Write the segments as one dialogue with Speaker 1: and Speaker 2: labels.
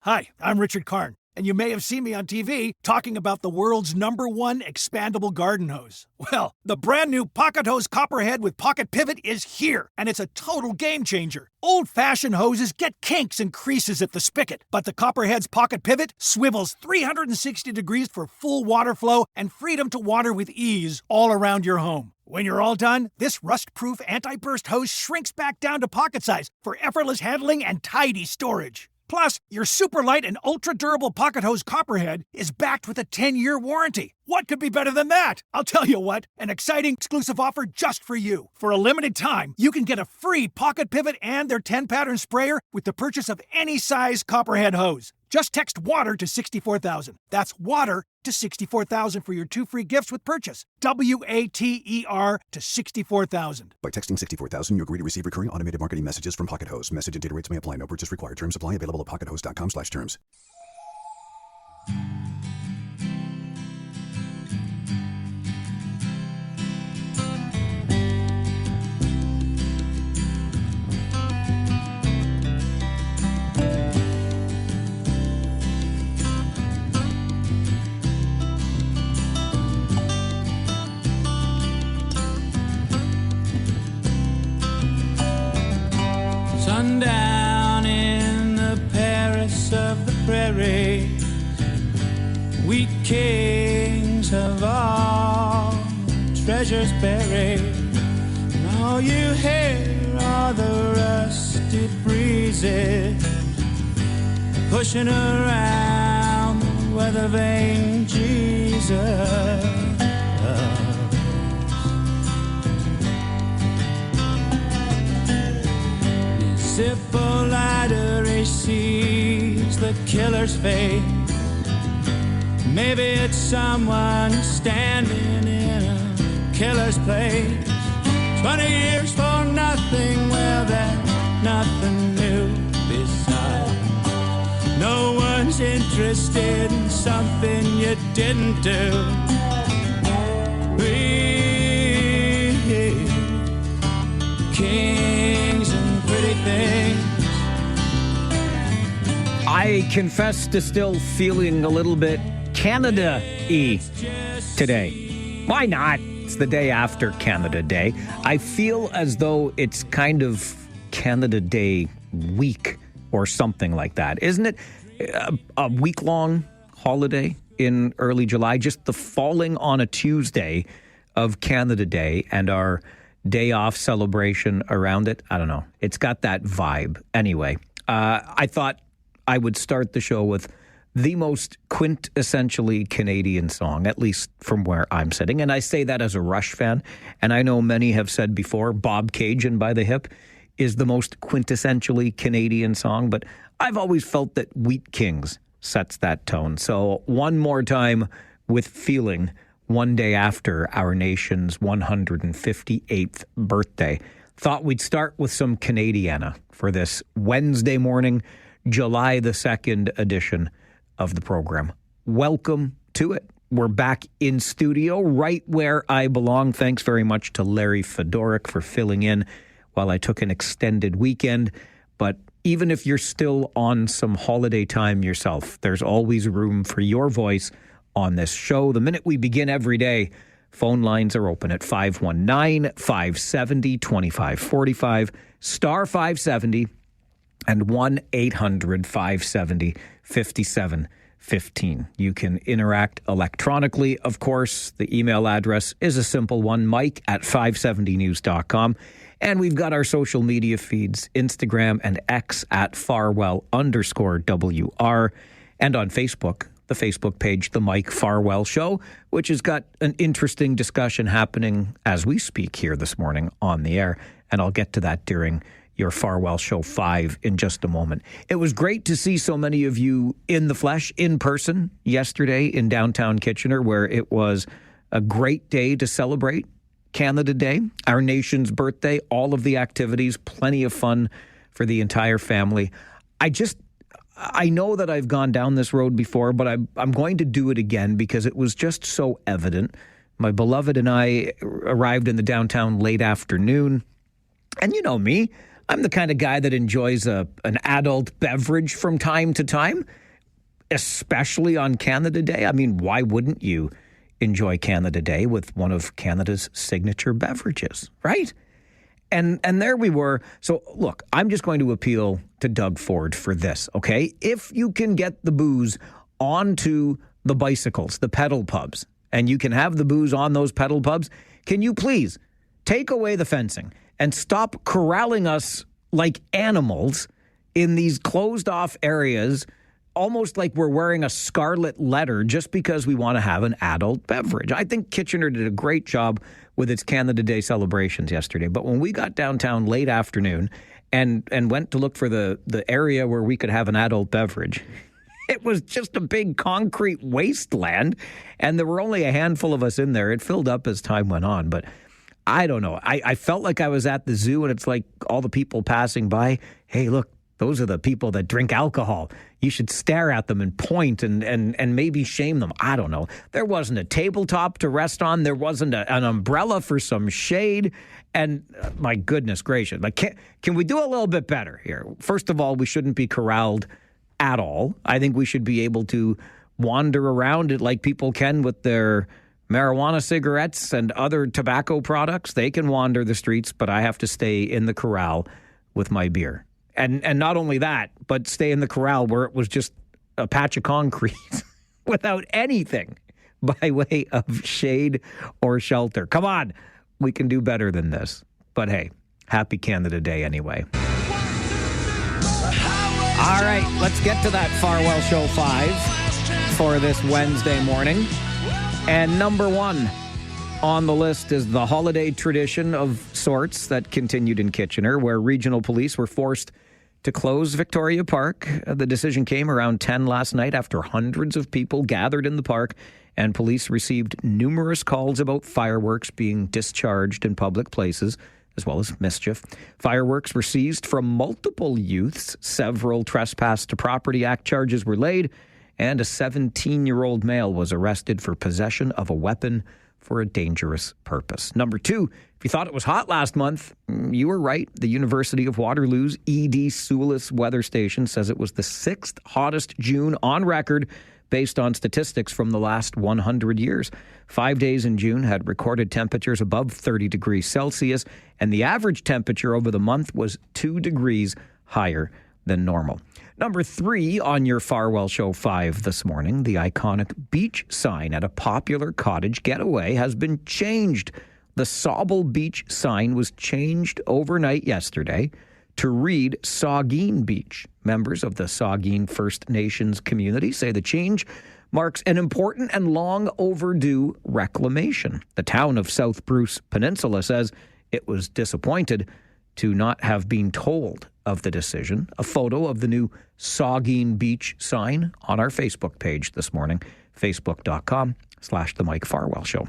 Speaker 1: Hi, I'm Richard Karn, and you may have seen me on TV talking about the world's #1 expandable garden hose. Well, the brand new Pocket Hose Copperhead with Pocket Pivot is here, and it's a total game changer. Old-fashioned hoses get kinks and creases at the spigot, but the Copperhead's Pocket Pivot swivels 360 degrees for full water flow and freedom to water with ease all around your home. When you're all done, this rust-proof anti-burst hose shrinks back down to pocket size for effortless handling and tidy storage. Plus, your super light and ultra-durable Pocket Hose Copperhead is backed with a 10-year warranty. What could be better than that? I'll tell you what, an exciting exclusive offer just for you. For a limited time, you can get a free Pocket Pivot and their 10-pattern sprayer with the purchase of any size Copperhead hose. Just text WATER to 64,000. That's WATER to 64,000 for your 2 free gifts with purchase. WATER to 64,000.
Speaker 2: By texting 64,000, you agree to receive recurring automated marketing messages from Pocket Hose. Message and data rates may apply. No purchase required. Terms apply. Available at pockethose.com/terms.
Speaker 3: Sundown in the Paris of the prairie, we kings of all treasures buried, and all you hear are the rusty breezes pushing around the weather vane Jesus. If a lighter he sees the killer's fate, maybe it's someone standing in a killer's place. 20 years for nothing, well there's nothing new besides. No one's interested in something you didn't do. We kings and pretty things.
Speaker 4: I confess to still feeling a little bit Canada-y today. Why not? It's the day after Canada Day. I feel as though it's kind of Canada Day week or something like that. Isn't it a week-long holiday in early July? Just the falling on a Tuesday of Canada Day and our day off celebration around it. I don't know. It's got that vibe. Anyway, I thought I would start the show with the most quintessentially Canadian song, at least from where I'm sitting. And I say that as a Rush fan. And I know many have said before, Bob Cajun by the Hip is the most quintessentially Canadian song. But I've always felt that Wheat Kings sets that tone. So one more time with feeling, one day after our nation's 158th birthday, thought we'd start with some Canadiana for this Wednesday morning, July the 2nd edition of the program. Welcome to it. We're back in studio right where I belong. Thanks very much to Larry Fedoruk for filling in while I took an extended weekend. But even if you're still on some holiday time yourself, there's always room for your voice on this show. The minute we begin every day, phone lines are open at 519-570-2545, star 570, and 1-800-570-5715. You can interact electronically, of course. The email address is a simple one, mike@570news.com. And we've got our social media feeds, Instagram and X at Farwell_WR, and on Facebook, the Facebook page, The Mike Farwell Show, which has got an interesting discussion happening as we speak here this morning on the air. And I'll get to that during your Farwell Show 5 in just a moment. It was great to see so many of you in the flesh, in person, yesterday in downtown Kitchener, where it was a great day to celebrate Canada Day, our nation's birthday, all of the activities, plenty of fun for the entire family. I know that I've gone down this road before, but I'm going to do it again because it was just so evident. My beloved and I arrived in the downtown late afternoon. And you know me, I'm the kind of guy that enjoys an adult beverage from time to time, especially on Canada Day. I mean, why wouldn't you enjoy Canada Day with one of Canada's signature beverages, right? And there we were. So, look, I'm just going to appeal to Doug Ford for this, okay? If you can get the booze onto the bicycles, the pedal pubs, and you can have the booze on those pedal pubs, can you please take away the fencing and stop corralling us like animals in these closed-off areas, almost like we're wearing a scarlet letter just because we want to have an adult beverage. I think Kitchener did a great job with its Canada Day celebrations yesterday. But when we got downtown late afternoon and went to look for the area where we could have an adult beverage, it was just a big concrete wasteland, and there were only a handful of us in there. It filled up as time went on, but I don't know. I felt like I was at the zoo, and it's like all the people passing by, hey, look, those are the people that drink alcohol. You should stare at them and point and maybe shame them. I don't know. There wasn't a tabletop to rest on. There wasn't an umbrella for some shade. And my goodness gracious, like, can we do a little bit better here? First of all, we shouldn't be corralled at all. I think we should be able to wander around it like people can with their marijuana cigarettes and other tobacco products. They can wander the streets, but I have to stay in the corral with my beer. And not only that, but stay in the corral where it was just a patch of concrete without anything by way of shade or shelter. Come on, we can do better than this. But hey, happy Canada Day anyway. All right, let's get to that Farwell Show 5 for this Wednesday morning. And number one on the list is the holiday tradition of sorts that continued in Kitchener, where regional police were forced to close Victoria Park. The decision came around 10 last night after hundreds of people gathered in the park, and police received numerous calls about fireworks being discharged in public places, as well as mischief. Fireworks were seized from multiple youths. Several Trespass to Property Act charges were laid, and a 17-year-old male was arrested for possession of a weapon for a dangerous purpose. Number two, if you thought it was hot last month, you were right. The University of Waterloo's E.D. Soulis weather station says it was the 6th hottest June on record based on statistics from the last 100 years. 5 days in June had recorded temperatures above 30 degrees Celsius, and the average temperature over the month was 2 degrees higher than normal. Number three on your Farwell Show 5 this morning, the iconic beach sign at a popular cottage getaway has been changed. The Sauble Beach sign was changed overnight yesterday to read Saugeen Beach. Members of the Saugeen First Nations community say the change marks an important and long overdue reclamation. The town of South Bruce Peninsula says it was disappointed to not have been told of the decision. A photo of the new Saugeen Beach sign on our Facebook page this morning, facebook.com/The Mike Farwell Show.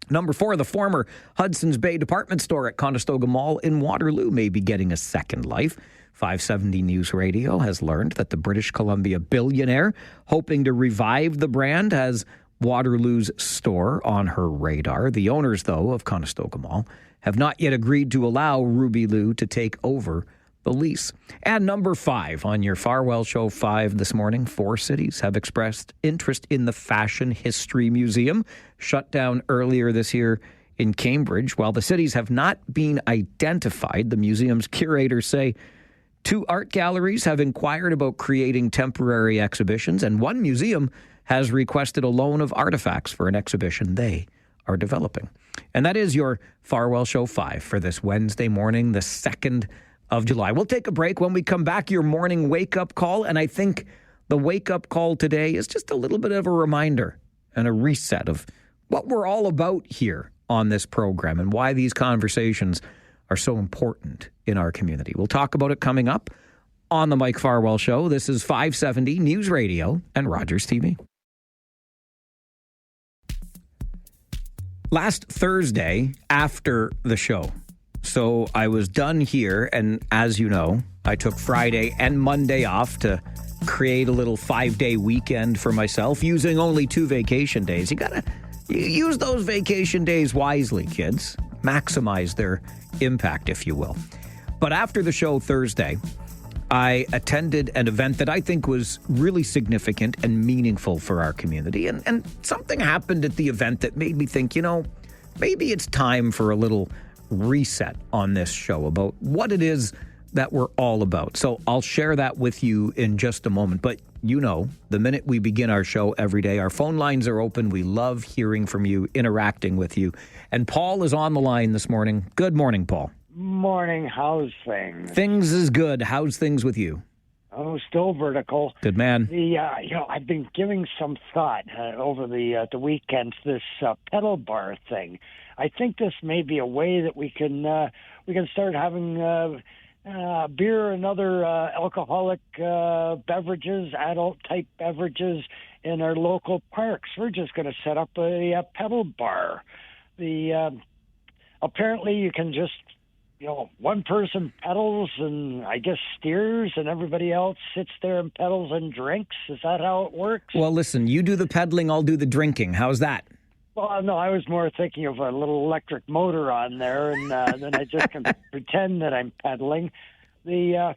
Speaker 4: Number four, the former Hudson's Bay department store at Conestoga Mall in Waterloo may be getting a second life. 570 News Radio has learned that the British Columbia billionaire, hoping to revive the brand, has Waterloo's store on her radar. The owners, though, of Conestoga Mall have not yet agreed to allow Ruby Lou to take over the lease. And number five on your Farwell Show 5 this morning, 4 cities have expressed interest in the Fashion History Museum, shut down earlier this year in Cambridge. While the cities have not been identified, the museum's curators say 2 art galleries have inquired about creating temporary exhibitions, and 1 museum has requested a loan of artifacts for an exhibition they are developing. And that is your Farwell Show 5 for this Wednesday morning, the 2nd of July. We'll take a break. When we come back, your morning wake-up call. And I think the wake-up call today is just a little bit of a reminder and a reset of what we're all about here on this program and why these conversations are so important in our community. We'll talk about it coming up on the Mike Farwell Show. This is 570 News Radio and Rogers TV. Last Thursday after the show, so I was done here, and as you know, I took Friday and Monday off to create a little 5-day weekend for myself using only 2 vacation days. You gotta use those vacation days wisely, kids. Maximize their impact, if you will. But after the show Thursday, I attended an event that I think was really significant and meaningful for our community. And something happened at the event that made me think, maybe it's time for a little reset on this show about what it is that we're all about. So I'll share that with you in just a moment. But the minute we begin our show every day, our phone lines are open. We love hearing from you, interacting with you. And Paul is on the line this morning. Good morning, Paul.
Speaker 5: Morning. How's things?
Speaker 4: Things is good. How's things with you?
Speaker 5: Oh, still vertical.
Speaker 4: Good man.
Speaker 5: I've been giving some thought over the weekend to this pedal bar thing. I think this may be a way that we can start having beer and other alcoholic beverages, adult-type beverages in our local parks. We're just going to set up a pedal bar. Apparently you can just, one person pedals and I guess steers and everybody else sits there and pedals and drinks. Is that how it works?
Speaker 4: Well, listen, you do the pedaling, I'll do the drinking. How's that?
Speaker 5: Well, no, I was more thinking of a little electric motor on there, and then I just can pretend that I'm pedaling. I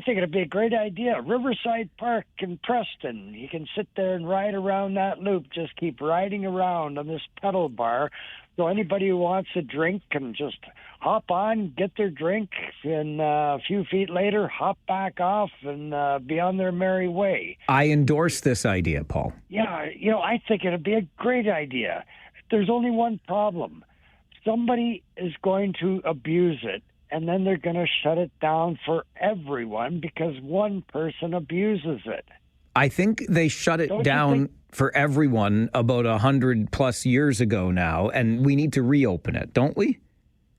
Speaker 5: think it'd be a great idea. Riverside Park in Preston. You can sit there and ride around that loop. Just keep riding around on this pedal bar. So anybody who wants a drink can just hop on, get their drink, and a few feet later, hop back off and be on their merry way.
Speaker 4: I endorse this idea, Paul.
Speaker 5: Yeah, I think it'd be a great idea. There's only one problem. Somebody is going to abuse it, and then they're going to shut it down for everyone because one person abuses it.
Speaker 4: I think they shut it down for everyone about 100+ years ago now, and we need to reopen it, don't we?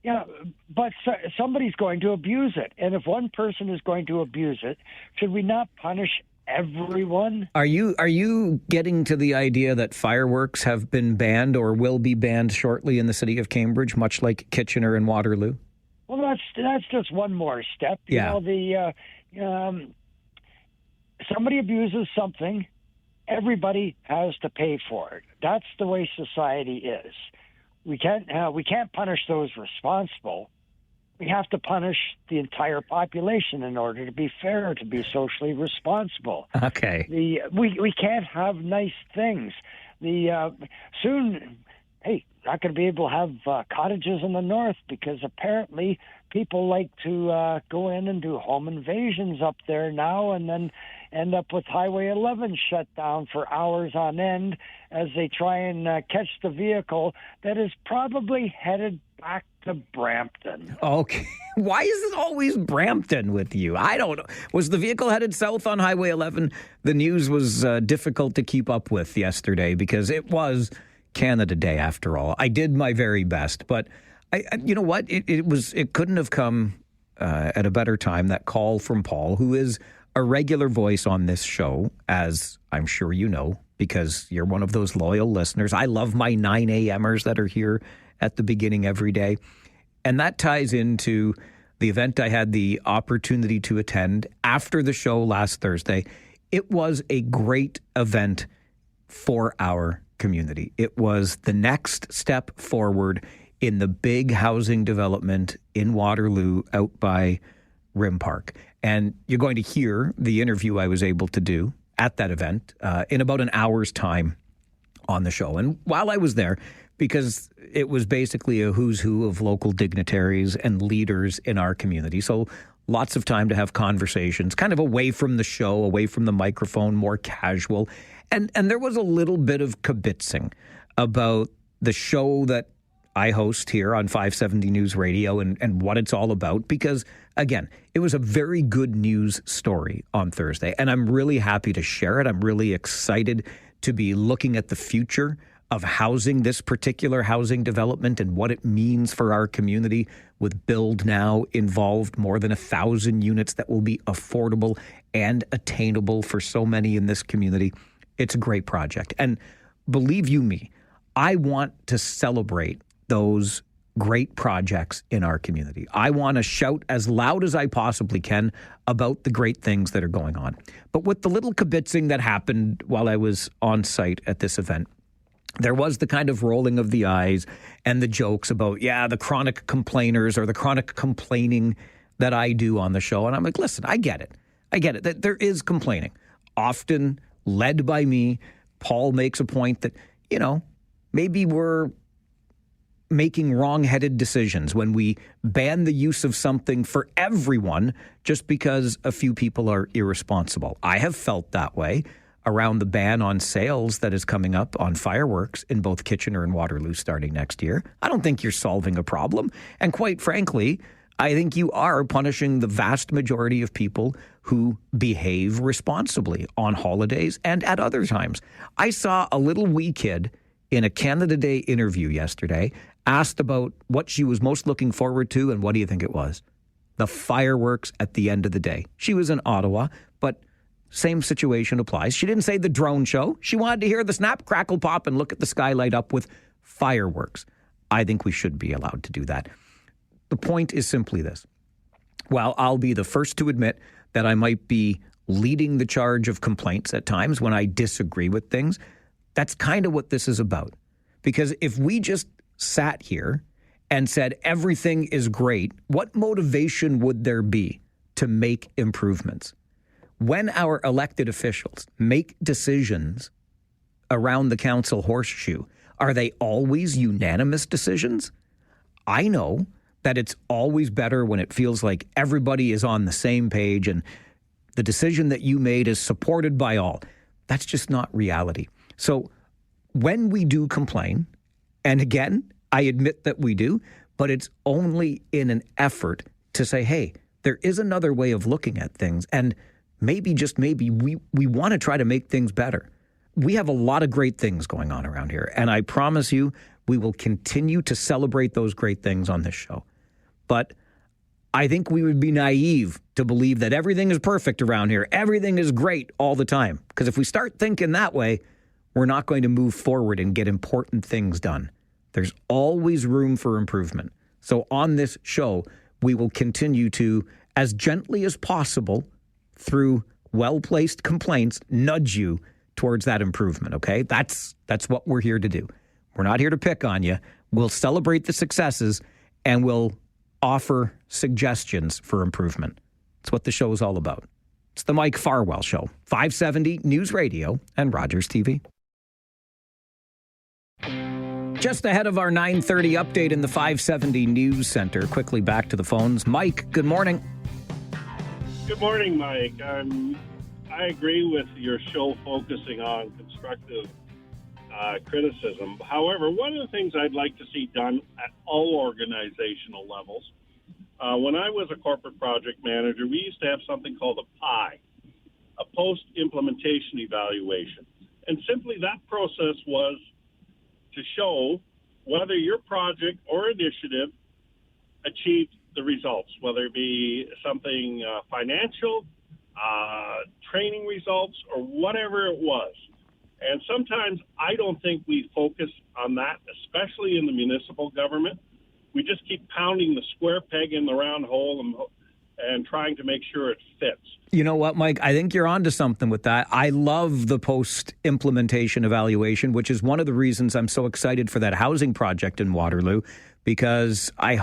Speaker 5: Yeah, but somebody's going to abuse it. And if one person is going to abuse it, should we not punish everyone?
Speaker 4: Are you getting to the idea that fireworks have been banned or will be banned shortly in the city of Cambridge, much like Kitchener and Waterloo?
Speaker 5: Well, that's just one more step. Somebody abuses something, everybody has to pay for it. That's the way society is. We can't punish those responsible. We have to punish the entire population in order to be fair, to be socially responsible.
Speaker 4: Okay.
Speaker 5: We can't have nice things. Soon, not going to be able to have cottages in the north because apparently people like to go in and do home invasions up there now and then end up with Highway 11 shut down for hours on end as they try and catch the vehicle that is probably headed back to Brampton.
Speaker 4: Okay. Why is it always Brampton with you? I don't know. Was the vehicle headed south on Highway 11? The news was difficult to keep up with yesterday because it was Canada Day after all. I did my very best, but you know what? It couldn't have come at a better time, that call from Paul, who is a regular voice on this show, as I'm sure you know, because you're one of those loyal listeners. I love my 9 a.m.ers that are here at the beginning every day. And that ties into the event I had the opportunity to attend after the show last Thursday. It was a great event for our community. It was the next step forward in the big housing development in Waterloo out by Rim Park. And you're going to hear the interview I was able to do at that event in about an hour's time on the show. And while I was there, because it was basically a who's who of local dignitaries and leaders in our community, so lots of time to have conversations, kind of away from the show, away from the microphone, more casual. And there was a little bit of kibitzing about the show that I host here on 570 News Radio and what it's all about, because, again, it was a very good news story on Thursday, and I'm really happy to share it. I'm really excited to be looking at the future of housing, this particular housing development, and what it means for our community, with Build Now involved, more than 1,000 units that will be affordable and attainable for so many in this community. It's a great project. And believe you me, I want to celebrate those great projects in our community. I want to shout as loud as I possibly can about the great things that are going on. But with the little kibitzing that happened while I was on site at this event, there was the kind of rolling of the eyes and the jokes about, the chronic complainers or the chronic complaining that I do on the show. And I'm like, listen, I get it. That there is complaining, often led by me. Paul makes a point that, maybe we're making wrong-headed decisions when we ban the use of something for everyone just because a few people are irresponsible. I have felt that way around the ban on sales that is coming up on fireworks in both Kitchener and Waterloo starting next year. I don't think you're solving a problem. And quite frankly, I think you are punishing the vast majority of people who behave responsibly on holidays and at other times. I saw a little wee kid in a Canada Day interview yesterday asked about what she was most looking forward to, and what do you think it was? The fireworks at the end of the day. She was in Ottawa, but same situation applies. She didn't say the drone show. She wanted to hear the snap, crackle, pop, and look at the sky light up with fireworks. I think we should be allowed to do that. The point is simply this. While I'll be the first to admit that I might be leading the charge of complaints at times when I disagree with things, that's kind of what this is about. Because if we just sat here and said everything is great, what motivation would there be to make improvements? When our elected officials make decisions around the council horseshoe, are they always unanimous decisions? I know that it's always better when it feels like everybody is on the same page and the decision that you made is supported by all. That's just not reality. So when we do complain, and again, I admit that we do, but it's only in an effort to say, hey, there is another way of looking at things. And maybe, just maybe, we want to try to make things better. We have a lot of great things going on around here. And I promise you, we will continue to celebrate those great things on this show. But I think we would be naive to believe that everything is perfect around here. Everything is great all the time. Because if we start thinking that way, we're not going to move forward and get important things done. There's always room for improvement. So on this show, we will continue to, as gently as possible, through well-placed complaints, nudge you towards that improvement, okay? That's what we're here to do. We're not here to pick on you. We'll celebrate the successes, and we'll offer suggestions for improvement. That's what the show is all about. It's the Mike Farwell Show, 570 News Radio and Rogers TV. Just ahead of our 9:30 update in the 570 News Center, quickly back to the phones. Mike, good morning.
Speaker 6: Good morning, Mike. I agree with your show focusing on constructive criticism. However, one of the things I'd like to see done at all organizational levels, when I was a corporate project manager, we used to have something called a PI, a post-implementation evaluation. And simply that process was to show whether your project or initiative achieved the results, whether it be something financial, training results, or whatever it was. And sometimes I don't think we focus on that, especially in the municipal government. We just keep pounding the square peg in the round hole and trying to make sure it fits.
Speaker 4: You know what, Mike? I think you're onto something with that. I love the post-implementation evaluation, which is one of the reasons I'm so excited for that housing project in Waterloo, because I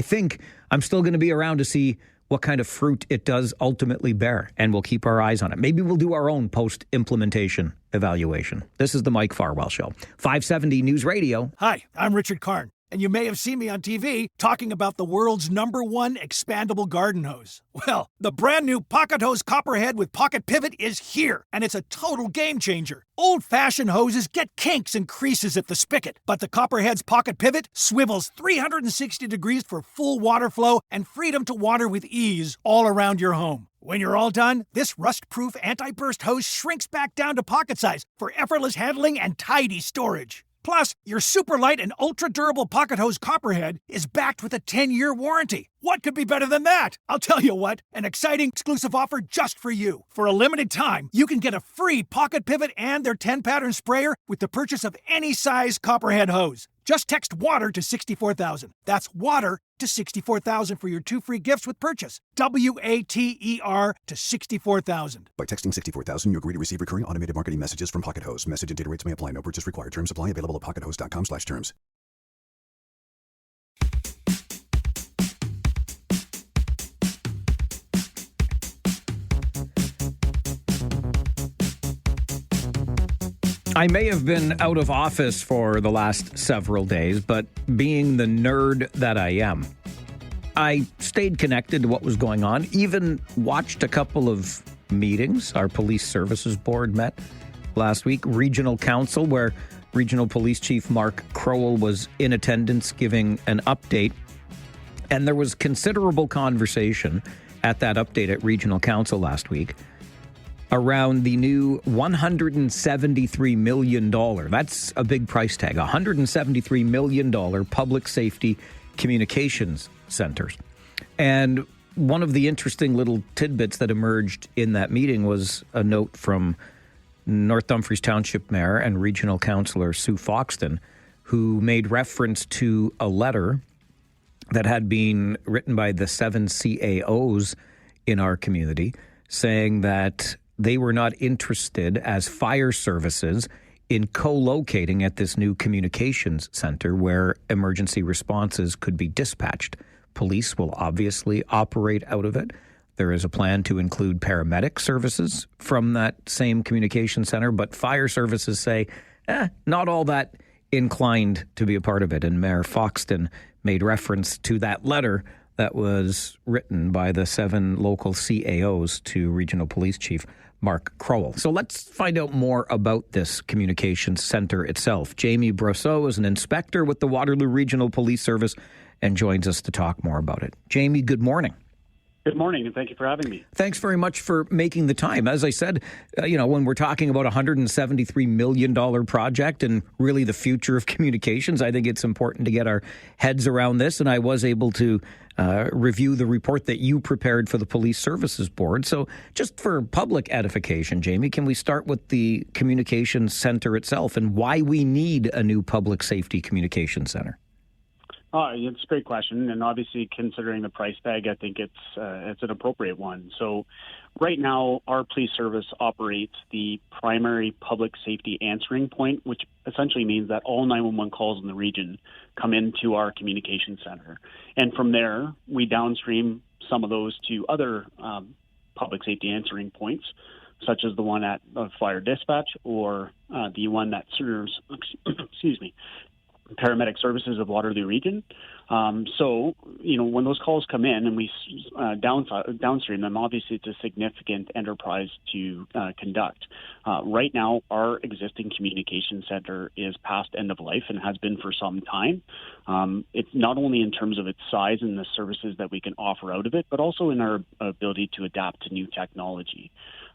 Speaker 4: think I'm still going to be around to see what kind of fruit it does ultimately bear, and we'll keep our eyes on it. Maybe we'll do our own post-implementation evaluation. This is the Mike Farwell Show, 570 News Radio.
Speaker 1: Hi, I'm Richard Karn, and you may have seen me on TV talking about the world's #1 expandable garden hose. Well, the brand new Pocket Hose Copperhead with Pocket Pivot is here, and it's a total game changer. Old-fashioned hoses get kinks and creases at the spigot, but the Copperhead's Pocket Pivot swivels 360 degrees for full water flow and freedom to water with ease all around your home. When you're all done, this rust-proof anti-burst hose shrinks back down to pocket size for effortless handling and tidy storage. Plus, your super light and ultra-durable Pocket Hose Copperhead is backed with a 10-year warranty. What could be better than that? I'll tell you what, an exciting exclusive offer just for you. For a limited time, you can get a free Pocket Pivot and their 10-pattern sprayer with the purchase of any size Copperhead hose. Just text WATER to 64,000. That's WATER to 64,000 for your 2 free gifts with purchase. WATER to 64,000.
Speaker 2: By texting 64,000, you agree to receive recurring automated marketing messages from Pocket Host. Message and data rates may apply. No purchase required. Terms apply. Available at pockethost.com/terms.
Speaker 4: I may have been out of office for the last several days, but being the nerd that I am, I stayed connected to what was going on, even watched a couple of meetings. Our police services board met last week, regional council, where Regional Police Chief Mark Crowell was in attendance giving an update. And there was considerable conversation at that update at regional council last week around the new $173 million. That's a big price tag, $173 million public safety communications centers. And one of the interesting little tidbits that emerged in that meeting was a note from North Dumfries Township Mayor and Regional Councillor Sue Foxton, who made reference to a letter that had been written by the 7 CAOs in our community, saying that they were not interested as fire services in co-locating at this new communications center where emergency responses could be dispatched. Police will obviously operate out of it. There is a plan to include paramedic services from that same communication center, but fire services say, not all that inclined to be a part of it. And Mayor Foxton made reference to that letter that was written by the 7 local CAOs to Regional Police Chief Mark Crowell. So let's find out more about this communications center itself. Jamie Brosseau is an inspector with the Waterloo Regional Police Service and joins us to talk more about it. Jamie, good morning.
Speaker 7: Good morning, and thank you for having me.
Speaker 4: Thanks very much for making the time. As I said, when we're talking about a $173 million project and really the future of communications, I think it's important to get our heads around this. And I was able to review the report that you prepared for the Police Services Board. So just for public edification, Jamie, can we start with the communications center itself and why we need a new public safety communications center?
Speaker 7: It's a great question, and obviously considering the price tag, I think it's an appropriate one. So right now, our police service operates the primary public safety answering point, which essentially means that all 911 calls in the region come into our communication center. And from there, we downstream some of those to other public safety answering points, such as the one at fire dispatch or the one that serves, paramedic services of Waterloo region. When those calls come in and we downstream them, obviously it's a significant enterprise to conduct. Right now, our existing communication center is past end of life and has been for some time. It's not only in terms of its size and the services that we can offer out of it, but also in our ability to adapt to new technology.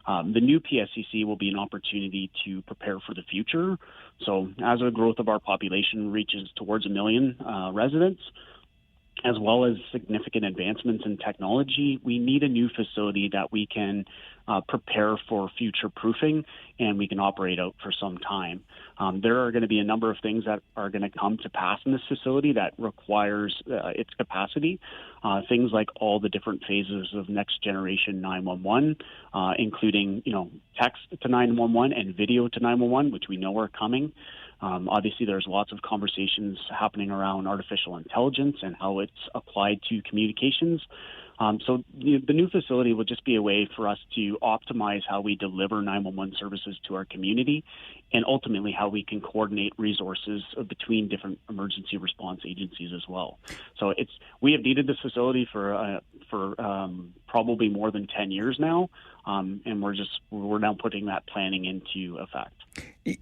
Speaker 7: The new PSCC will be an opportunity to prepare for the future. So as the growth of our population reaches towards 1 million residents, as well as significant advancements in technology, we need a new facility that we can prepare for future proofing and we can operate out for some time. There are going to be a number of things that are going to come to pass in this facility that requires its capacity. Things like all the different phases of next generation 911, including text to 911 and video to 911, which we know are coming. Obviously, there's lots of conversations happening around artificial intelligence and how it's applied to communications. So the new facility will just be a way for us to optimize how we deliver 911 services to our community and ultimately how we can coordinate resources between different emergency response agencies as well. So we have needed this facility for probably more than 10 years now, and we're now putting that planning into effect.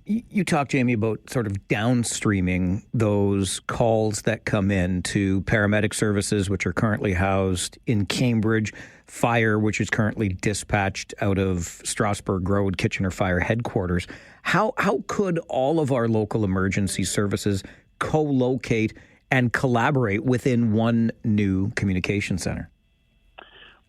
Speaker 4: You talked, Jamie, about sort of downstreaming those calls that come in to paramedic services, which are currently housed in Cambridge, fire, which is currently dispatched out of Strasbourg Road, Kitchener Fire Headquarters. How could all of our local emergency services co-locate and collaborate within one new communication center?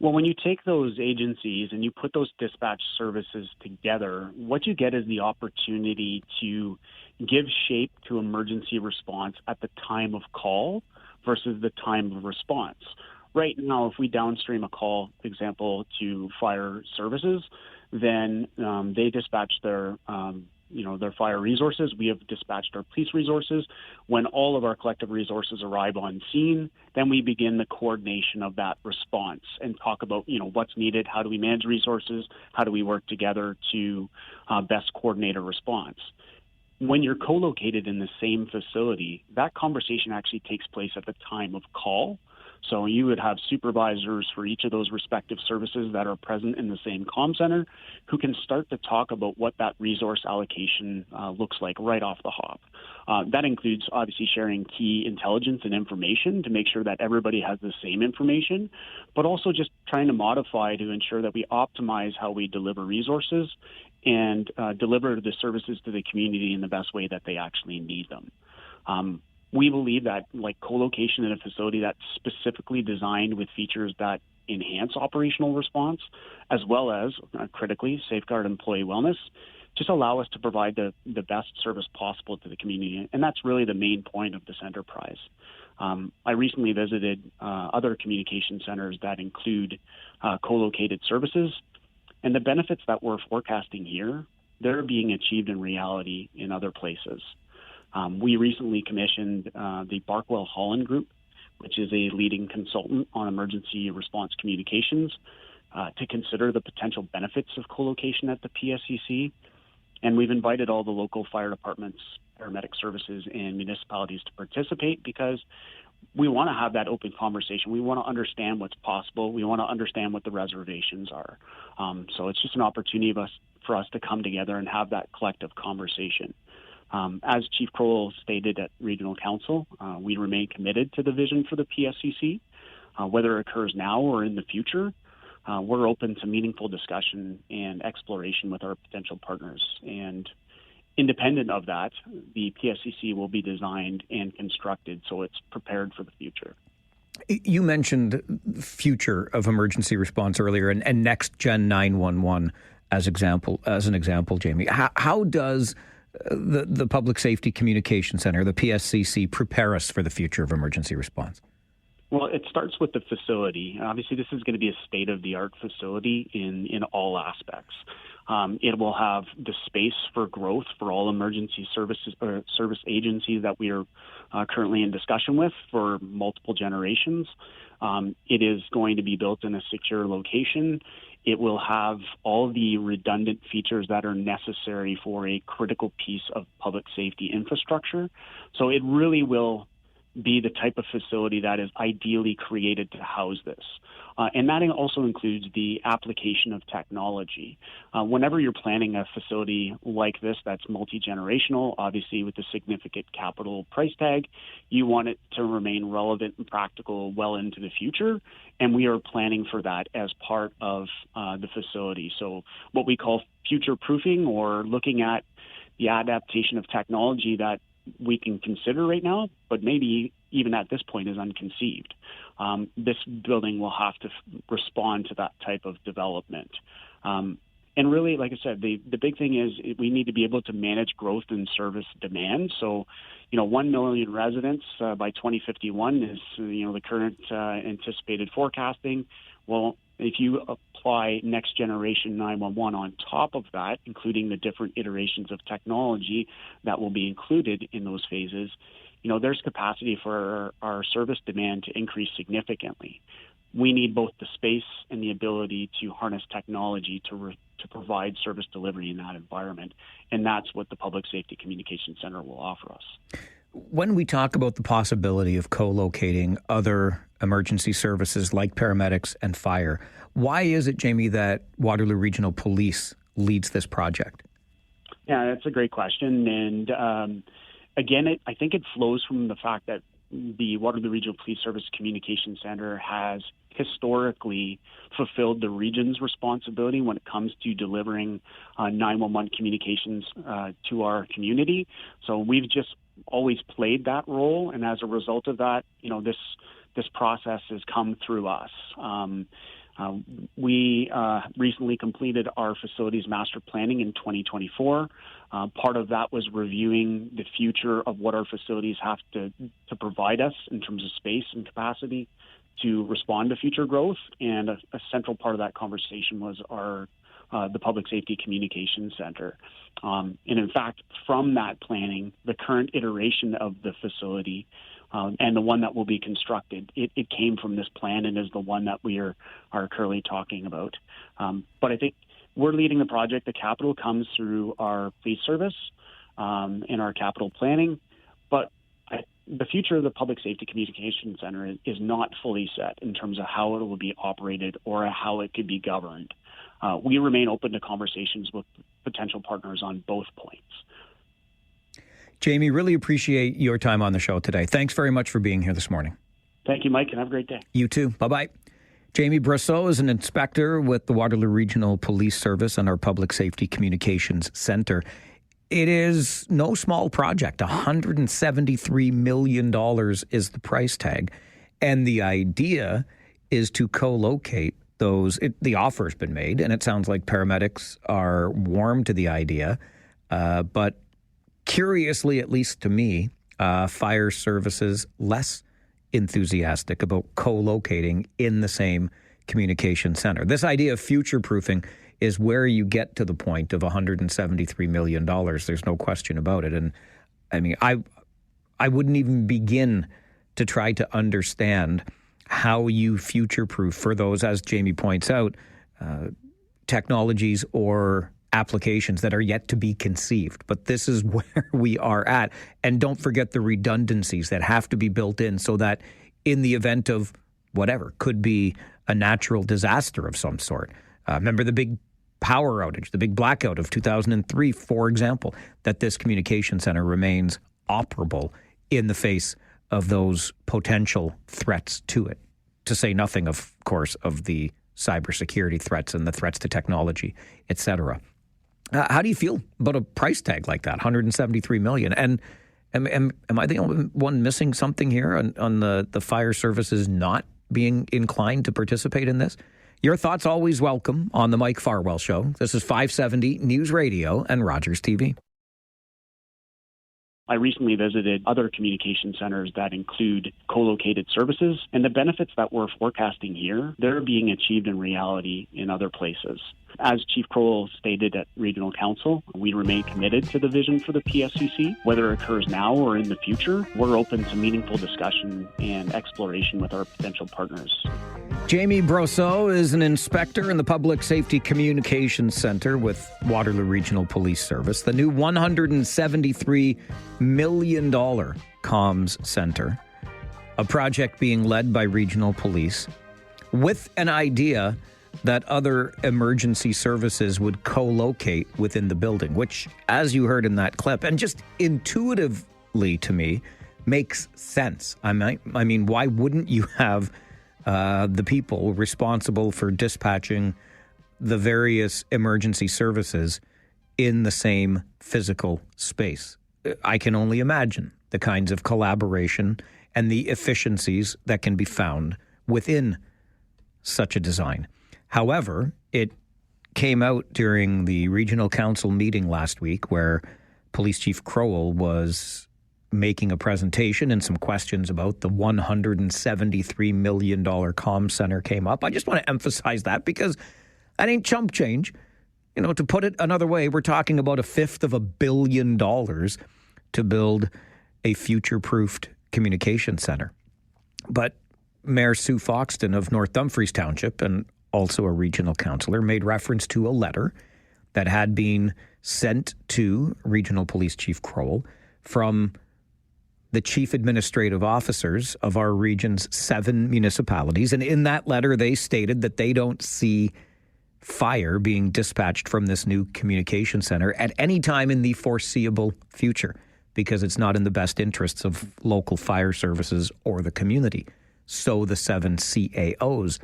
Speaker 7: Well, when you take those agencies and you put those dispatch services together, what you get is the opportunity to give shape to emergency response at the time of call versus the time of response. Right now, if we downstream a call, for example, to fire services, then they dispatch their fire resources. We have dispatched our police resources. When all of our collective resources arrive on scene, then we begin the coordination of that response and talk about, what's needed, how do we manage resources, how do we work together to best coordinate a response. When you're co-located in the same facility, that conversation actually takes place at the time of call. So you would have supervisors for each of those respective services that are present in the same comm center who can start to talk about what that resource allocation looks like right off the hop. That includes obviously sharing key intelligence and information to make sure that everybody has the same information, but also just trying to modify to ensure that we optimize how we deliver resources and deliver the services to the community in the best way that they actually need them. We believe that co-location in a facility that's specifically designed with features that enhance operational response, as well as critically safeguard employee wellness, just allow us to provide the best service possible to the community. And that's really the main point of this enterprise. I recently visited other communication centers that include co-located services, and the benefits that we're forecasting here, they're being achieved in reality in other places. We recently commissioned the Farwell Holland Group, which is a leading consultant on emergency response communications, to consider the potential benefits of co-location at the PSCC. And we've invited all the local fire departments, paramedic services, and municipalities to participate because we want to have that open conversation. We want to understand what's possible. We want to understand what the reservations are. So it's just an opportunity for us to come together and have that collective conversation. As Chief Crowell stated at Regional Council, we remain committed to the vision for the PSCC. Whether it occurs now or in the future, we're open to meaningful discussion and exploration with our potential partners. And independent of that, the PSCC will be designed and constructed so it's prepared for the future.
Speaker 4: You mentioned the future of emergency response earlier and Next Gen 911 as an example, Jamie. How does the Public Safety Communication Center, the PSCC, prepare us for the future of emergency response?
Speaker 7: Well, it starts with the facility. Obviously, this is going to be a state-of-the-art facility in all aspects. It will have the space for growth for all emergency services or service agencies that we are currently in discussion with for multiple generations. It is going to be built in a secure location. It will have all the redundant features that are necessary for a critical piece of public safety infrastructure. So it really will be the type of facility that is ideally created to house this. And that also includes the application of technology. Whenever you're planning a facility like this that's multi-generational, obviously with a significant capital price tag, you want it to remain relevant and practical well into the future. And we are planning for that as part of the facility. So what we call future proofing, or looking at the adaptation of technology that we can consider right now, but maybe even at this point is unconceived. This building will have to respond to that type of development. And really, like I said, the big thing is we need to be able to manage growth in service demand. So, 1 million residents by 2051 is, the current anticipated forecasting. Well, if you apply next generation 911 on top of that, including the different iterations of technology that will be included in those phases, there's capacity for our service demand to increase significantly. We need both the space and the ability to harness technology to provide service delivery in that environment. And that's what the Public Safety Communication Center will offer us.
Speaker 4: When we talk about the possibility of co-locating other emergency services like paramedics and fire, why is it, Jamie, that Waterloo Regional Police leads this project?
Speaker 7: Yeah, that's a great question. And again, I think it flows from the fact that the Waterloo Regional Police Service Communication Center has historically fulfilled the region's responsibility when it comes to delivering 911 communications to our community. So we've just always played that role, and as a result of that, this process has come through us. We recently completed our facilities master planning in 2024. Part of that was reviewing the future of what our facilities have to provide us in terms of space and capacity to respond to future growth. And a central part of that conversation was the Public Safety Communications Center. And in fact, from that planning, the current iteration of the facility and the one that will be constructed, it came from this plan and is the one that we are currently talking about. But I think we're leading the project. The capital comes through our police service and our capital planning. But the future of the Public Safety Communications Center is not fully set in terms of how it will be operated or how it could be governed. We remain open to conversations with potential partners on both points.
Speaker 4: Jamie, really appreciate your time on the show today. Thanks very much for being here this morning.
Speaker 7: Thank you, Mike, and have a great day.
Speaker 4: You too. Bye-bye. Jamie Brosseau is an inspector with the Waterloo Regional Police Service and our Public Safety Communications Center. It is no small project. $173 million is the price tag. And the idea is to co-locate those. The offer's been made, and it sounds like paramedics are warm to the idea. But curiously, at least to me, fire services less enthusiastic about co-locating in the same communication center. This idea of future-proofing is where you get to the point of $173 million. There's no question about it. And I mean, I wouldn't even begin to try to understand how you future-proof for those, as Jamie points out, technologies or applications that are yet to be conceived. But this is where we are at. And don't forget the redundancies that have to be built in so that in the event of whatever, could be a natural disaster of some sort. Remember the big power outage, the big blackout of 2003, for example, that this communication center remains operable in the face of those potential threats to it, to say nothing, of course, of the cybersecurity threats and the threats to technology, et cetera. How do you feel about a price tag like that, $173 million? And am I the only one missing something here on the fire services not being inclined to participate in this? Your thoughts always welcome on the Mike Farwell Show. This is 570 News Radio and Rogers TV.
Speaker 7: I recently visited other communication centers that include co-located services, and the benefits that we're forecasting here, they're being achieved in reality in other places. As Chief Crowell stated at Regional Council, we remain committed to the vision for the PSCC. Whether it occurs now or in the future, we're open to meaningful discussion and exploration with our potential partners.
Speaker 4: Jamie Brosseau is an inspector in the Public Safety Communications Center with Waterloo Regional Police Service, the new $173 million comms center, a project being led by regional police with an idea that other emergency services would co-locate within the building, which, as you heard in that clip, and just intuitively to me, makes sense. I mean, why wouldn't you have the people responsible for dispatching the various emergency services in the same physical space? I can only imagine the kinds of collaboration and the efficiencies that can be found within such a design. However, it came out during the regional council meeting last week where Police Chief Crowell was making a presentation and some questions about the $173 million comm center came up. I just want to emphasize that because that ain't chump change. You know, to put it another way, we're talking about $500 million to build a future-proofed communication center. But Mayor Sue Foxton of North Dumfries Township, and also a regional councillor, made reference to a letter that had been sent to Regional Police Chief Crowell from the chief administrative officers of our region's 7 municipalities. And in that letter, they stated that they don't see fire being dispatched from this new communication center at any time in the foreseeable future because it's not in the best interests of local fire services or the community. So the 7 CAOs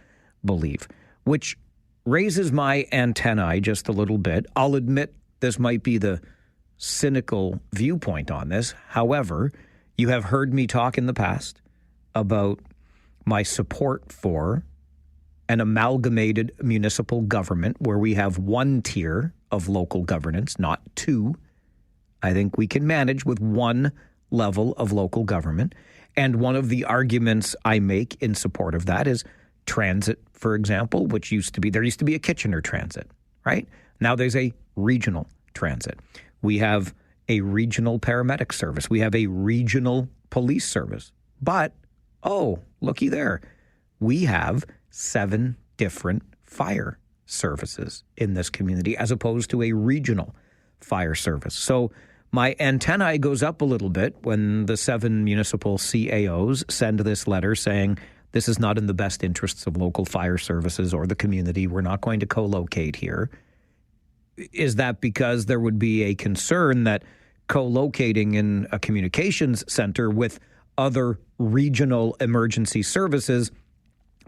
Speaker 4: believe, which raises my antennae just a little bit. I'll admit this might be the cynical viewpoint on this. However, you have heard me talk in the past about my support for an amalgamated municipal government where we have one tier of local governance, not two. I think we can manage with one level of local government. And one of the arguments I make in support of that is transit, for example, which there used to be a Kitchener transit, right? Now there's a regional transit. We have a regional paramedic service. We have a regional police service. But, oh, looky there. We have 7 different fire services in this community as opposed to a regional fire service. So my antennae goes up a little bit when the 7 municipal CAOs send this letter saying this is not in the best interests of local fire services or the community. We're not going to co-locate here. Is that because there would be a concern that co-locating in a communications center with other regional emergency services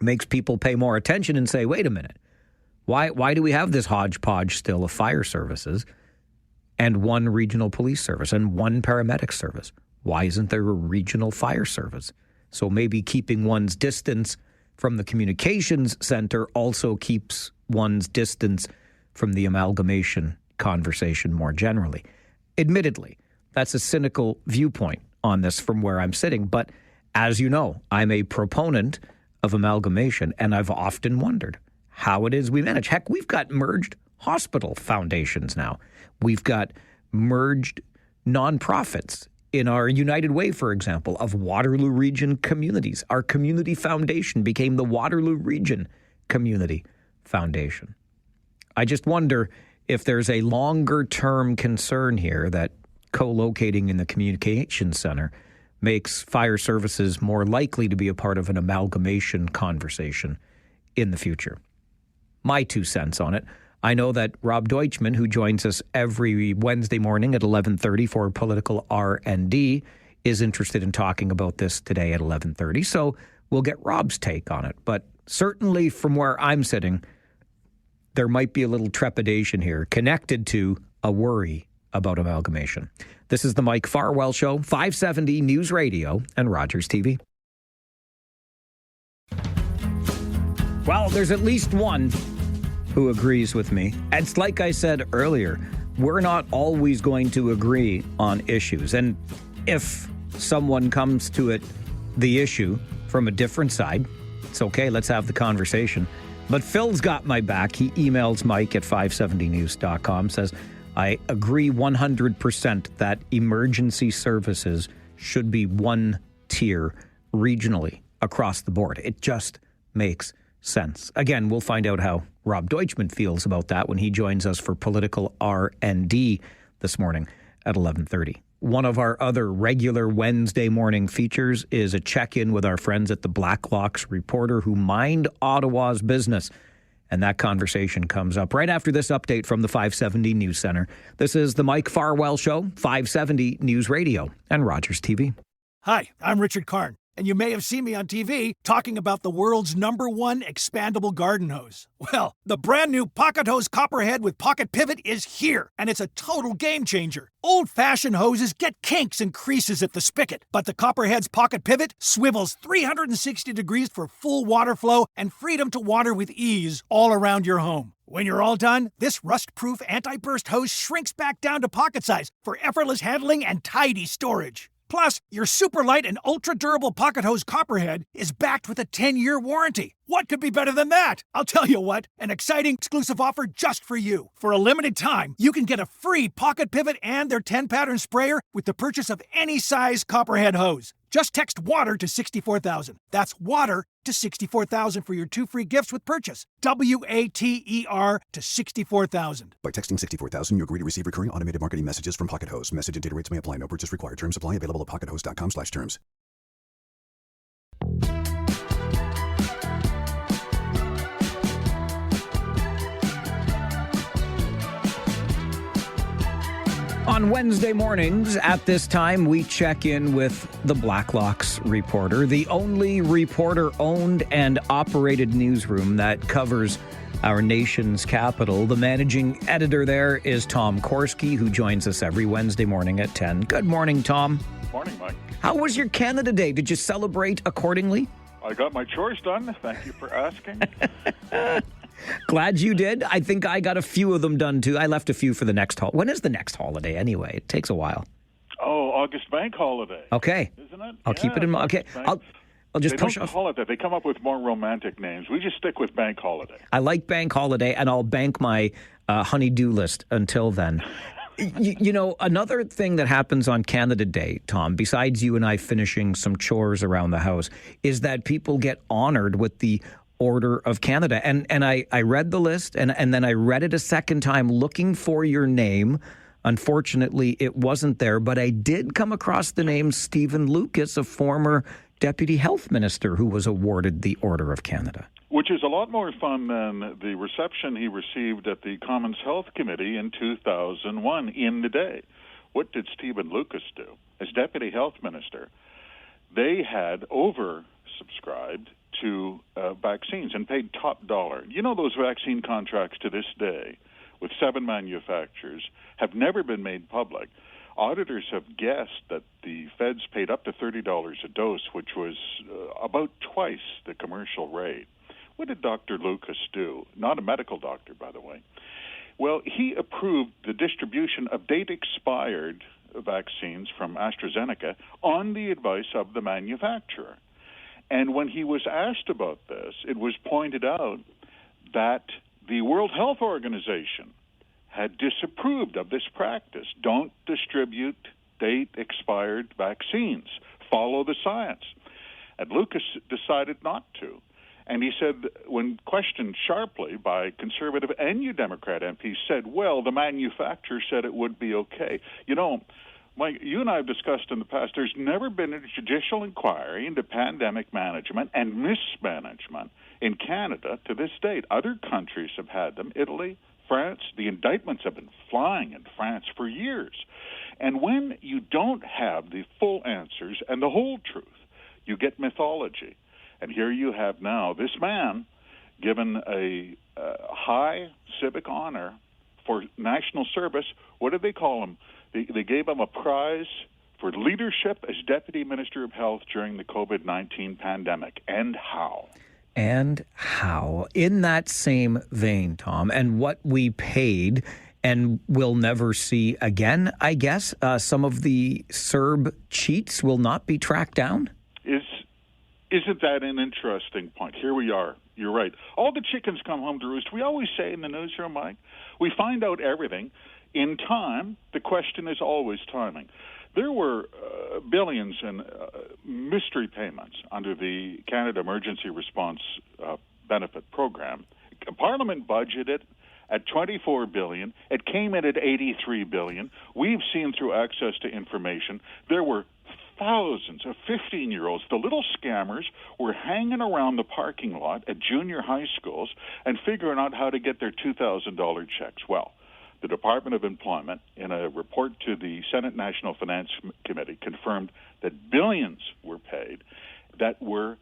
Speaker 4: makes people pay more attention and say, wait a minute, why do we have this hodgepodge still of fire services and one regional police service and one paramedic service? Why isn't there a regional fire service? So maybe keeping one's distance from the communications center also keeps one's distance from the amalgamation conversation more generally. Admittedly, that's a cynical viewpoint on this from where I'm sitting. But as you know, I'm a proponent of amalgamation, and I've often wondered how it is we manage. Heck, we've got merged hospital foundations now. We've got merged nonprofits in our United Way, for example, of Waterloo Region communities. Our community foundation became the Waterloo Region Community Foundation. I just wonder if there's a longer-term concern here that co-locating in the communications center makes fire services more likely to be a part of an amalgamation conversation in the future. My 2 cents on it. I know that Rob Deutschman, who joins us every Wednesday morning at 11:30 for Political R&D, is interested in talking about this today at 11:30. So we'll get Rob's take on it. But certainly from where I'm sitting, there might be a little trepidation here connected to a worry about amalgamation. This is the Mike Farwell Show, 570 News Radio and Rogers TV. Well, there's at least one who agrees with me. It's like I said earlier, we're not always going to agree on issues. And if someone comes to it, the issue, from a different side, it's okay, let's have the conversation. But Phil's got my back. He emails Mike at 570news.com, says, I agree 100% that emergency services should be one tier regionally across the board. It just makes sense. Again, we'll find out how Rob Deutschman feels about that when he joins us for Political R&D this morning at 11:30. One of our other regular Wednesday morning features is a check-in with our friends at the Blacklocks Reporter who mind Ottawa's business. And that conversation comes up right after this update from the 570 News Center. This is the Mike Farwell Show, 570 News Radio and Rogers TV.
Speaker 1: Hi, I'm Richard Karn, and you may have seen me on TV talking about the world's #1 expandable garden hose. Well, the brand new Pocket Hose Copperhead with Pocket Pivot is here, and it's a total game changer. Old-fashioned hoses get kinks and creases at the spigot, but the Copperhead's Pocket Pivot swivels 360 degrees for full water flow and freedom to water with ease all around your home. When you're all done, this rust-proof anti-burst hose shrinks back down to pocket size for effortless handling and tidy storage. Plus, your super light and ultra-durable Pocket Hose Copperhead is backed with a 10-year warranty. What could be better than that? I'll tell you what, an exciting exclusive offer just for you. For a limited time, you can get a free Pocket Pivot and their 10-pattern sprayer with the purchase of any size Copperhead hose. Just text WATER to 64,000. That's WATER to 64,000 for your 2 free gifts with purchase. WATER to 64,000.
Speaker 2: By texting 64,000, you agree to receive recurring automated marketing messages from Pocket Hose. Message and data rates may apply. No purchase required. Terms apply. Available at pockethose.com/terms.
Speaker 4: On Wednesday mornings at this time, we check in with the Blacklocks Reporter, the only reporter-owned and operated newsroom that covers our nation's capital. The managing editor there is Tom Korski, who joins us every Wednesday morning at 10. Good morning, Tom.
Speaker 8: Morning, Mike.
Speaker 4: How was your Canada Day? Did you celebrate accordingly?
Speaker 8: I got my chores done. Thank you for asking.
Speaker 4: Glad you did. I think I got a few of them done, too. I left a few for the next holiday. When is the next holiday, anyway? It takes a while.
Speaker 8: Oh, August Bank Holiday.
Speaker 4: Okay.
Speaker 8: Isn't it?
Speaker 4: I'll keep it in mind. Okay. I'll just push
Speaker 8: off. They don't
Speaker 4: off.
Speaker 8: call it that. They come up with more romantic names. We just stick with Bank Holiday.
Speaker 4: I like Bank Holiday, and I'll bank my honey-do list until then. You know, another thing that happens on Canada Day, Tom, besides you and I finishing some chores around the house, is that people get honored with the Order of Canada. And I read the list, and then I read it a second time looking for your name. Unfortunately, it wasn't there, but I did come across the name Stephen Lucas, a former Deputy Health Minister who was awarded the Order of Canada.
Speaker 8: Which is a lot more fun than the reception he received at the Commons Health Committee in 2001 in the day. What did Stephen Lucas do? As Deputy Health Minister, they had oversubscribed to vaccines and paid top dollar. You know, those vaccine contracts to this day with 7 manufacturers have never been made public. Auditors have guessed that the feds paid up to $30 a dose, which was about twice the commercial rate. What did Dr. Lucas do? Not a medical doctor, by the way. Well, he approved the distribution of date-expired vaccines from AstraZeneca on the advice of the manufacturer. And when he was asked about this, it was pointed out that the World Health Organization had disapproved of this practice. Don't distribute date-expired vaccines. Follow the science. And Lucas decided not to. And he said, when questioned sharply by Conservative and New Democrat MPs, said, well, the manufacturer said it would be okay. You know, Mike, you and I have discussed in the past, there's never been a judicial inquiry into pandemic management and mismanagement in Canada to this date. Other countries have had them, Italy, France. The indictments have been flying in France for years. And when you don't have the full answers and the whole truth, you get mythology. And here you have now this man given a high civic honor for national service. What did they call him? They gave him a prize for leadership as Deputy Minister of Health during the COVID-19 pandemic. And how?
Speaker 4: And how? In that same vein, Tom, and what we paid and will never see again, I guess, some of the CERB cheats will not be tracked down?
Speaker 8: Isn't that an interesting point? Here we are. You're right. All the chickens come home to roost. We always say in the newsroom, Mike, we find out everything in time. The question is always timing. There were billions in mystery payments under the Canada Emergency Response Benefit Program. Parliament budgeted at $24 billion. It came in at $83 billion. We've seen through access to information there were thousands of 15-year-olds, the little scammers, were hanging around the parking lot at junior high schools and figuring out how to get their $2,000 checks. Well, the Department of Employment, in a report to the Senate National Finance Committee, confirmed that billions were paid that were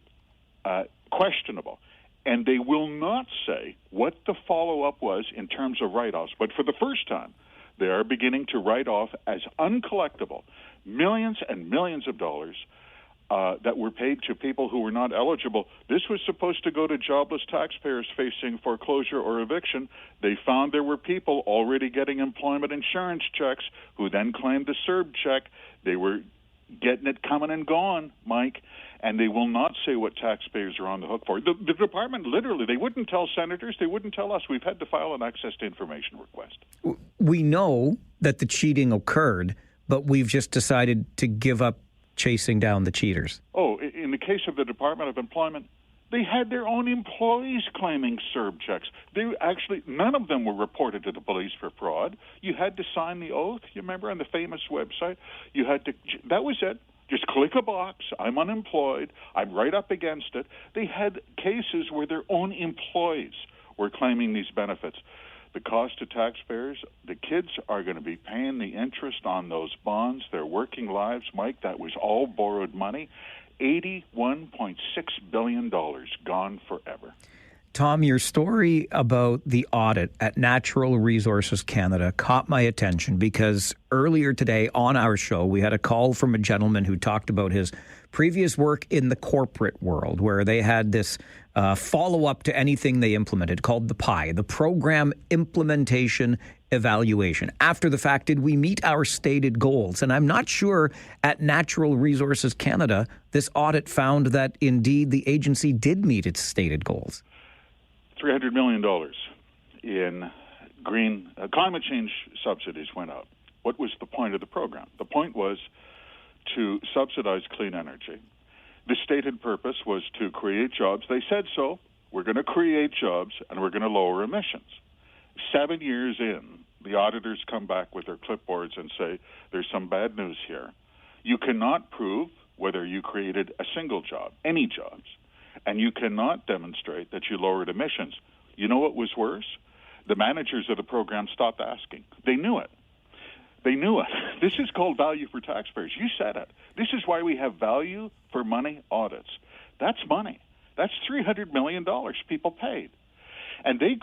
Speaker 8: questionable. And they will not say what the follow-up was in terms of write-offs. But for the first time, they are beginning to write off as uncollectible millions and millions of dollars that were paid to people who were not eligible. This was supposed to go to jobless taxpayers facing foreclosure or eviction. They found there were people already getting employment insurance checks who then claimed the CERB check. They were getting it coming and gone, Mike, and they will not say what taxpayers are on the hook for. The department, literally, they wouldn't tell senators, they wouldn't tell us. We've had to file an access to information request.
Speaker 4: We know that the cheating occurred, but we've just decided to give up chasing down the cheaters.
Speaker 8: Oh, in the case of the Department of Employment, they had their own employees claiming CERB checks. They actually, none of them were reported to the police for fraud. You had to sign the oath, you remember, on the famous website? You had to, that was it. Just click a box, I'm unemployed, I'm right up against it. They had cases where their own employees were claiming these benefits. The cost to taxpayers, the kids are going to be paying the interest on those bonds, their working lives. Mike, that was all borrowed money. $81.6 billion gone forever.
Speaker 4: Tom, your story about the audit at Natural Resources Canada caught my attention because earlier today on our show, we had a call from a gentleman who talked about his previous work in the corporate world, where they had this follow-up to anything they implemented called the PI, the Program Implementation Evaluation. After the fact, did we meet our stated goals? And I'm not sure at Natural Resources Canada, this audit found that indeed the agency did meet its stated goals.
Speaker 8: $300 million in green climate change subsidies went out. What was the point of the program? The point was to subsidize clean energy. The stated purpose was to create jobs. They said so. We're going to create jobs and we're going to lower emissions. 7 years in, the auditors come back with their clipboards and say, there's some bad news here. You cannot prove whether you created a single job, any jobs, and you cannot demonstrate that you lowered emissions. You know what was worse? The managers of the program stopped asking. They knew it. They knew it. This is called value for taxpayers. You said it. This is why we have value for money audits. That's money. That's $300 million people paid. And they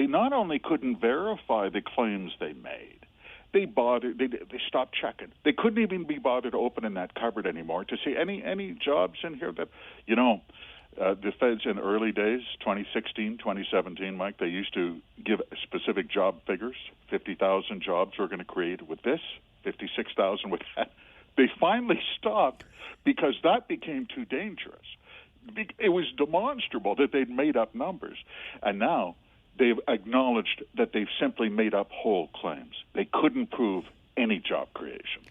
Speaker 8: not only couldn't verify the claims they made, they stopped checking. They couldn't even be bothered opening that cupboard anymore to see any jobs in here that, the feds in early days, 2016, 2017, Mike, they used to give specific job figures. 50,000 jobs we're going to create with this, 56,000 with that. They finally stopped because that became too dangerous. It was demonstrable that they'd made up numbers. And now they've acknowledged that they've simply made up whole claims. They couldn't prove any job creation.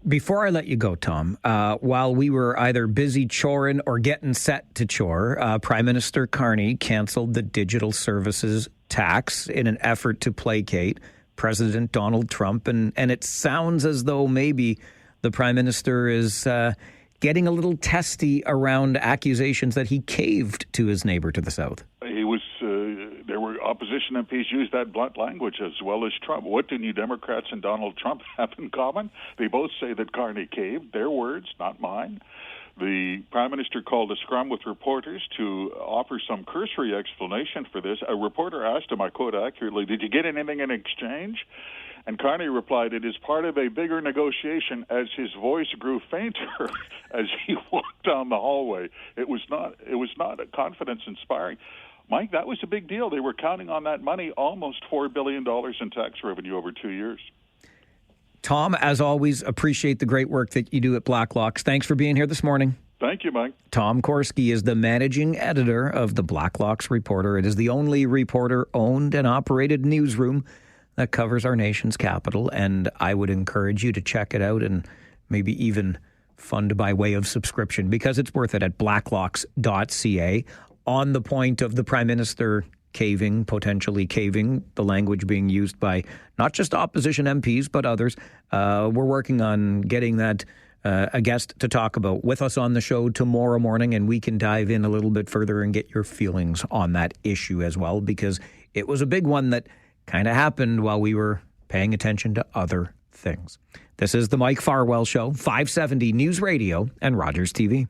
Speaker 4: Before I let you go, Tom, while we were either busy choring or getting set to chore, Prime Minister Carney canceled the digital services tax in an effort to placate President Donald Trump. And it sounds as though maybe the Prime Minister is getting a little testy around accusations that he caved to his neighbor to the south. There were opposition MPs used that blunt language as well as Trump. What do New Democrats and Donald Trump have in common? They both say that Carney caved. Their words, not mine. The Prime Minister called a scrum with reporters to offer some cursory explanation for this. A reporter asked him, I quote accurately, did you get anything in exchange? And Carney replied, it is part of a bigger negotiation, as his voice grew fainter as he walked down the hallway. It was not a confidence-inspiring. Mike, that was a big deal. They were counting on that money, almost $4 billion in tax revenue over 2 years. Tom, as always, appreciate the great work that you do at Blacklocks. Thanks for being here this morning.
Speaker 8: Thank you, Mike.
Speaker 4: Tom Korski is the managing editor of the Blacklocks Reporter. It is the only reporter-owned and operated newsroom that covers our nation's capital, and I would encourage you to check it out and maybe even fund by way of subscription because it's worth it at blacklocks.ca. On the point of the Prime Minister potentially caving, the language being used by not just opposition MPs, but others, we're working on getting that a guest to talk about with us on the show tomorrow morning, and we can dive in a little bit further and get your feelings on that issue as well, because it was a big one that kind of happened while we were paying attention to other things. This is the Mike Farwell Show, 570 News Radio and Rogers TV.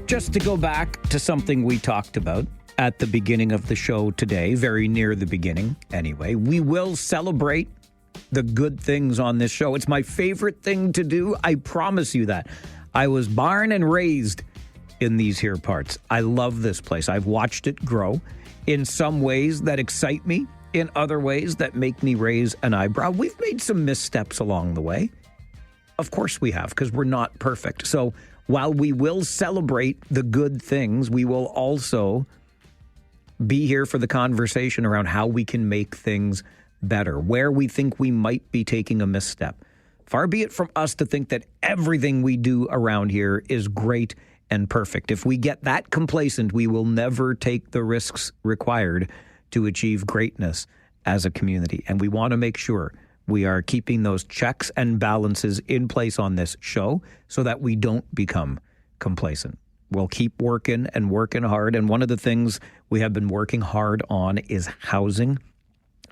Speaker 4: Just to go back to something we talked about at the beginning of the show today, very near the beginning anyway, we will celebrate the good things on this show. It's my favorite thing to do. I promise you that. I was born and raised in these here parts. I love this place. I've watched it grow in some ways that excite me, in other ways that make me raise an eyebrow. We've made some missteps along the way. Of course we have, because we're not perfect. So while we will celebrate the good things, we will also be here for the conversation around how we can make things better, where we think we might be taking a misstep. Far be it from us to think that everything we do around here is great and perfect. If we get that complacent, we will never take the risks required to achieve greatness as a community. And we want to make sure we are keeping those checks and balances in place on this show so that we don't become complacent. We'll keep working and working hard. And one of the things we have been working hard on is housing.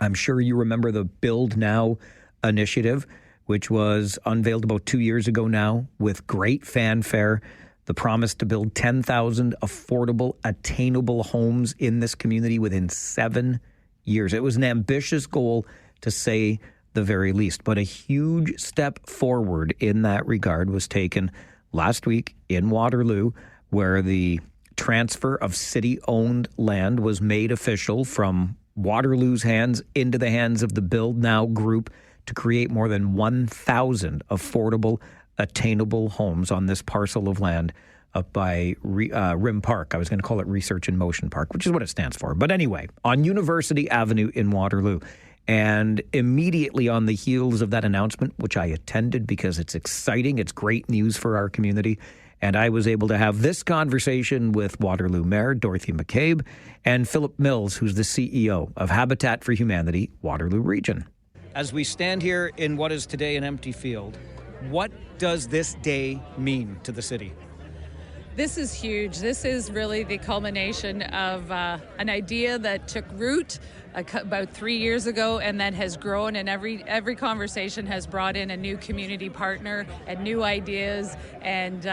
Speaker 4: I'm sure you remember the Build Now initiative, which was unveiled about 2 years ago now with great fanfare. The promise to build 10,000 affordable, attainable homes in this community within 7 years. It was an ambitious goal, to say the very least. But a huge step forward in that regard was taken last week in Waterloo, where the transfer of city-owned land was made official from Waterloo's hands into the hands of the Build Now group to create more than 1,000 affordable, attainable homes on this parcel of land up by RIM Park. I was going to call it Research in Motion Park, which is what it stands for. But anyway, on University Avenue in Waterloo. And immediately on the heels of that announcement, which I attended because it's exciting, it's great news for our community, and I was able to have this conversation with Waterloo Mayor Dorothy McCabe and Philip Mills, who's the CEO of Habitat for Humanity, Waterloo Region. As we stand here in what is today an empty field, what does this day mean to the city?
Speaker 9: This is huge. This is really the culmination of an idea that took root about 3 years ago and then has grown, and every conversation has brought in a new community partner and new ideas, and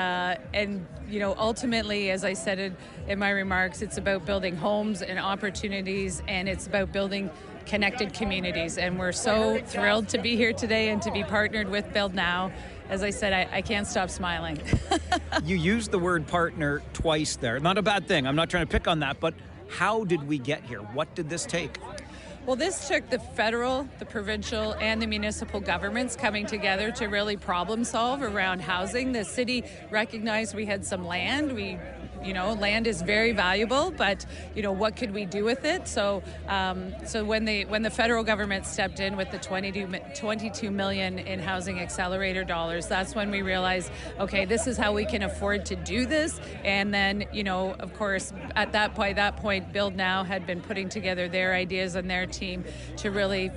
Speaker 9: ultimately, as I said in my remarks, it's about building homes and opportunities, and it's about building connected communities. And we're so thrilled to be here today and to be partnered with Build Now. As I said, I can't stop smiling.
Speaker 4: You used the word partner twice there. Not a bad thing. I'm not trying to pick on that, but how did we get here? What did this take?
Speaker 9: Well, this took the federal, the provincial, and the municipal governments coming together to really problem solve around housing. The city recognized we had some land. Land is very valuable, but what could we do with it? So when the federal government stepped in with the 22 million in housing accelerator dollars, that's when we realized, okay, this is how we can afford to do this. And then, of course, at that point, Build Now had been putting together their ideas and their team to really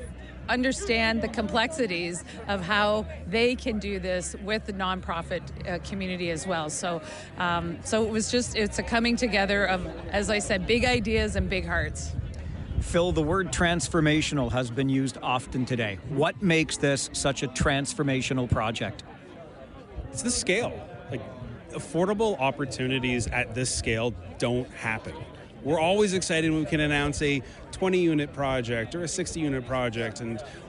Speaker 9: understand the complexities of how they can do this with the nonprofit community as well. So it's a coming together of, as I said, big ideas and big hearts.
Speaker 4: Phil, the word transformational has been used often today. What makes this such a transformational project?
Speaker 10: It's the scale. Affordable opportunities at this scale don't happen. We're always excited when we can announce a 20-unit project or a 60-unit project,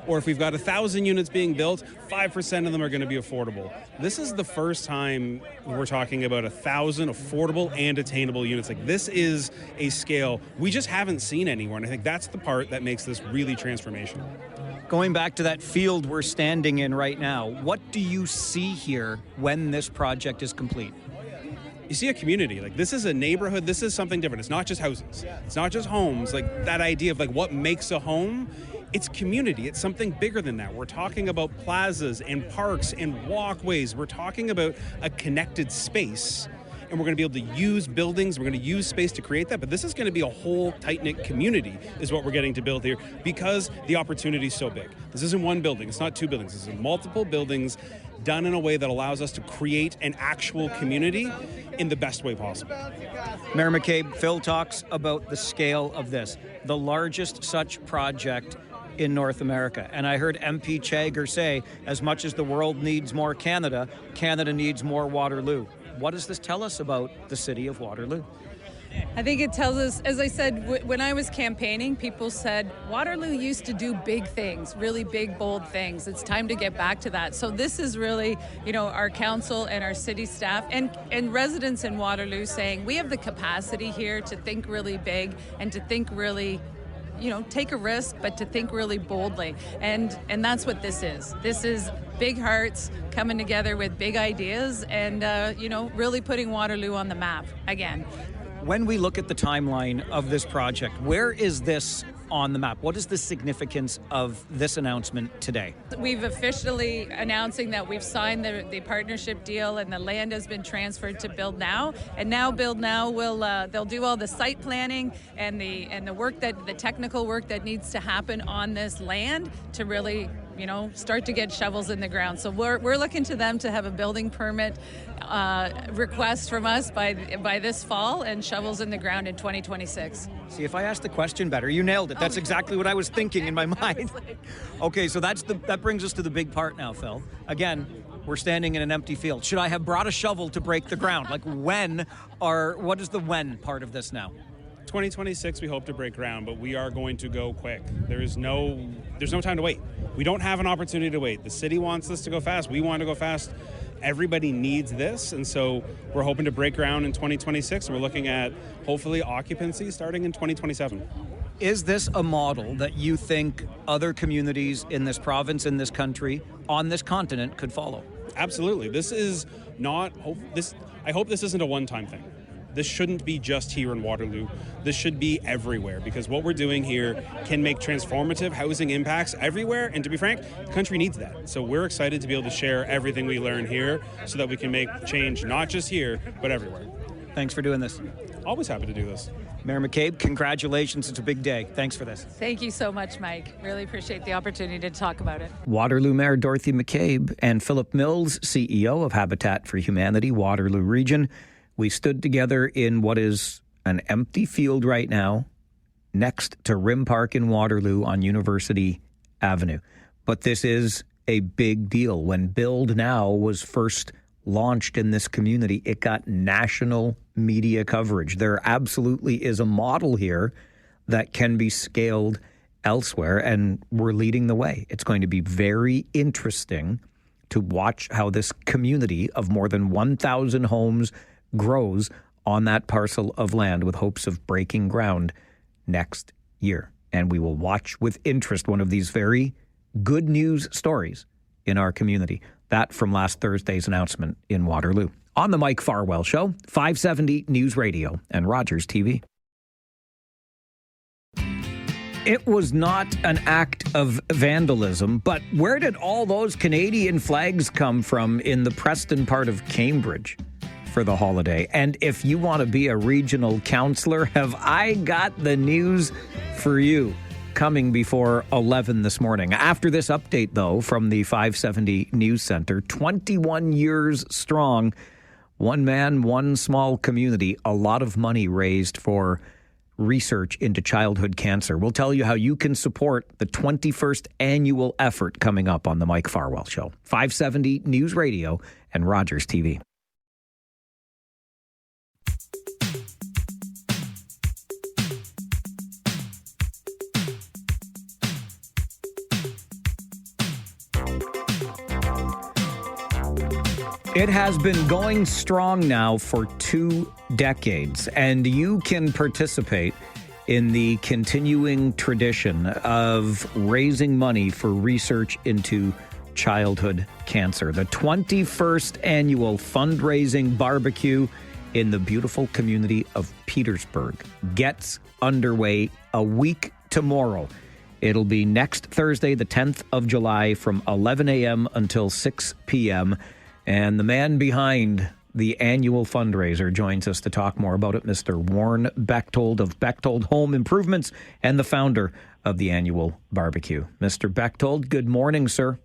Speaker 10: or if we've got 1,000 units being built, 5% of them are going to be affordable. This is the first time we're talking about 1,000 affordable and attainable units. This is a scale we just haven't seen anywhere, and I think that's the part that makes this really transformational.
Speaker 4: Going back to that field we're standing in right now, what do you see here when this project is complete?
Speaker 10: You see a community. This is a neighborhood. This is something different. It's not just houses. It's not just homes. That idea of what makes a home, it's community. It's something bigger than that. We're talking about plazas and parks and walkways. We're talking about a connected space, and we're going to be able to use buildings. We're going to use space to create that. But this is going to be a whole tight-knit community is what we're getting to build here, because the opportunity is so big. This isn't one building. It's not two buildings. This is multiple buildings done in a way that allows us to create an actual community in the best way possible.
Speaker 4: Mayor McCabe, Phil talks about the scale of this, the largest such project in North America. And I heard MP Chager say, as much as the world needs more Canada, Canada needs more Waterloo. What does this tell us about the city of Waterloo?
Speaker 9: I think it tells us, as I said, when I was campaigning, people said, Waterloo used to do big things, really big, bold things. It's time to get back to that. So this is really, our council and our city staff and residents in Waterloo saying, we have the capacity here to think really big and to think really, take a risk, but to think really boldly. And that's what this is. This is big hearts coming together with big ideas and, really putting Waterloo on the map again.
Speaker 4: When we look at the timeline of this project, where is this on the map? What is the significance of this announcement today?
Speaker 9: We've officially announcing that we've signed the partnership deal and the land has been transferred to Build Now. And now Build Now will they'll do all the site planning and the work the technical work that needs to happen on this land to really start to get shovels in the ground. So we're looking to them to have a building permit request from us by this fall and shovels in the ground in 2026.
Speaker 4: See, if I asked the question better, you nailed it. That's exactly what I was thinking in my mind. Okay, so that brings us to the big part now, Phil. Again, we're standing in an empty field. Should I have brought a shovel to break the ground? Like what is the when part of this now?
Speaker 10: 2026, we hope to break ground, but we are going to go quick. There's no time to wait. We don't have an opportunity to wait. The city wants this to go fast. We want to go fast. Everybody needs this, and so we're hoping to break ground in 2026. We're looking at hopefully occupancy starting in 2027.
Speaker 4: Is this a model that you think other communities in this province, in this country, on this continent could follow?
Speaker 10: Absolutely. I hope this isn't a one-time thing. This shouldn't be just here in Waterloo. This should be everywhere, because what we're doing here can make transformative housing impacts everywhere. And to be frank, the country needs that. So we're excited to be able to share everything we learn here so that we can make change not just here, but everywhere.
Speaker 4: Thanks for doing this.
Speaker 10: Always happy to do this.
Speaker 4: Mayor McCabe, congratulations. It's a big day. Thanks for this.
Speaker 9: Thank you so much, Mike. Really appreciate the opportunity to talk about it.
Speaker 4: Waterloo Mayor Dorothy McCabe and Philip Mills, CEO of Habitat for Humanity, Waterloo Region. We stood together in what is an empty field right now next to Rim Park in Waterloo on University Avenue. But this is a big deal. When Build Now was first launched in this community, it got national media coverage. There absolutely is a model here that can be scaled elsewhere, and we're leading the way. It's going to be very interesting to watch how this community of more than 1,000 homes grows on that parcel of land with hopes of breaking ground next year. And we will watch with interest one of these very good news stories in our community. That from last Thursday's announcement in Waterloo. On the Mike Farwell Show, 570 News Radio and Rogers TV. It was not an act of vandalism, but where did all those Canadian flags come from in the Preston part of Cambridge for the holiday? And if you want to be a regional councillor, have I got the news for you coming before 11 this morning. After this update, though, from the 570 News Center, 21 years strong, one man, one small community, a lot of money raised for research into childhood cancer. We'll tell you how you can support the 21st annual effort coming up on the Mike Farwell Show. 570 News Radio and Rogers TV. It has been going strong now for 2 decades, and you can participate in the continuing tradition of raising money for research into childhood cancer. The 21st annual fundraising barbecue in the beautiful community of Petersburg gets underway a week tomorrow. It'll be next Thursday, the 10th of July, from 11 a.m. until 6 p.m., and the man behind the annual fundraiser joins us to talk more about it, Mr. Warren Bechtold of Bechtold Home Improvements and the founder of the annual barbecue. Mr. Bechtold, good morning, sir.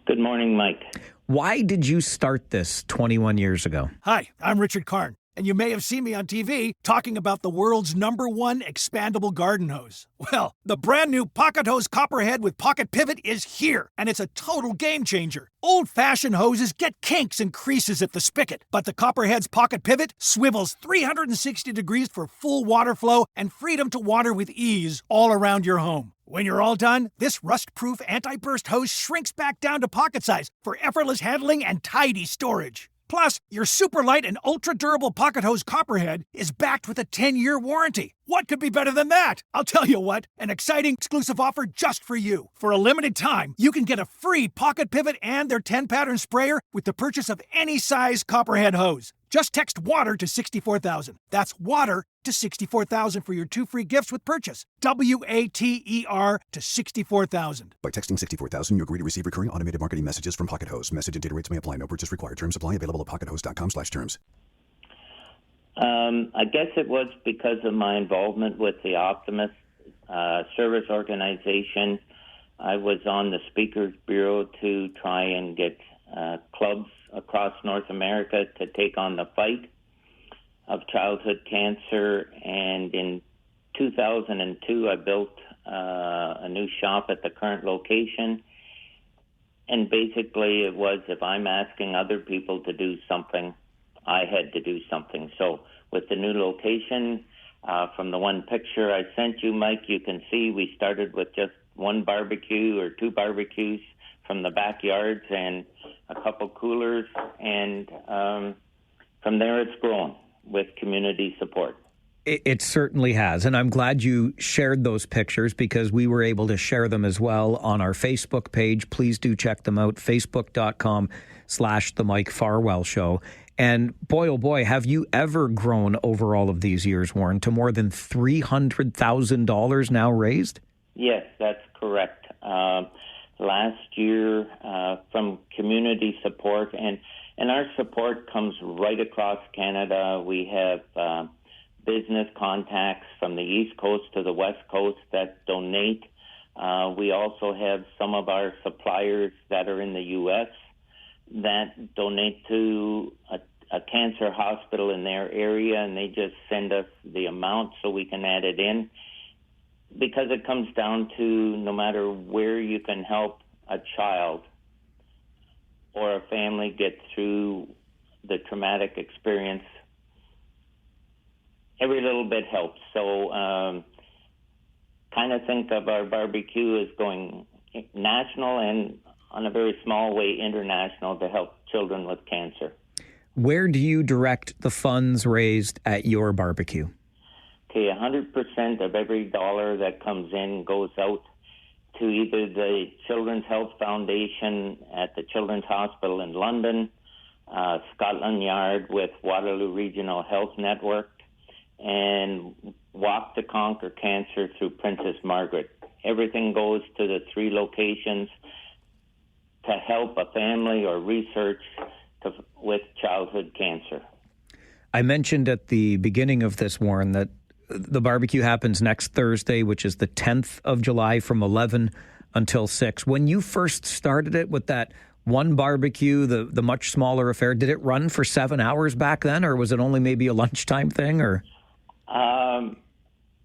Speaker 11: Good morning, Mike.
Speaker 4: Why did you start this 21 years ago?
Speaker 1: Hi, I'm Richard Karn, and you may have seen me on TV talking about the world's #1 expandable garden hose. Well, the brand new Pocket Hose Copperhead with Pocket Pivot is here, and it's a total game changer. Old-fashioned hoses get kinks and creases at the spigot, but the Copperhead's Pocket Pivot swivels 360 degrees for full water flow and freedom to water with ease all around your home. When you're all done, this rust-proof anti-burst hose shrinks back down to pocket size for effortless handling and tidy storage. Plus, your super light and ultra-durable Pocket Hose Copperhead is backed with a 10-year warranty. What could be better than that? I'll tell you what, an exciting exclusive offer just for you. For a limited time, you can get a free Pocket Pivot and their 10-pattern sprayer with the purchase of any size Copperhead hose. Just text WATER to 64,000. That's WATER to 64,000 for your 2 free gifts with purchase. WATER to 64,000.
Speaker 2: By texting 64,000, you agree to receive recurring automated marketing messages from Pocket Hose. Message and data rates may apply. No purchase required. Terms apply. Available at pockethose.com/terms.
Speaker 11: I guess it was because of my involvement with the Optimist service organization. I was on the Speakers Bureau to try and get clubs across North America to take on the fight of childhood cancer. And in 2002, I built a new shop at the current location. And basically it was, if I'm asking other people to do something, I had to do something. So with the new location, from the one picture I sent you, Mike, you can see we started with just one barbecue or two barbecues from the backyards and a couple coolers. And from there it's grown with community support.
Speaker 4: It certainly has. And I'm glad you shared those pictures because we were able to share them as well on our Facebook page. Please do check them out, facebook.com/The Mike Farwell Show. And boy, oh boy, have you ever grown over all of these years, Warren, to more than $300,000 now raised?
Speaker 11: Yes, that's correct. Last year, from community support, and our support comes right across Canada. We have business contacts from the East Coast to the West Coast that donate. We also have some of our suppliers that are in the U.S. that donate to a cancer hospital in their area, and they just send us the amount so we can add it in. Because it comes down to no matter where you can help a child or a family get through the traumatic experience, every little bit helps. So kind of think of our barbecue as going national and on a very small way international to help children with cancer.
Speaker 4: Where do you direct the funds raised at your barbecue?
Speaker 11: Okay, 100% of every dollar that comes in goes out to either the Children's Health Foundation at the Children's Hospital in London, Scotland Yard with Waterloo Regional Health Network, and Walk to Conquer Cancer through Princess Margaret. Everything goes to the three locations to help a family or research with childhood cancer.
Speaker 4: I mentioned at the beginning of this, Warren, that the barbecue happens next Thursday, which is the 10th of July from 11 until 6. When you first started it with that one barbecue, the much smaller affair, did it run for 7 hours back then, or was it only maybe a lunchtime thing? Or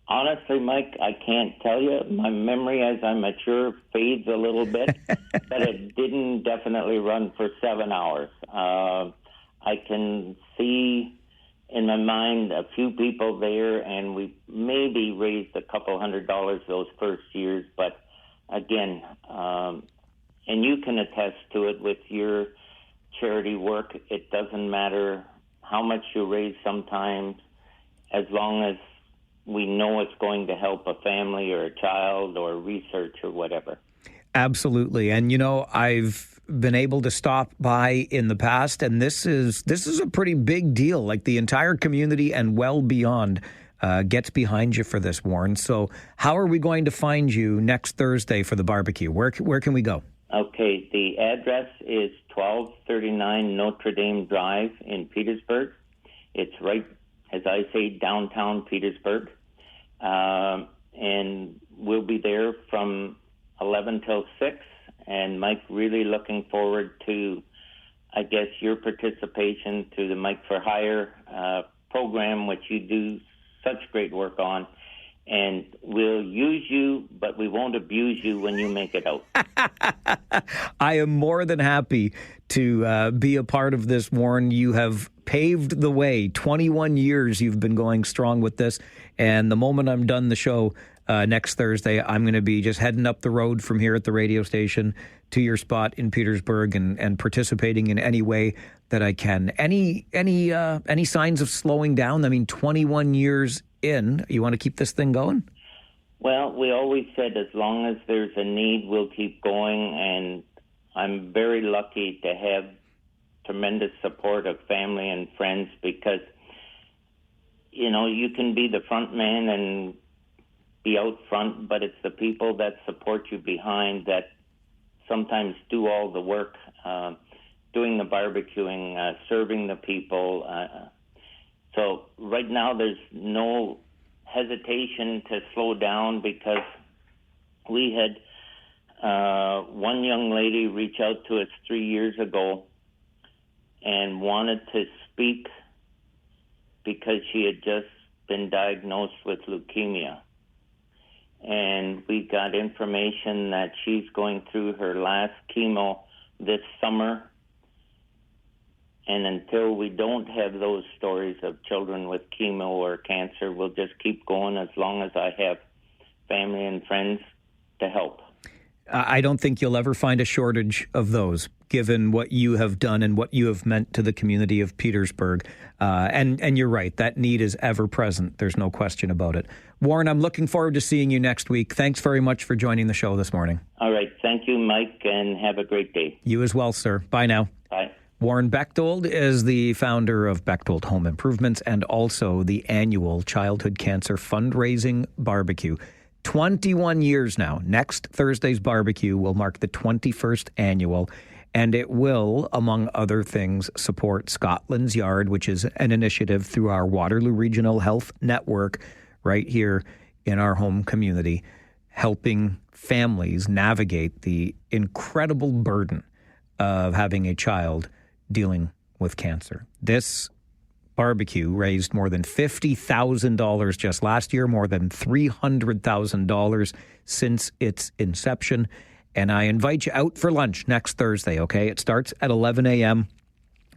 Speaker 11: honestly, Mike, I can't tell you. My memory as I mature fades a little bit, but it didn't definitely run for 7 hours. I can see in my mind a few people there, and we maybe raised a couple $100 those first years. But again, and you can attest to it with your charity work, it doesn't matter how much you raise sometimes, as long as we know it's going to help a family or a child or research or whatever.
Speaker 4: Absolutely. And, you know, I've been able to stop by in the past, and this is a pretty big deal. Like, the entire community and well beyond gets behind you for this, Warren. So how are we going to find you next Thursday for the barbecue? Where can we go?
Speaker 11: Okay, the address is 1239 Notre Dame Drive in Petersburg. It's right, as I say, downtown Petersburg. And we'll be there from 11 till 6. And Mike, really looking forward to, I guess, your participation to the Mike for Hire program, which you do such great work on. And we'll use you, but we won't abuse you when you make it out.
Speaker 4: I am more than happy to be a part of this, Warren. You have paved the way. 21 years you've been going strong with this. And the moment I'm done the show next Thursday, I'm going to be just heading up the road from here at the radio station to your spot in Petersburg and participating in any way that I can. Any signs of slowing down? I mean, 21 years in, you want to keep this thing going?
Speaker 11: Well, we always said as long as there's a need, we'll keep going. And I'm very lucky to have tremendous support of family and friends because, you know, you can be the front man and be out front, but it's the people that support you behind that sometimes do all the work, doing the barbecuing, serving the people. So right now there's no hesitation to slow down because we had One young lady reached out to us 3 years ago and wanted to speak because she had just been diagnosed with leukemia. And we got information that she's going through her last chemo this summer. And until we don't have those stories of children with chemo or cancer, we'll just keep going as long as I have family and friends to help.
Speaker 4: I don't think you'll ever find a shortage of those, given what you have done and what you have meant to the community of Petersburg. And you're right, that need is ever present. There's no question about it. Warren, I'm looking forward to seeing you next week. Thanks very much for joining the show this morning.
Speaker 11: All right. Thank you, Mike, and have a great day.
Speaker 4: You as well, sir. Bye now.
Speaker 11: Bye.
Speaker 4: Warren Bechtold is the founder of Bechtold Home Improvements and also the annual Childhood Cancer Fundraising Barbecue. 21 years now. Next Thursday's barbecue will mark the 21st annual, and it will, among other things, support Scotland's Yard, which is an initiative through our Waterloo Regional Health Network right here in our home community, helping families navigate the incredible burden of having a child dealing with cancer. This barbecue raised more than $50,000 just last year, more than $300,000 since its inception. And I invite you out for lunch next Thursday, okay? It starts at 11 a.m.,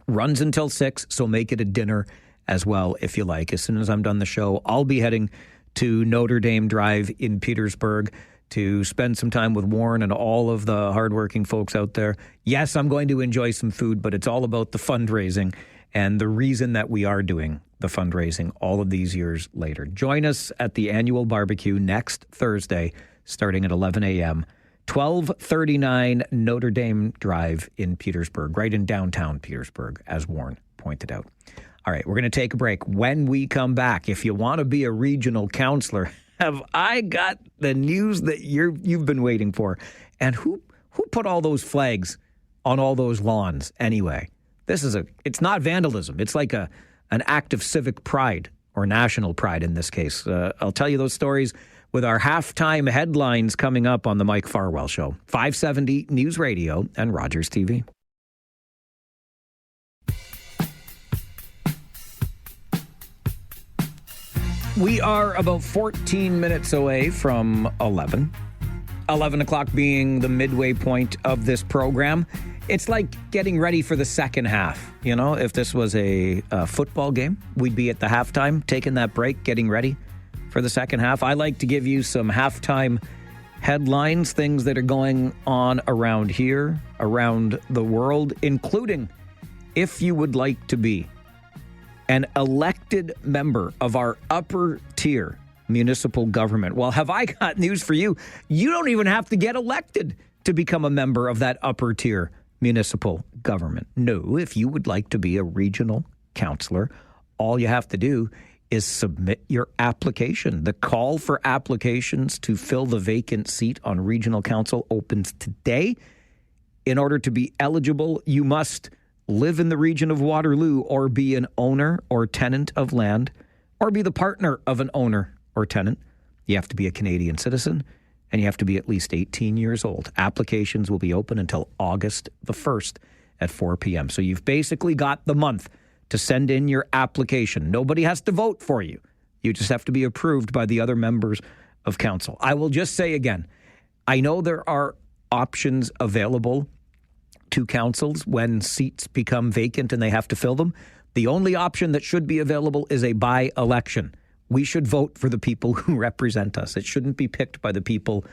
Speaker 4: runs until 6, so make it a dinner as well if you like. As soon as I'm done the show, I'll be heading to Notre Dame Drive in Petersburg to spend some time with Warren and all of the hardworking folks out there. Yes, I'm going to enjoy some food, but it's all about the fundraising and the reason that we are doing the fundraising all of these years later. Join us at the annual barbecue next Thursday, starting at 11 a.m., 1239 Notre Dame Drive in Petersburg, right in downtown Petersburg, as Warren pointed out. All right, we're going to take a break. When we come back, if you want to be a regional counselor, have I got the news that you've been waiting for? And who put all those flags on all those lawns anyway? It's not vandalism. It's like an act of civic pride or national pride in this case. I'll tell you those stories with our halftime headlines coming up on the Mike Farwell Show. 570 News Radio and Rogers TV. We are about 14 minutes away from 11. 11 o'clock being the midway point of this program. It's like getting ready for the second half. You know, if this was a football game, we'd be at the halftime, taking that break, getting ready for the second half. I like to give you some halftime headlines, things that are going on around here, around the world, including if you would like to be an elected member of our upper tier municipal government. Well, have I got news for you? You don't even have to get elected to become a member of that upper tier municipal government. No, if you would like to be a regional councillor, all you have to do is submit your application. The call for applications to fill the vacant seat on regional council opens today. In order to be eligible, you must live in the region of Waterloo or be an owner or tenant of land or be the partner of an owner or tenant. You have to be a Canadian citizen and you have to be at least 18 years old. Applications will be open until August the 1st at 4 p.m. So you've basically got the month to send in your application. Nobody has to vote for you. You just have to be approved by the other members of council. I will just say again, I know there are options available to councils when seats become vacant and they have to fill them. The only option that should be available is a by-election. We should vote for the people who represent us. It shouldn't be picked by the people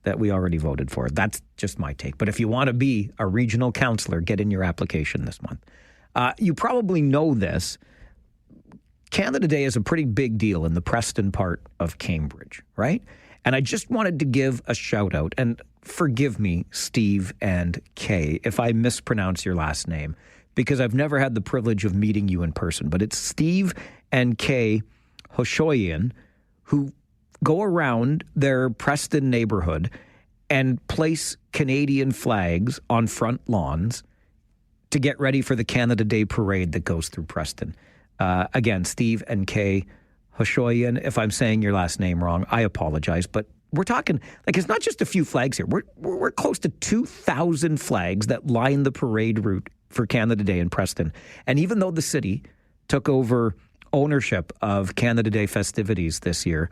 Speaker 4: that we already voted for. That's just my take. But if you want to be a regional councillor, get in your application this month. You probably know this. Canada Day is a pretty big deal in the Preston part of Cambridge, right? And I just wanted to give a shout out, and forgive me, Steve and Kay, if I mispronounce your last name, because I've never had the privilege of meeting you in person, but it's Steve and Kay Hoshoyan who go around their Preston neighborhood and place Canadian flags on front lawns to get ready for the Canada Day parade that goes through Preston. Again, Steve and Kay Hoshoyan, if I'm saying your last name wrong, I apologize, but we're talking, like, it's not just a few flags here. We're close to 2,000 flags that line the parade route for Canada Day in Preston. And even though the city took over ownership of Canada Day festivities this year,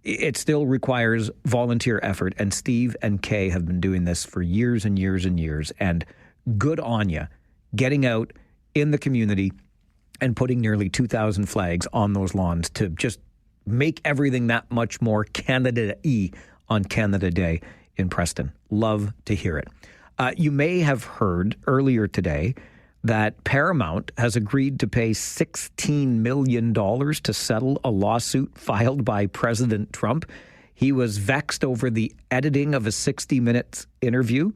Speaker 4: it still requires volunteer effort. And Steve and Kay have been doing this for years and years and years. And good on you, getting out in the community and putting nearly 2,000 flags on those lawns to just make everything that much more Canada-y on Canada Day in Preston. Love to hear it. You may have heard earlier today that Paramount has agreed to pay $16 million to settle a lawsuit filed by President Trump. He was vexed over the editing of a 60 Minutes interview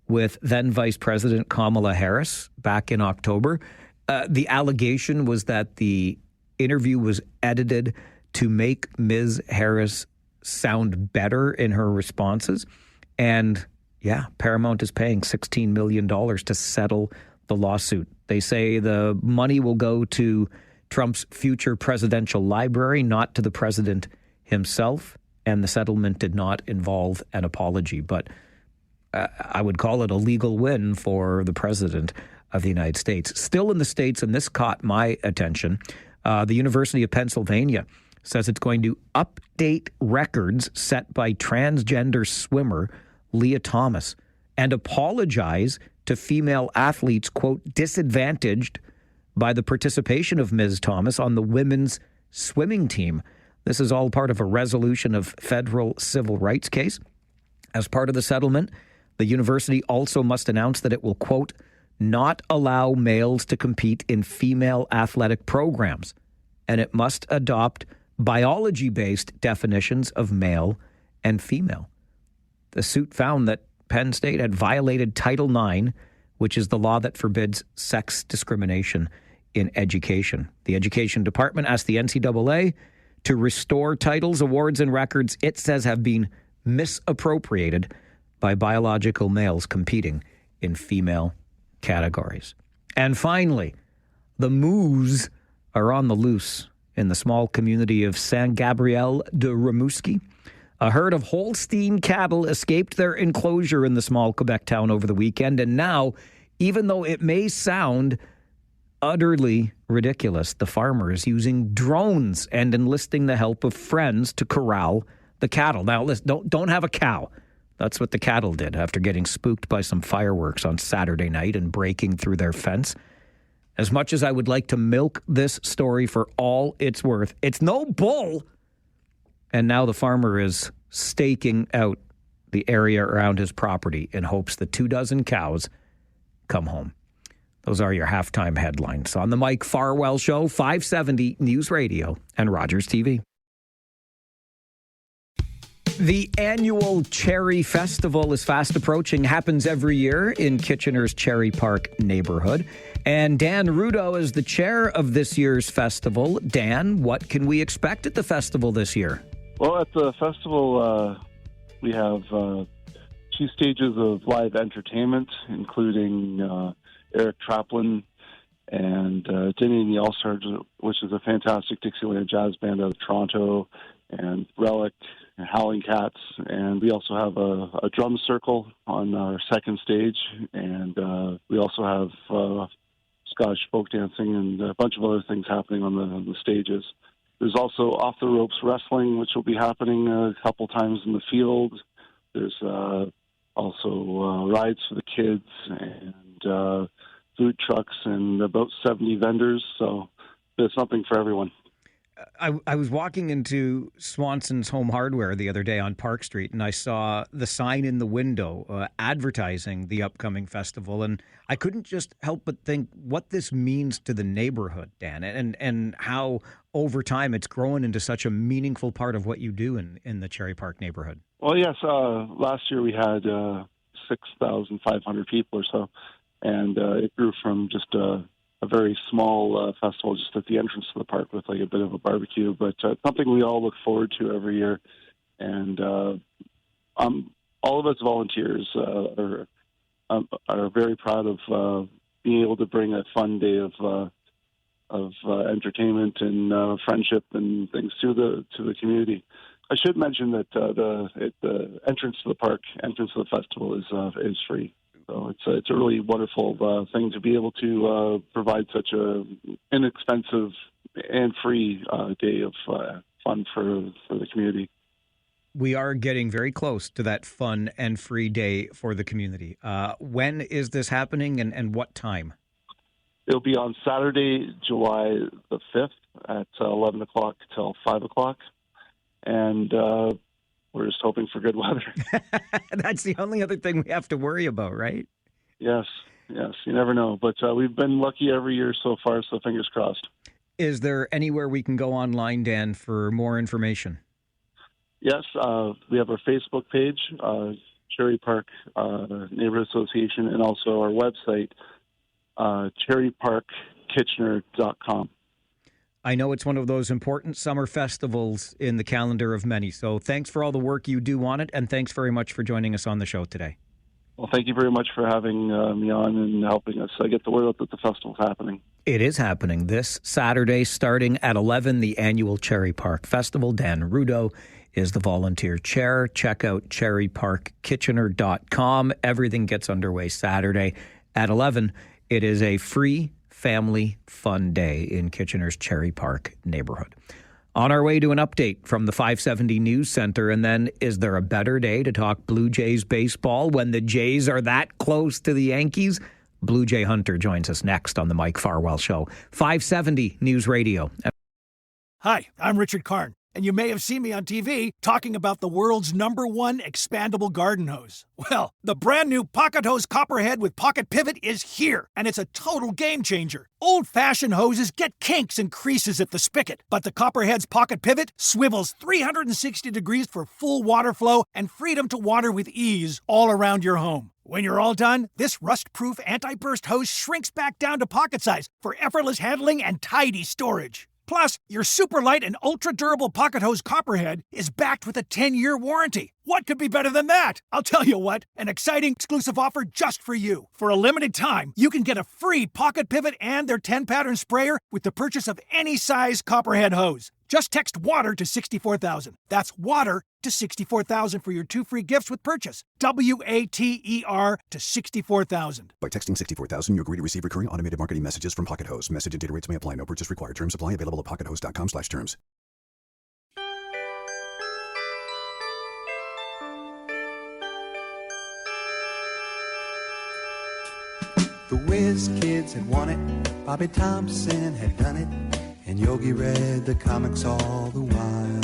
Speaker 4: with then Vice President Kamala Harris back in October. The allegation was that the interview was edited to make Ms. Harris sound better in her responses. And yeah, Paramount is paying $16 million to settle the lawsuit. They say the money will go to Trump's future presidential library, not to the president himself. And the settlement did not involve an apology. But I would call it a legal win for the president of the United States. Still in the States, and this caught my attention, the University of Pennsylvania says it's going to update records set by transgender swimmer Leah Thomas and apologize to female athletes, quote, disadvantaged by the participation of Ms. Thomas on the women's swimming team. This is all part of a resolution of federal civil rights case. As part of the settlement, the university also must announce that it will, quote, not allow males to compete in female athletic programs, and it must adopt biology-based definitions of male and female. The suit found that Penn State had violated Title IX, which is the law that forbids sex discrimination in education. The Education Department asked the NCAA to restore titles, awards, and records it says have been misappropriated by biological males competing in female categories. And finally, the moose are on the loose in the small community of San Gabriel de Rimouski. A herd of Holstein cattle escaped their enclosure in the small Quebec town over the weekend. And now, even though it may sound utterly ridiculous, the farmer is using drones and enlisting the help of friends to corral the cattle. Now, listen, don't have a cow. That's what the cattle did after getting spooked by some fireworks on Saturday night and breaking through their fence. As much as I would like to milk this story for all it's worth, it's no bull. And now the farmer is staking out the area around his property in hopes the 24 cows come home. Those are your halftime headlines. On the Mike Farwell Show, 570 News Radio and Rogers TV. The annual Cherry Festival is fast approaching, happens every year in Kitchener's Cherry Park neighborhood. And Dan Rudo is the chair of this year's festival. Dan, what can we expect at the festival this year?
Speaker 12: Well, at the festival, we have 2 stages of live entertainment, including Eric Traplin and Dinny and the All-Stars, which is a fantastic Dixieland jazz band out of Toronto, and Relic and Howling Cats. And we also have a drum circle on our second stage, and we also have Scottish folk dancing and a bunch of other things happening on the stages. There's also off-the-ropes wrestling, which will be happening a couple times in the field. There's also rides for the kids and food trucks and about 70 vendors. So there's something for everyone.
Speaker 4: I was walking into Swanson's Home Hardware the other day on Park Street, and I saw the sign in the window advertising the upcoming festival, and I couldn't just help but think what this means to the neighborhood, Dan, and how over time it's grown into such a meaningful part of what you do in the Cherry Park neighborhood.
Speaker 12: Well, yes, last year we had 6,500 people or so, and it grew from just a very small festival just at the entrance to the park with like a bit of a barbecue, but something we all look forward to every year. And all of us volunteers are very proud of being able to bring a fun day of entertainment and friendship and things to the community. I should mention that the entrance to the park, entrance to the festival is free. So it's a really wonderful thing to be able to provide such a inexpensive and free day of fun for the community.
Speaker 4: We are getting very close to that fun and free day for the community. When is this happening and what time?
Speaker 12: It'll be on Saturday, July the 5th at 11 o'clock till 5 o'clock. And we're just hoping for good weather.
Speaker 4: That's the only other thing we have to worry about, right?
Speaker 12: Yes. You never know. But we've been lucky every year so far, so fingers crossed.
Speaker 4: Is there anywhere we can go online, Dan, for more information?
Speaker 12: Yes, we have our Facebook page, Cherry Park Neighborhood Association, and also our website, cherryparkkitchener.com.
Speaker 4: I know it's one of those important summer festivals in the calendar of many, so thanks for all the work you do on it, and thanks very much for joining us on the show today.
Speaker 12: Well, thank you very much for having me on and helping us get the word out that the festival's happening.
Speaker 4: It is happening this Saturday starting at 11, the annual Cherry Park Festival. Dan Rudo is the volunteer chair. Check out cherryparkkitchener.com. Everything gets underway Saturday at 11. It is a free family fun day in Kitchener's Cherry Park neighborhood. On our way to an update from the 570 News Center, and then is there a better day to talk Blue Jays baseball when the Jays are that close to the Yankees? Blue Jay Hunter joins us next on the Mike Farwell Show. 570 News Radio.
Speaker 1: Hi, I'm Richard Karn, and you may have seen me on TV talking about the world's #1 expandable garden hose. Well, the brand new Pocket Hose Copperhead with Pocket Pivot is here, and it's a total game changer. Old-fashioned hoses get kinks and creases at the spigot, but the Copperhead's Pocket Pivot swivels 360 degrees for full water flow and freedom to water with ease all around your home. When you're all done, this rust-proof anti-burst hose shrinks back down to pocket size for effortless handling and tidy storage. Plus, your super light and ultra-durable Pocket Hose Copperhead is backed with a 10-year warranty. What could be better than that? I'll tell you what, an exciting exclusive offer just for you. For a limited time, you can get a free Pocket Pivot and their 10-pattern sprayer with the purchase of any size Copperhead hose. Just text WATER to 64,000. That's WATER to 64,000 for your 2 free gifts with purchase. WATER to 64,000.
Speaker 2: By texting 64,000, you agree to receive recurring automated marketing messages from Pocket Hose. Message and data rates may apply. No purchase required. Terms apply. Available at pockethose.com/terms.
Speaker 3: The Whiz Kids had won it, Bobby Thompson had done it, and Yogi read the comics all the while.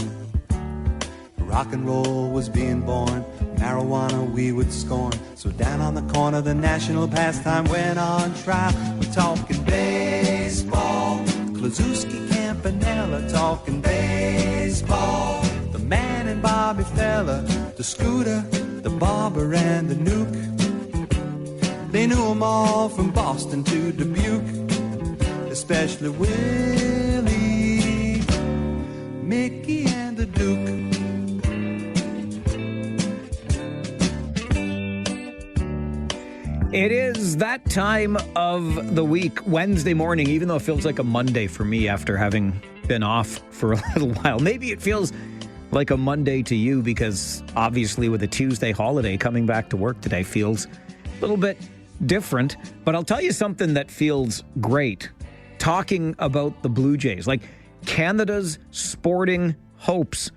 Speaker 3: Rock and roll was being born, marijuana we would scorn. So down on the corner the national pastime went on trial. We're talking baseball, Klazuski, Campanella, talking baseball. The man and Bobby Fella, the Scooter, the Barber and the Nuke. They knew them all from Boston to Dubuque, especially Willie, Mickey and the Duke.
Speaker 4: It is that time of the week, Wednesday morning, even though it feels like a Monday for me after having been off for a little while. Maybe it feels like a Monday to you because obviously with a Tuesday holiday, coming back to work today feels a little bit different. But I'll tell you something that feels great. Talking about the Blue Jays, like Canada's sporting hopes,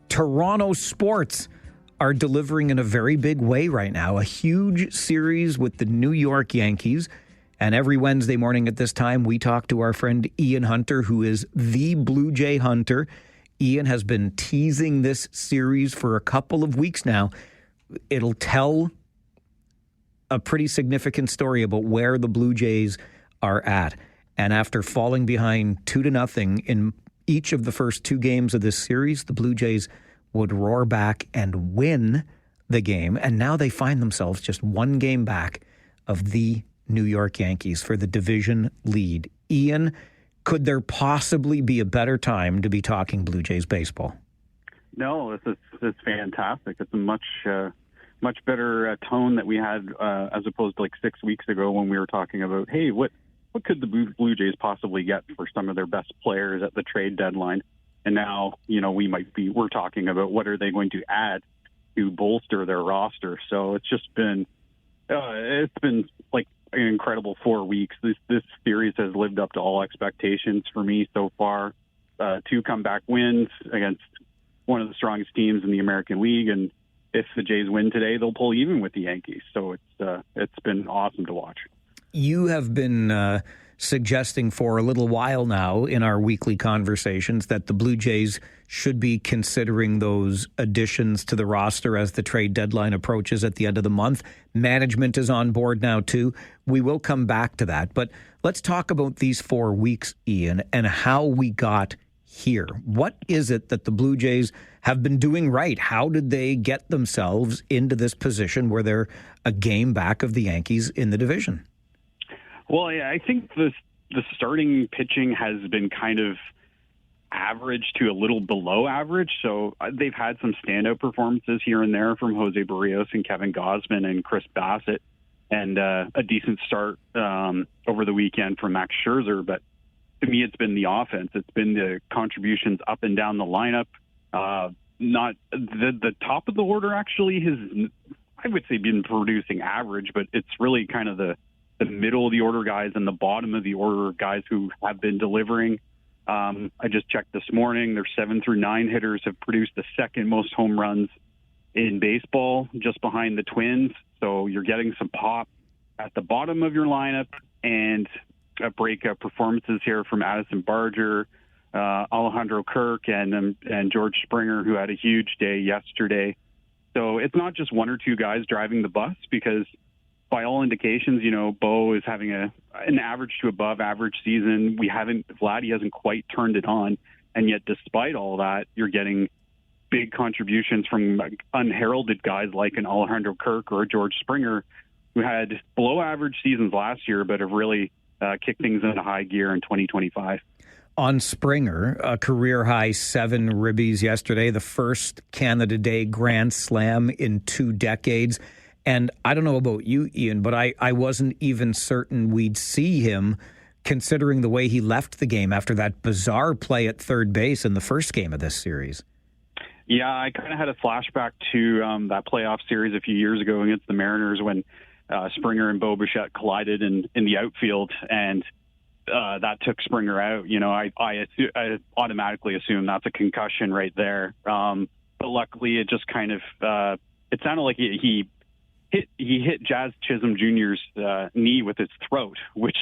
Speaker 4: Toronto sports are delivering in a very big way right now. A huge series with the New York Yankees. And every Wednesday morning at this time, we talk to our friend Ian Hunter, who is the Blue Jay Hunter. Ian has been teasing this series for a couple of weeks now. It'll tell a pretty significant story about where the Blue Jays are at. And after falling behind 2-0 in each of the first 2 games of this series, the Blue Jays would roar back and win the game. And now they find themselves just 1 game back of the New York Yankees for the division lead. Ian, could there possibly be a better time to be talking Blue Jays baseball?
Speaker 7: No, this is fantastic. It's a much better tone that we had as opposed to like 6 weeks ago when we were talking about, hey, what could the Blue Jays possibly get for some of their best players at the trade deadline?
Speaker 13: And now, we're talking about what are they going to add to bolster their roster. So it's just been, like an incredible 4 weeks. This series has lived up to all expectations for me so far. 2 comeback wins against one of the strongest teams in the American League, and if the Jays win today, they'll pull even with the Yankees. So it's been awesome to watch.
Speaker 4: You have been suggesting for a little while now in our weekly conversations that the Blue Jays should be considering those additions to the roster as the trade deadline approaches at the end of the month. Management is on board now, too. We will come back to that. But let's talk about these 4 weeks, Ian, and how we got here. What is it that the Blue Jays have been doing right? How did they get themselves into this position where they're a game back of the Yankees in the division?
Speaker 13: Well, yeah, I think the starting pitching has been kind of average to a little below average. So they've had some standout performances here and there from Jose Barrios and Kevin Gausman and Chris Bassett, and a decent start over the weekend from Max Scherzer. But to me, it's been the offense. It's been the contributions up and down the lineup. Not the top of the order actually has, I would say, been producing average, but it's really kind of the middle of the order guys and the bottom of the order guys who have been delivering. I just checked this morning. Their 7 through 9 hitters have produced the second most home runs in baseball, just behind the Twins. So you're getting some pop at the bottom of your lineup, and breakout performances here from Addison Barger, Alejandro Kirk, and George Springer, who had a huge day yesterday. So it's not just 1 or 2 guys driving the bus, because by all indications, Bo is having an average to above average season. Vladdy hasn't quite turned it on. And yet, despite all that, you're getting big contributions from unheralded guys like an Alejandro Kirk or a George Springer, who had below average seasons last year, but have really kicked things into high gear in 2025.
Speaker 4: On Springer, a career-high 7 ribbies yesterday, the first Canada Day Grand Slam in 2 decades. And I don't know about you, Ian, but I wasn't even certain we'd see him, considering the way he left the game after that bizarre play at third base in the first game of this series.
Speaker 13: Yeah, I kind of had a flashback to that playoff series a few years ago against the Mariners when Springer and Bo Bichette collided in the outfield, and that took Springer out. I automatically assume that's a concussion right there. But luckily, it just kind of it sounded like he hit Jazz Chisholm Jr.'s knee with his throat, which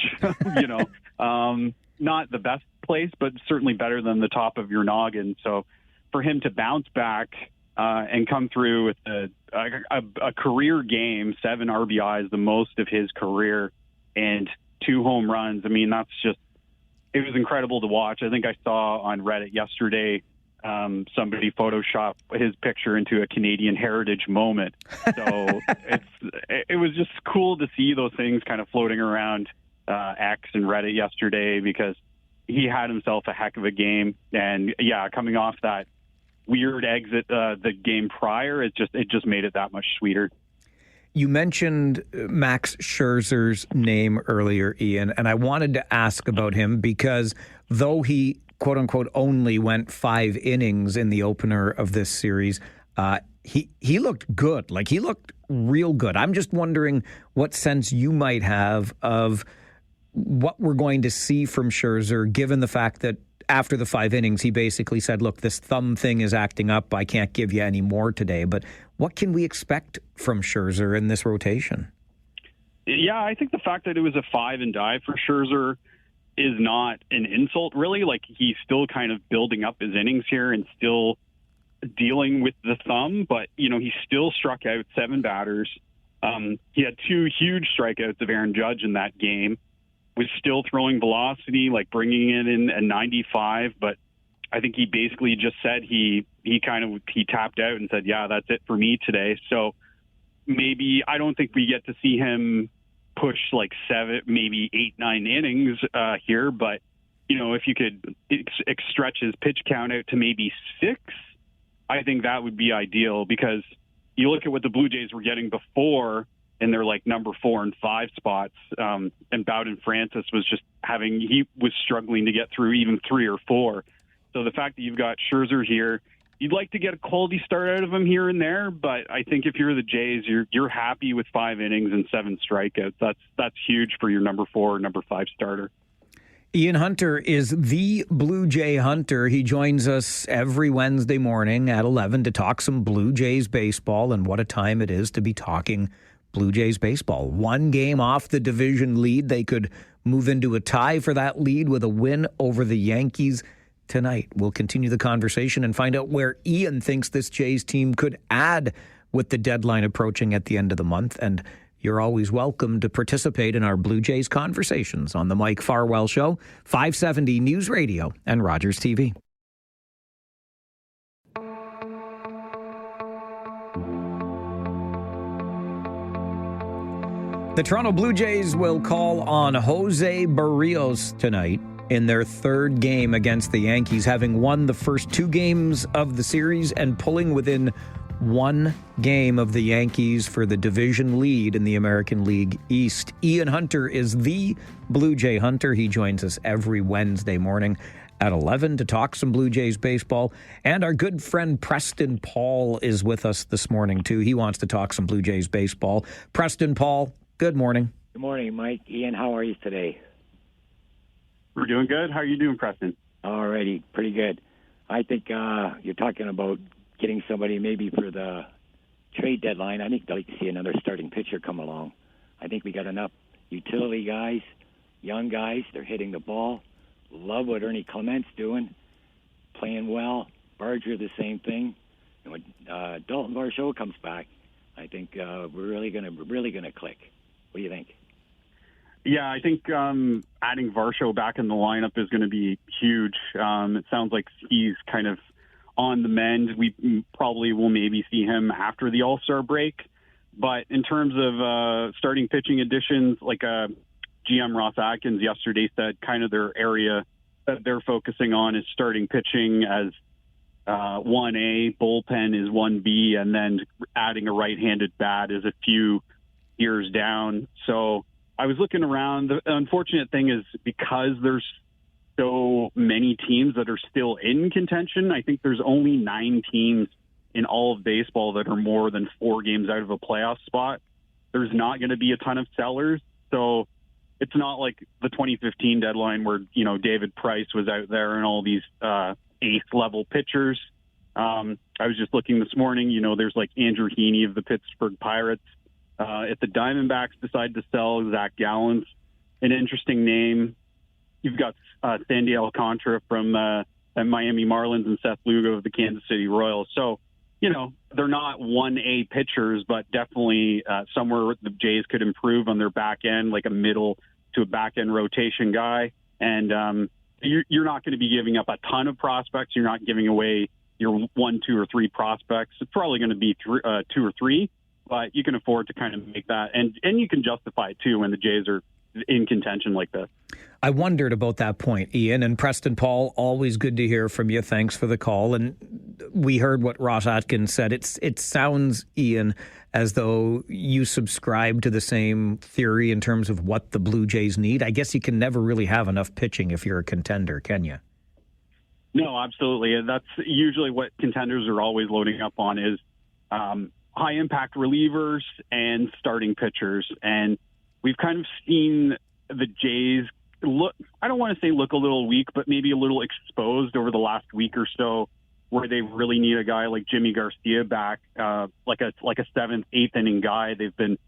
Speaker 13: not the best place, but certainly better than the top of your noggin. So for him to bounce back and come through with a career game, 7 RBIs, the most of his career, and 2 home runs. I mean, it was incredible to watch. I think I saw on Reddit yesterday somebody Photoshop his picture into a Canadian heritage moment. So it was just cool to see those things kind of floating around X and Reddit yesterday, because he had himself a heck of a game. And yeah, coming off that weird exit the game prior, it just made it that much sweeter.
Speaker 4: You mentioned Max Scherzer's name earlier, Ian, and I wanted to ask about him because though he, quote unquote, only went 5 innings in the opener of this series, he looked good. Like, he looked real good. I'm just wondering what sense you might have of what we're going to see from Scherzer, given the fact that after the 5 innings, he basically said, look, this thumb thing is acting up. I can't give you any more today. But what can we expect from Scherzer in this rotation?
Speaker 13: Yeah, I think the fact that it was a 5 and die for Scherzer is not an insult, really. Like, he's still kind of building up his innings here and still dealing with the thumb. But, he still struck out 7 batters. He had 2 huge strikeouts of Aaron Judge in that game. Was still throwing velocity, like bringing it in at 95, but I think he basically just said he tapped out and said, yeah, that's it for me today. So maybe I don't think we get to see him push like 7, maybe 8, 9 innings here, but if you could stretch his pitch count out to maybe 6, I think that would be ideal, because you look at what the Blue Jays were getting before, and they're like number 4 and 5 spots. And Bowden Francis was he was struggling to get through even 3 or 4. So the fact that you've got Scherzer here, you'd like to get a quality start out of him here and there, but I think if you're the Jays, you're happy with 5 innings and 7 strikeouts. That's huge for your number 4, number 5 starter.
Speaker 4: Ian Hunter is the Blue Jay Hunter. He joins us every Wednesday morning at 11 to talk some Blue Jays baseball, and what a time it is to be talking Blue Jays baseball. 1 game off the division lead. They could move into a tie for that lead with a win over the Yankees tonight. We'll continue the conversation and find out where Ian thinks this Jays team could add with the deadline approaching at the end of the month. And you're always welcome to participate in our Blue Jays conversations on the Mike Farwell Show, 570 News Radio and Rogers TV. The Toronto Blue Jays will call on Jose Barrios tonight in their 3rd game against the Yankees, having won the first 2 games of the series and pulling within 1 game of the Yankees for the division lead in the American League East. Ian Hunter is the Blue Jay Hunter. He joins us every Wednesday morning at 11 to talk some Blue Jays baseball. And our good friend Preston Paul is with us this morning, too. He wants to talk some Blue Jays baseball. Preston Paul, good morning.
Speaker 14: Good morning, Mike. Ian, how are you today?
Speaker 13: We're doing good. How are you doing, Preston?
Speaker 14: All righty, pretty good. I think you're talking about getting somebody maybe for the trade deadline. I think I'd like to see another starting pitcher come along. I think we got enough utility guys, young guys. They're hitting the ball. Love what Ernie Clement's doing, playing well. Barger, the same thing. And when Dalton Varsho comes back, I think we're really gonna click. What do you think?
Speaker 13: Yeah, I think adding Varsho back in the lineup is going to be huge. It sounds like he's kind of on the mend. We probably will maybe see him after the All-Star break. But in terms of starting pitching additions, like GM Ross Atkins yesterday said kind of their area that they're focusing on is starting pitching as 1A, bullpen is 1B, and then adding a right-handed bat is a few years down. So I was looking around. The unfortunate thing is because there's so many teams that are still in contention, I think there's only 9 teams in all of baseball that are more than 4 games out of a playoff spot. There's not going to be a ton of sellers. So it's not like the 2015 deadline where, David Price was out there and all these ace-level pitchers. I was just looking this morning, there's like Andrew Heaney of the Pittsburgh Pirates. If the Diamondbacks decide to sell Zach Gallen, an interesting name. You've got Sandy Alcantara from Miami Marlins and Seth Lugo of the Kansas City Royals. So, they're not 1A pitchers, but definitely somewhere the Jays could improve on their back end, like a middle to a back end rotation guy. And you're not going to be giving up a ton of prospects. You're not giving away your 1, 2, or 3 prospects. It's probably going to be 2 or 3. But you can afford to kind of make that, and you can justify it too when the Jays are in contention like this.
Speaker 4: I wondered about that point, Ian. And Preston Paul, always good to hear from you. Thanks for the call. And we heard what Ross Atkins said. It sounds, Ian, as though you subscribe to the same theory in terms of what the Blue Jays need. I guess you can never really have enough pitching if you're a contender, can you?
Speaker 13: No, absolutely. That's usually what contenders are always loading up on is high-impact relievers and starting pitchers. And we've kind of seen the Jays look, I don't want to say look a little weak, but maybe a little exposed over the last week or so, where they really need a guy like Jimmy Garcia back, like a 7th, 8th inning guy. They've been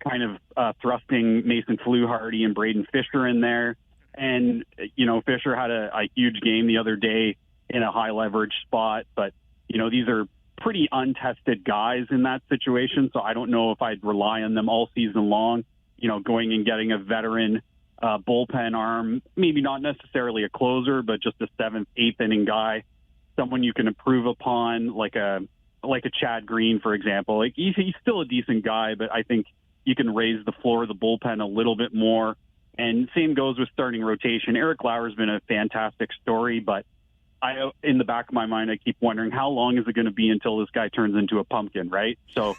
Speaker 13: kind of thrusting Mason Fluharty and Braden Fisher in there. And, Fisher had a huge game the other day in a high-leverage spot, but, these are pretty untested guys in that situation, so I don't know if I'd rely on them all season long, going and getting a veteran bullpen arm, maybe not necessarily a closer, but just a 7th, 8th inning guy, someone you can improve upon, like a Chad Green, for example. Like he's still a decent guy, but I think you can raise the floor of the bullpen a little bit more. And same goes with starting rotation. Eric Lauer's been a fantastic story, but in the back of my mind, I keep wondering how long is it going to be until this guy turns into a pumpkin, right? So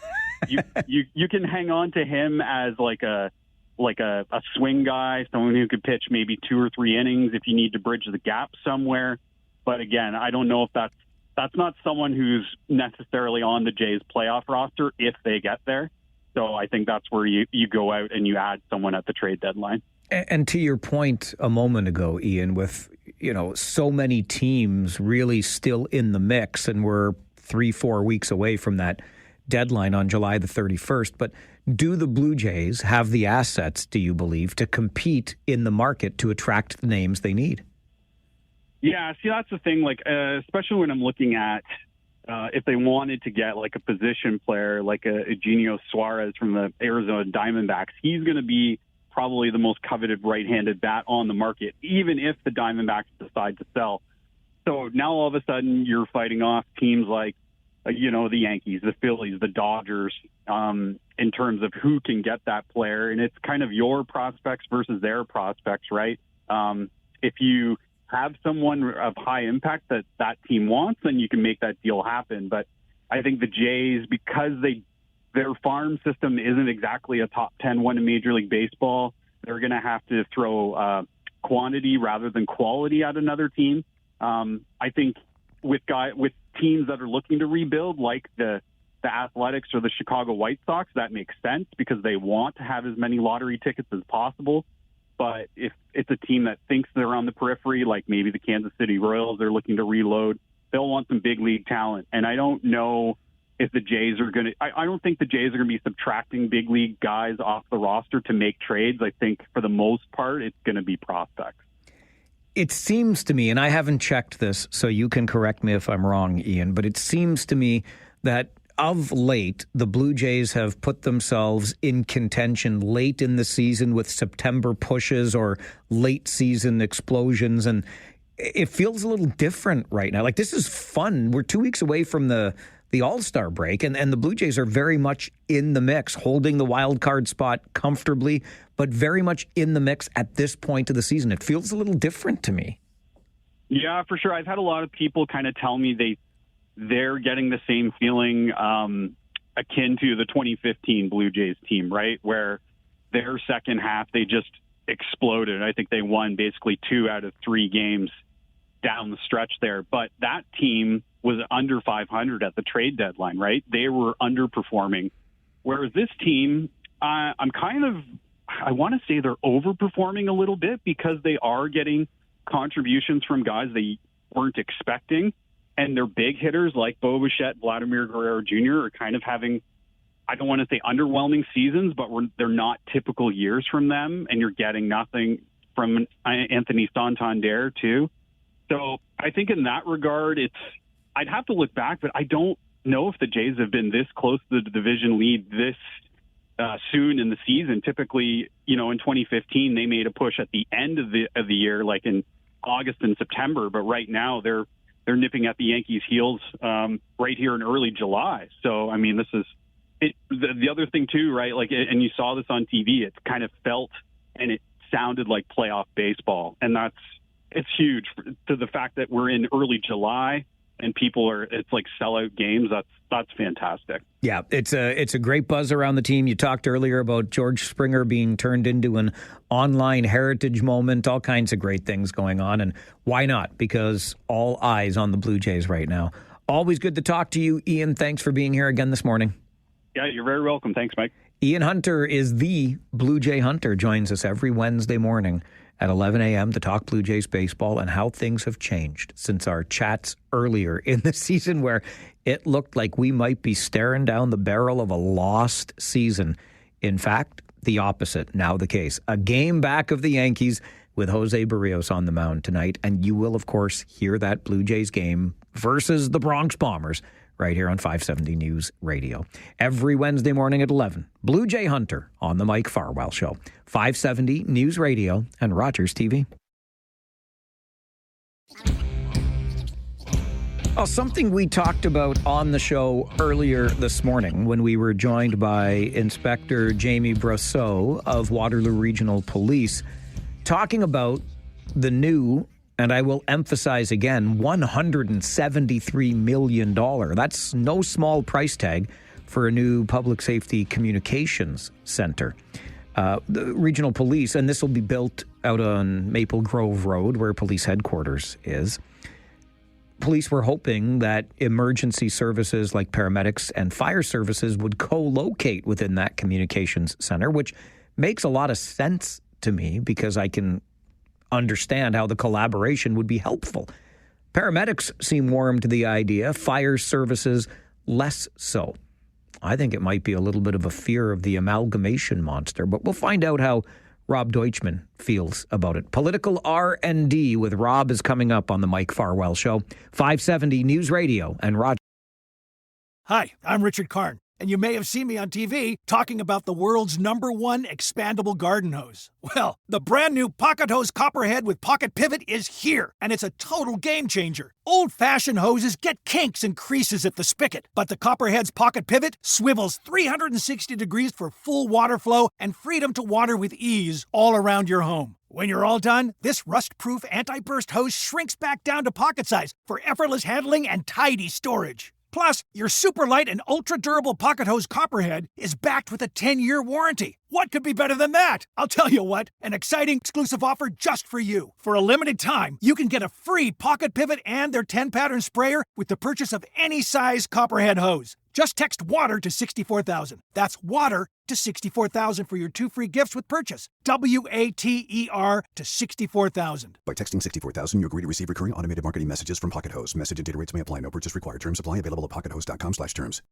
Speaker 13: you can hang on to him as like a swing guy, someone who could pitch maybe 2 or 3 innings if you need to bridge the gap somewhere. But again, I don't know if that's not someone who's necessarily on the Jays playoff roster if they get there. So I think that's where you go out and you add someone at the trade deadline.
Speaker 4: And to your point a moment ago, Ian, with, so many teams really still in the mix, and we're 3-4 weeks away from that deadline on July the 31st. But do the Blue Jays have the assets, do you believe, to compete in the market to attract the names they need?
Speaker 13: Yeah, see, that's the thing, especially when I'm looking at if they wanted to get a position player like a Eugenio Suarez from the Arizona Diamondbacks, he's going to be probably the most coveted right-handed bat on the market, even if the Diamondbacks decide to sell. So now all of a sudden you're fighting off teams like, the Yankees, the Phillies, the Dodgers, in terms of who can get that player. And it's kind of your prospects versus their prospects, right? If you have someone of high impact that team wants, then you can make that deal happen. But I think the Jays, because their farm system isn't exactly a top 10 one in Major League Baseball, they're going to have to throw quantity rather than quality at another team. I think with teams that are looking to rebuild, like the Athletics or the Chicago White Sox, that makes sense because they want to have as many lottery tickets as possible. But if it's a team that thinks they're on the periphery, like maybe the Kansas City Royals, they're looking to reload, they'll want some big league talent. And I don't know if the Jays are going to – I don't think the Jays are going to be subtracting big league guys off the roster to make trades. I think for the most part it's going to be prospects.
Speaker 4: It seems to me, and I haven't checked this, so you can correct me if I'm wrong, Ian, but it seems to me that of late, the Blue Jays have put themselves in contention late in the season with September pushes or late season explosions, and it feels a little different right now. This is fun. We're 2 weeks away from the All-Star break, and the Blue Jays are very much in the mix, holding the wild card spot comfortably, but very much in the mix at this point of the season. It feels a little different to me.
Speaker 13: Yeah, for sure. I've had a lot of people kind of tell me they're getting the same feeling akin to the 2015 Blue Jays team, right? Where their second half, they just exploded. I think they won basically 2 out of 3 games down the stretch there. But that team was under 500 at the trade deadline, right? They were underperforming. Whereas this team, I want to say they're overperforming a little bit because they are getting contributions from guys they weren't expecting. And their big hitters like Bo Bichette, Vladimir Guerrero Jr. are kind of having, I don't want to say underwhelming seasons, but they're not typical years from them. And you're getting nothing from Anthony Santander too. So I think in that regard, I'd have to look back, but I don't know if the Jays have been this close to the division lead this soon in the season. Typically, in 2015, they made a push at the end of the year, like in August and September. But right now, they're nipping at the Yankees' heels right here in early July. So, I mean, this is it. The other thing too, right? And you saw this on TV. It kind of felt and it sounded like playoff baseball, and it's huge to the fact that we're in early July and it's like sellout games. That's fantastic.
Speaker 4: Yeah, it's a great buzz around the team. You talked earlier about George Springer being turned into an online heritage moment, all kinds of great things going on. And why not? Because all eyes on the Blue Jays right now. Always good to talk to you, Ian. Thanks for being here again this morning.
Speaker 13: Yeah, you're very welcome. Thanks, Mike.
Speaker 4: Ian Hunter is the Blue Jay Hunter, joins us every Wednesday morning at 11 a.m. to talk Blue Jays baseball and how things have changed since our chats earlier in the season where it looked like we might be staring down the barrel of a lost season. In fact, the opposite, now the case. A game back of the Yankees with Jose Barrios on the mound tonight, and you will, of course, hear that Blue Jays game versus the Bronx Bombers right here on 570 News Radio. Every Wednesday morning at 11, Blue Jay Hunter on the Mike Farwell Show. 570 News Radio and Rogers TV. Well, something we talked about on the show earlier this morning when we were joined by Inspector Jamie Brosseau of Waterloo Regional Police, talking about the new, and I will emphasize again, $173 million. That's no small price tag for a new public safety communications center. The regional police, and this will be built out on Maple Grove Road, where police headquarters is. police were hoping that emergency services like paramedics and fire services would co-locate within that communications center, which makes a lot of sense to me because I can understand how the collaboration would be helpful. Paramedics seem warm to the idea, fire services less so. I think it might be a little bit of a fear of the amalgamation monster, but we'll find out how Rob Deutschman feels about it. Political R&D with Rob is coming up on the Mike Farwell Show. 570 News Radio and Roger.
Speaker 1: Hi, I'm Richard Karn, and you may have seen me on TV talking about the world's #1 expandable garden hose. Well, the brand new Pocket Hose Copperhead with Pocket Pivot is here, and it's a total game changer. Old-fashioned hoses get kinks and creases at the spigot, but the Copperhead's Pocket Pivot swivels 360 degrees for full water flow and freedom to water with ease all around your home. When you're all done, this rust-proof anti-burst hose shrinks back down to pocket size for effortless handling and tidy storage. Plus, your super light and ultra-durable Pocket Hose Copperhead is backed with a 10-year warranty. What could be better than that? I'll tell you what, an exciting exclusive offer just for you. For a limited time, you can get a free Pocket Pivot and their 10-pattern sprayer with the purchase of any size Copperhead hose. Just text WATER to 64,000. That's WATER to 64,000 for your 2 free gifts with purchase. WATER to 64,000.
Speaker 2: By texting 64,000, you agree to receive recurring automated marketing messages from Pocket Hose. Message and data rates may apply. No purchase required. Terms apply. Available at pockethose.com/terms.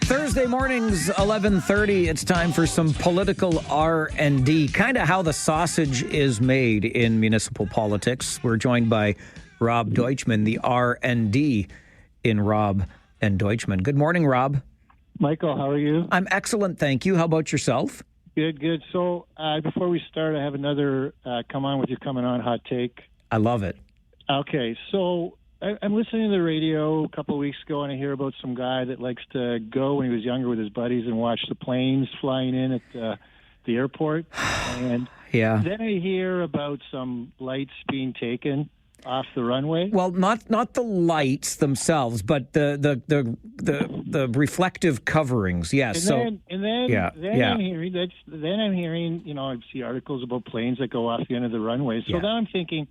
Speaker 4: Thursday mornings, 11:30. It's time for some political R&D, kind of how the sausage is made in municipal politics. We're joined by Rob Deutschman, the R&D in Rob and Deutschman. Good morning, Rob.
Speaker 15: Michael, how are you?
Speaker 4: I'm excellent, thank you. How about yourself?
Speaker 15: Good, good. So before we start, I have another come on with your coming on hot take.
Speaker 4: I love it.
Speaker 15: Okay, so I'm listening to the radio a couple of weeks ago, and I hear about some guy that likes to go when he was younger with his buddies and watch the planes flying in at the airport. And
Speaker 4: yeah.
Speaker 15: Then I hear about some lights being taken off the runway.
Speaker 4: Well, not the lights themselves, but the reflective coverings. Yes.
Speaker 15: And I'm hearing, you know, I see articles about planes that go off the end of the runway. So then I'm thinking,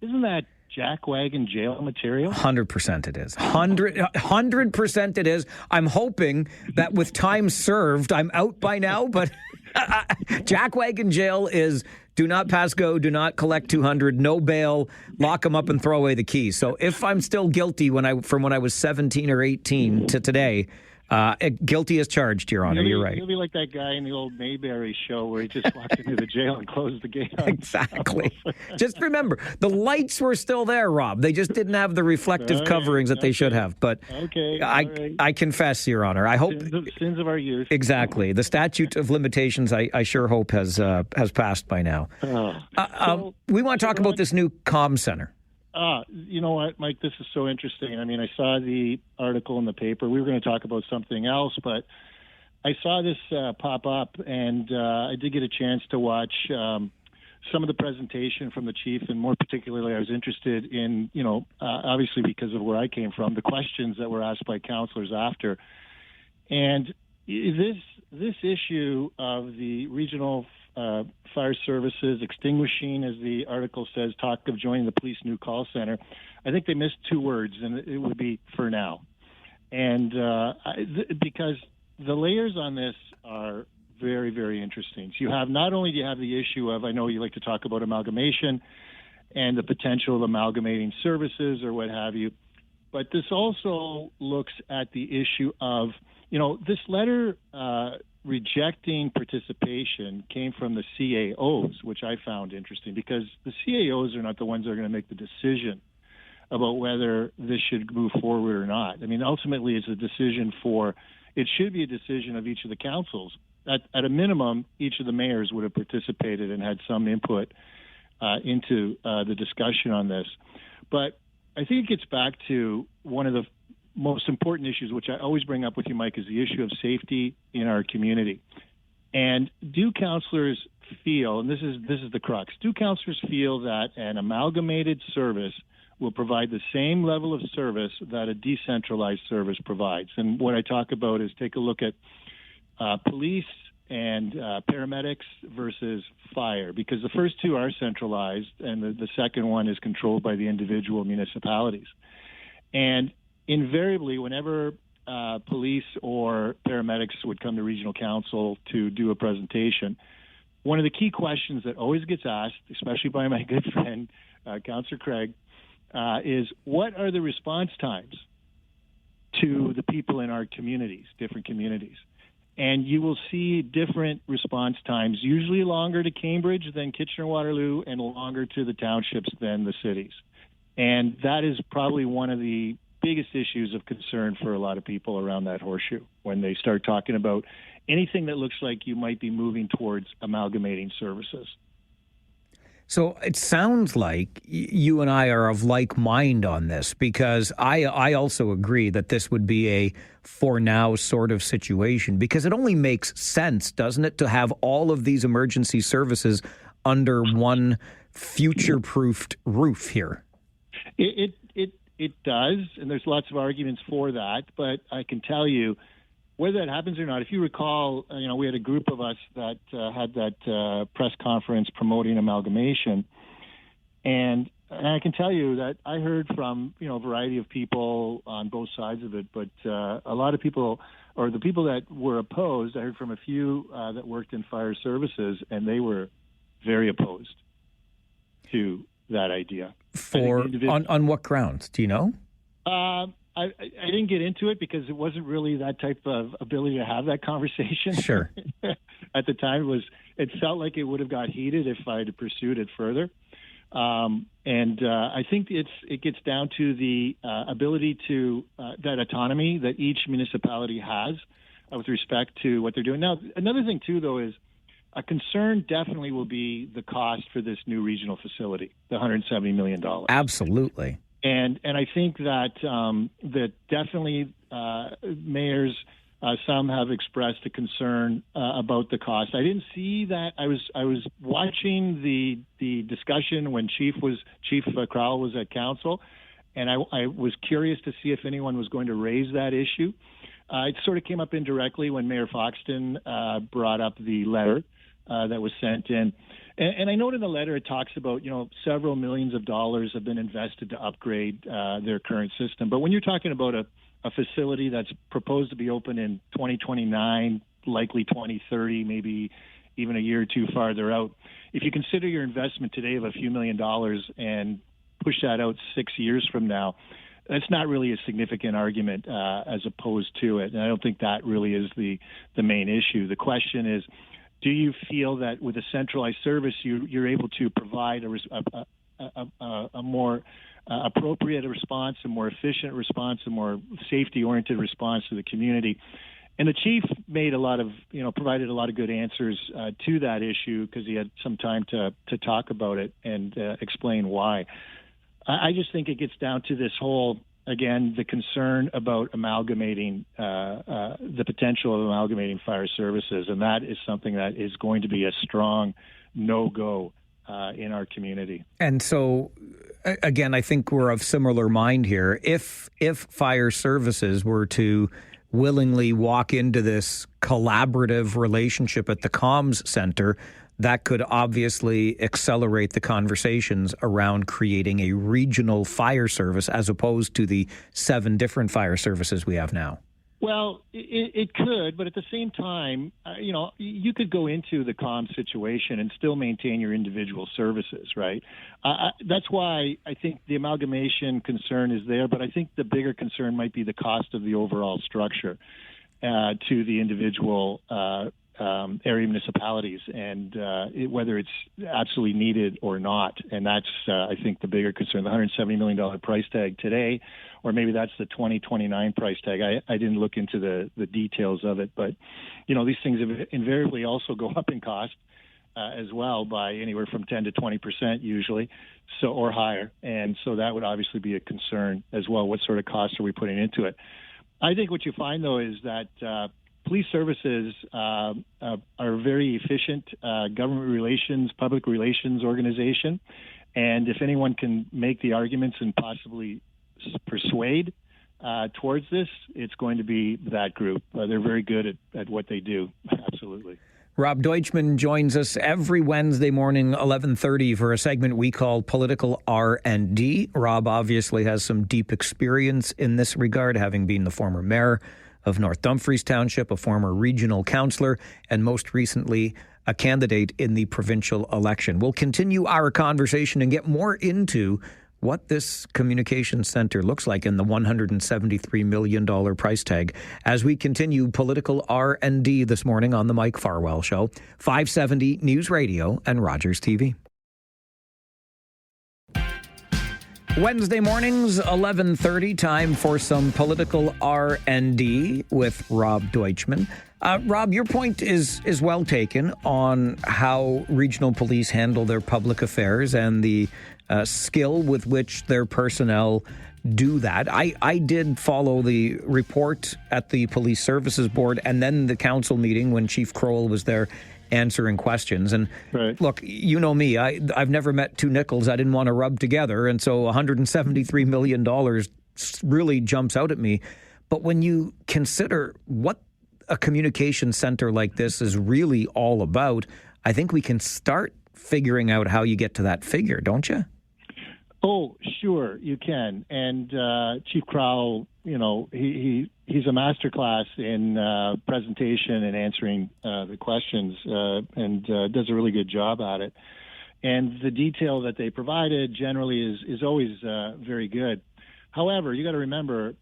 Speaker 15: isn't that jackwagon jail material?
Speaker 4: 100% it is. 100% it is. I'm hoping that with time served, I'm out by now, but jackwagon jail is do not pass go, do not collect 200, no bail, lock them up and throw away the keys. So if I'm still guilty from when I was 17 or 18 to today, guilty as charged, Your Honor. You're right.
Speaker 15: You'll be like that guy in the old Mayberry show where he just walked into the jail and closed the gate.
Speaker 4: Exactly. Just remember, the lights were still there, Rob. They just didn't have the reflective coverings that they should have. But I confess, Your Honor. I hope
Speaker 15: sins of our youth.
Speaker 4: Exactly. The statute of limitations, I sure hope has passed by now. We want to talk about this new comm center.
Speaker 15: You know what, Mike, this is so interesting. I mean, I saw the article in the paper. We were going to talk about something else, but I saw this pop up, and I did get a chance to watch some of the presentation from the chief, and more particularly, I was interested in, you know, obviously because of where I came from, the questions that were asked by counselors after. And this issue of the regional fire services extinguishing, as the article says, talk of joining the police new call center, I think they missed 2 words, and it would be for now. And because the layers on this are very, very interesting. So you have, not only do you have the issue of, I know you like to talk about amalgamation and the potential of amalgamating services or what have you, but this also looks at the issue of, you know, this letter rejecting participation came from the CAOs, which I found interesting because the CAOs are not the ones that are going to make the decision about whether this should move forward or not. I mean, ultimately, it should be a decision of each of the councils. At a minimum, each of the mayors would have participated and had some input into the discussion on this. But I think it gets back to one of the most important issues, which I always bring up with you, Mike, is the issue of safety in our community. And do councillors feel, and this is the crux, do councillors feel that an amalgamated service will provide the same level of service that a decentralized service provides? And what I talk about is take a look at police and paramedics versus fire, because the first two are centralized and the second one is controlled by the individual municipalities. And invariably, whenever police or paramedics would come to regional council to do a presentation, one of the key questions that always gets asked, especially by my good friend, Councillor Craig, is what are the response times to the people in our communities, different communities? And you will see different response times, usually longer to Cambridge than Kitchener-Waterloo and longer to the townships than the cities. And that is probably one of the biggest issues of concern for a lot of people around that horseshoe when they start talking about anything that looks like you might be moving towards amalgamating services.
Speaker 4: So it sounds like you and I are of like mind on this, because I also agree that this would be a for now sort of situation, because it only makes sense, doesn't it, to have all of these emergency services under one future-proofed roof here?
Speaker 15: It does, and there's lots of arguments for that, but I can tell you, whether that happens or not, if you recall, we had a group of us that had that press conference promoting amalgamation, and I can tell you that I heard from a variety of people on both sides of it, but a lot of people, or the people that were opposed, I heard from a few that worked in fire services, and they were very opposed to that idea.
Speaker 4: On what grounds? Do you know?
Speaker 15: I didn't get into it because it wasn't really that type of ability to have that conversation.
Speaker 4: Sure.
Speaker 15: At the time, it felt like it would have got heated if I had pursued it further. And I think it gets down to the ability to that autonomy that each municipality has with respect to what they're doing. Now, another thing too, though, is a concern definitely will be the cost for this new regional facility, the $170 million.
Speaker 4: Absolutely.
Speaker 15: And I think that that definitely mayors, some have expressed a concern about the cost. I didn't see that. I was watching the discussion when Chief Crowell was at council, and I was curious to see if anyone was going to raise that issue. It sort of came up indirectly when Mayor Foxton brought up the letter that was sent in. And I note in the letter it talks about, several millions of dollars have been invested to upgrade their current system. But when you're talking about a facility that's proposed to be open in 2029, likely 2030, maybe even a year or two farther out, if you consider your investment today of a few $1 million and push that out 6 years from now, that's not really a significant argument as opposed to it. And I don't think that really is the main issue. The question is, do you feel that with a centralized service, you're able to provide a more appropriate response, a more efficient response, a more safety-oriented response to the community? And the chief made provided a lot of good answers to that issue because he had some time to talk about it and explain why. I just think it gets down to this whole, again, the concern about amalgamating, the potential of amalgamating fire services, and that is something that is going to be a strong no-go in our community.
Speaker 4: And so, again, I think we're of similar mind here. If fire services were to willingly walk into this collaborative relationship at the comms center, that could obviously accelerate the conversations around creating a regional fire service as opposed to the 7 different fire services we have now.
Speaker 15: Well, it could, but at the same time, you could go into the comms situation and still maintain your individual services, right? That's why I think the amalgamation concern is there, but I think the bigger concern might be the cost of the overall structure to the individual area municipalities and whether it's absolutely needed or not. And that's, I think, the bigger concern, the $170 million price tag today, or maybe that's the 2029 price tag. I didn't look into the details of it, but, these things invariably also go up in cost as well by anywhere from 10 to 20% usually, so or higher. And so that would obviously be a concern as well. What sort of costs are we putting into it? I think what you find, though, is that police services are a very efficient government relations, public relations organization. And if anyone can make the arguments and possibly persuade towards this, it's going to be that group. They're very good at what they do. Absolutely.
Speaker 4: Rob Deutschman joins us every Wednesday morning, 11:30, for a segment we call Political R&D. Rob obviously has some deep experience in this regard, having been the former mayor of North Dumfries Township, a former regional councillor, and most recently a candidate in the provincial election. We'll continue our conversation and get more into what this communication centre looks like in the $173 million price tag as we continue Political R&D this morning on the Mike Farwell Show, 570 News Radio and Rogers TV. Wednesday mornings, 11:30, time for some Political R&D with Rob Deutschman. Rob, your point is well taken on how regional police handle their public affairs and the skill with which their personnel do that. I did follow the report at the Police Services Board and then the council meeting when Chief Crowell was there answering questions. And Look, you know me, I've never met two nickels I didn't want to rub together. And so $173 million really jumps out at me. But when you consider what a communication center like this is really all about, I think we can start figuring out how you get to that figure, don't you?
Speaker 15: Oh, sure, you can. And Chief Crowell, he's a masterclass in presentation and answering the questions and does a really good job at it. And the detail that they provided generally is always very good. However, you got to remember,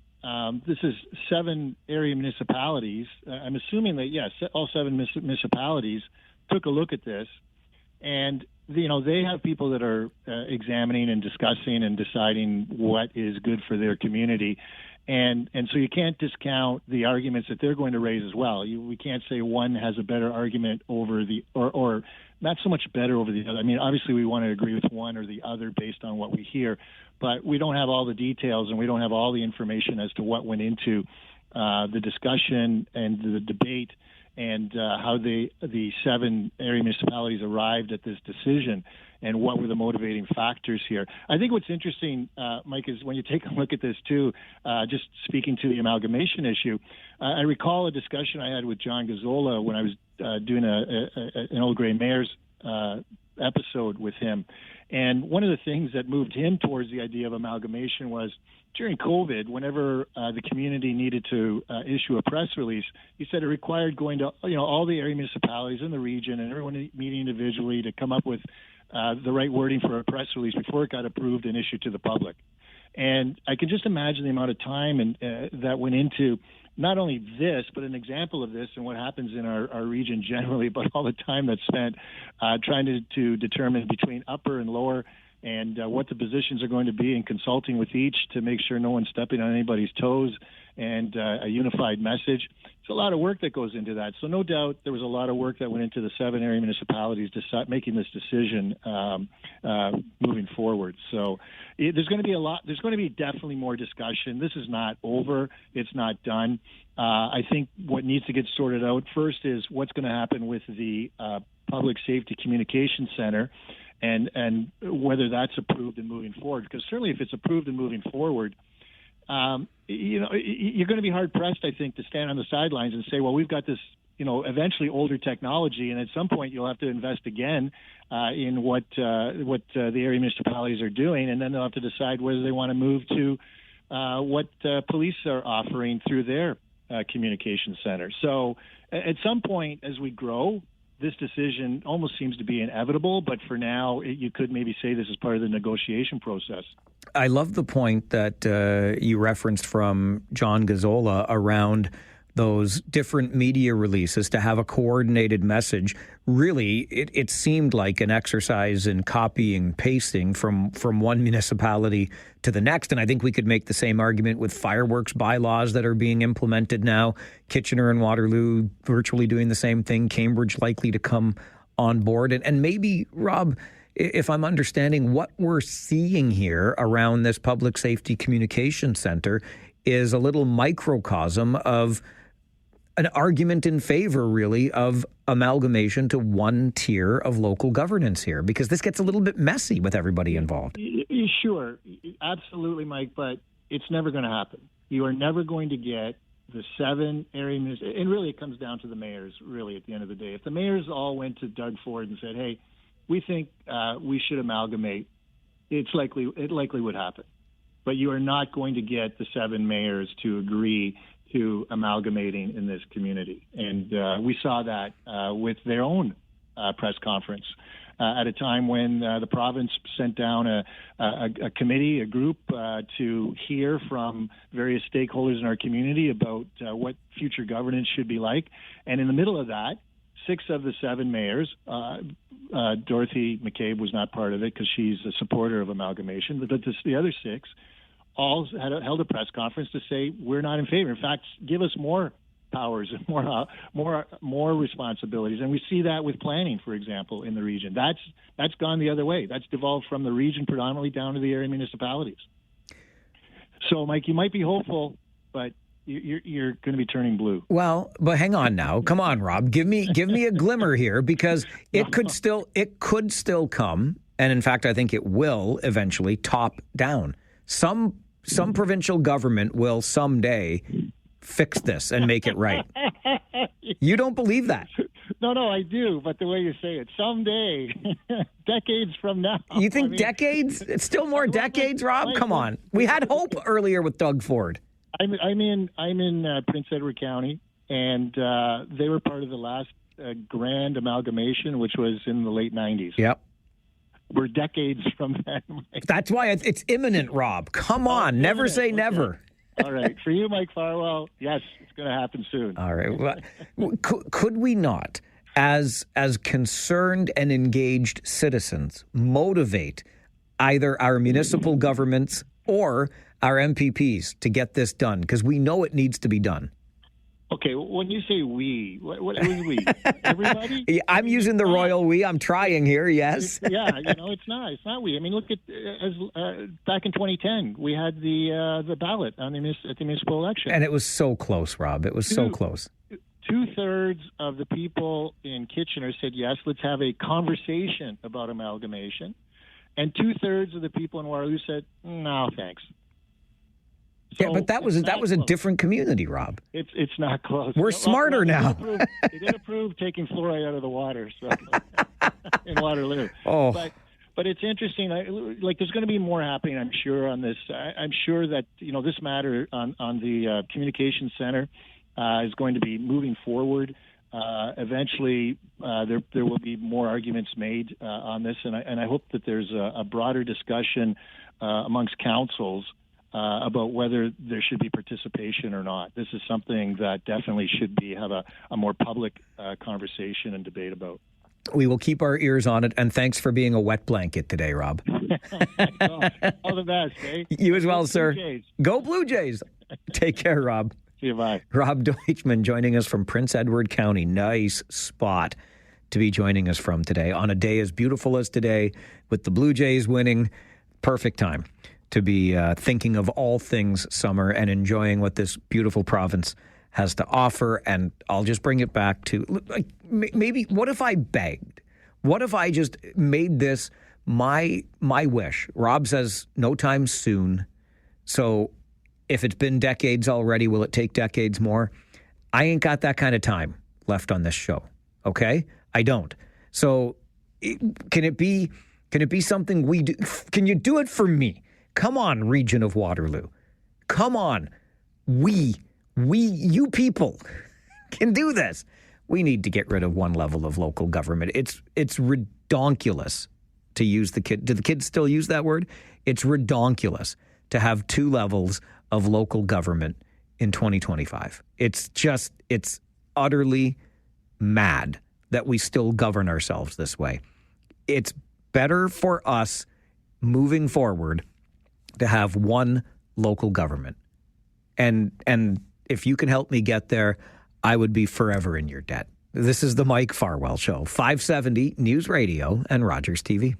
Speaker 15: this is 7 area municipalities. I'm assuming that, yes, all 7 municipalities took a look at this. And, they have people that are examining and discussing and deciding what is good for their community. And so you can't discount the arguments that they're going to raise as well. We can't say one has a better argument over or not so much better over the other. I mean, obviously we want to agree with one or the other based on what we hear, but we don't have all the details and we don't have all the information as to what went into the discussion and the debate and how the 7 area municipalities arrived at this decision and what were the motivating factors here. I think what's interesting, Mike, is when you take a look at this too, just speaking to the amalgamation issue, I recall a discussion I had with John Gazzola when I was doing an Old Grey Mayor's episode with him. And one of the things that moved him towards the idea of amalgamation was during COVID, whenever the community needed to issue a press release, he said it required going to all the area municipalities in the region and everyone meeting individually to come up with the right wording for a press release before it got approved and issued to the public. And I can just imagine the amount of time and that went into not only this, but an example of this and what happens in our region generally, but all the time that's spent trying to determine between upper and lower and what the positions are going to be and consulting with each to make sure no one's stepping on anybody's toes and a unified message. It's a lot of work that goes into that. So no doubt there was a lot of work that went into the 7 area municipalities making this decision moving forward. So there's going to be a lot. There's going to be definitely more discussion. This is not over. It's not done. I think what needs to get sorted out first is what's going to happen with the Public Safety Communication Center and whether that's approved and moving forward. Because certainly if it's approved and moving forward, you're going to be hard pressed, I think, to stand on the sidelines and say, well, we've got this, eventually older technology, and at some point you'll have to invest again in what the area municipalities are doing, and then they'll have to decide whether they want to move to what police are offering through their communication center. So at some point as we grow, this decision almost seems to be inevitable, but for now, you could maybe say this is part of the negotiation process.
Speaker 4: I love the point that you referenced from John Gazzola around those different media releases to have a coordinated message. Really, it seemed like an exercise in copying, pasting from one municipality to the next. And I think we could make the same argument with fireworks bylaws that are being implemented now. Kitchener and Waterloo virtually doing the same thing. Cambridge likely to come on board. And maybe, Rob, if I'm understanding what we're seeing here around this public safety communication center is a little microcosm of an argument in favor, really, of amalgamation to one tier of local governance here, because this gets a little bit messy with everybody involved.
Speaker 15: Sure, absolutely, Mike, but it's never going to happen. You are never going to get the 7 area municipalities, and really it comes down to the mayors, really, at the end of the day. If the mayors all went to Doug Ford and said, hey, we think we should amalgamate, it likely would happen. But you are not going to get the 7 mayors to agree to amalgamating in this community. And we saw that with their own press conference at a time when the province sent down a committee, a group, to hear from various stakeholders in our community about what future governance should be like. And in the middle of that, 6 of the 7 mayors, Dorothy McCabe was not part of it because she's a supporter of amalgamation, but the other 6 all held a press conference to say we're not in favor. In fact, give us more powers and more responsibilities. And we see that with planning, for example, in the region. That's gone the other way. That's devolved from the region predominantly down to the area municipalities. So, Mike, you might be hopeful, but you're going to be turning blue.
Speaker 4: Well, but hang on now. Come on, Rob. Give me a glimmer here, because it could still come, and in fact, I think it will eventually top down. Some provincial government will someday fix this and make it right. You don't believe that?
Speaker 15: No, I do. But the way you say it, someday, decades from now.
Speaker 4: You think decades? It's still more decades, Rob? Come on. We had hope earlier with Doug Ford.
Speaker 15: I'm in Prince Edward County, and they were part of the last grand amalgamation, which was in the late 90s.
Speaker 4: Yep.
Speaker 15: We're decades from then.
Speaker 4: That's why it's imminent, Rob. Come on. Never say never.
Speaker 15: All right. For you, Mike Farwell, yes, it's going to happen soon.
Speaker 4: All right. Well, could we not, as concerned and engaged citizens, motivate either our municipal governments or our MPPs to get this done? Because we know it needs to be done.
Speaker 15: Okay, when you say we, what is we? Everybody?
Speaker 4: I'm using the royal we. I'm trying here, yes.
Speaker 15: Yeah, it's not we. I mean, look at back in 2010, we had the ballot at the municipal election.
Speaker 4: And it was so close, Rob. It was so close.
Speaker 15: 2/3 of the people in Kitchener said, yes, let's have a conversation about amalgamation. And 2/3 of the people in Waterloo said, no, thanks.
Speaker 4: So, yeah, but that was a different community, Rob.
Speaker 15: It's not close.
Speaker 4: We're smarter now.
Speaker 15: They did approve taking fluoride out of the water in Waterloo.
Speaker 4: Oh.
Speaker 15: But it's interesting. Like, there's going to be more happening, I'm sure, on this. I'm sure that this matter on the communication center is going to be moving forward. Eventually, there will be more arguments made on this, and I hope that there's a broader discussion amongst councils about whether there should be participation or not. This is something that definitely should have a more public conversation and debate about.
Speaker 4: We will keep our ears on it, and thanks for being a wet blanket today, Rob.
Speaker 15: All the best, eh?
Speaker 4: You as well,
Speaker 15: Go
Speaker 4: sir.
Speaker 15: Blue Jays.
Speaker 4: Go Blue Jays. Take care, Rob.
Speaker 15: See you, bye.
Speaker 4: Rob Deutschman joining us from Prince Edward County. Nice spot to be joining us from today on a day as beautiful as today, with the Blue Jays winning. Perfect time to be thinking of all things summer and enjoying what this beautiful province has to offer. And I'll just bring it back to, like, maybe, what if I begged? What if I just made this my wish? Rob says no time soon. So if it's been decades already, will it take decades more? I ain't got that kind of time left on this show, okay? I don't. So can it be something we do? Can you do it for me? Come on, region of Waterloo. Come on. You people can do this. We need to get rid of one level of local government. It's redonkulous to use the kid. Do the kids still use that word? It's redonkulous to have 2 levels of local government in 2025. It's utterly mad that we still govern ourselves this way. It's better for us moving forward to have one local government. And if you can help me get there, I would be forever in your debt. This is the Mike Farwell Show, 570 News Radio and Rogers TV.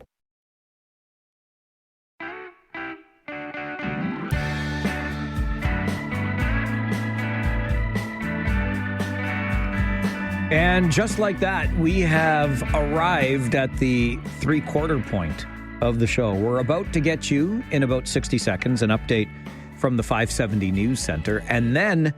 Speaker 4: And just like that, we have arrived at the three-quarter point of the show. We're about to get you, in about 60 seconds, an update from the 570 News Center. And then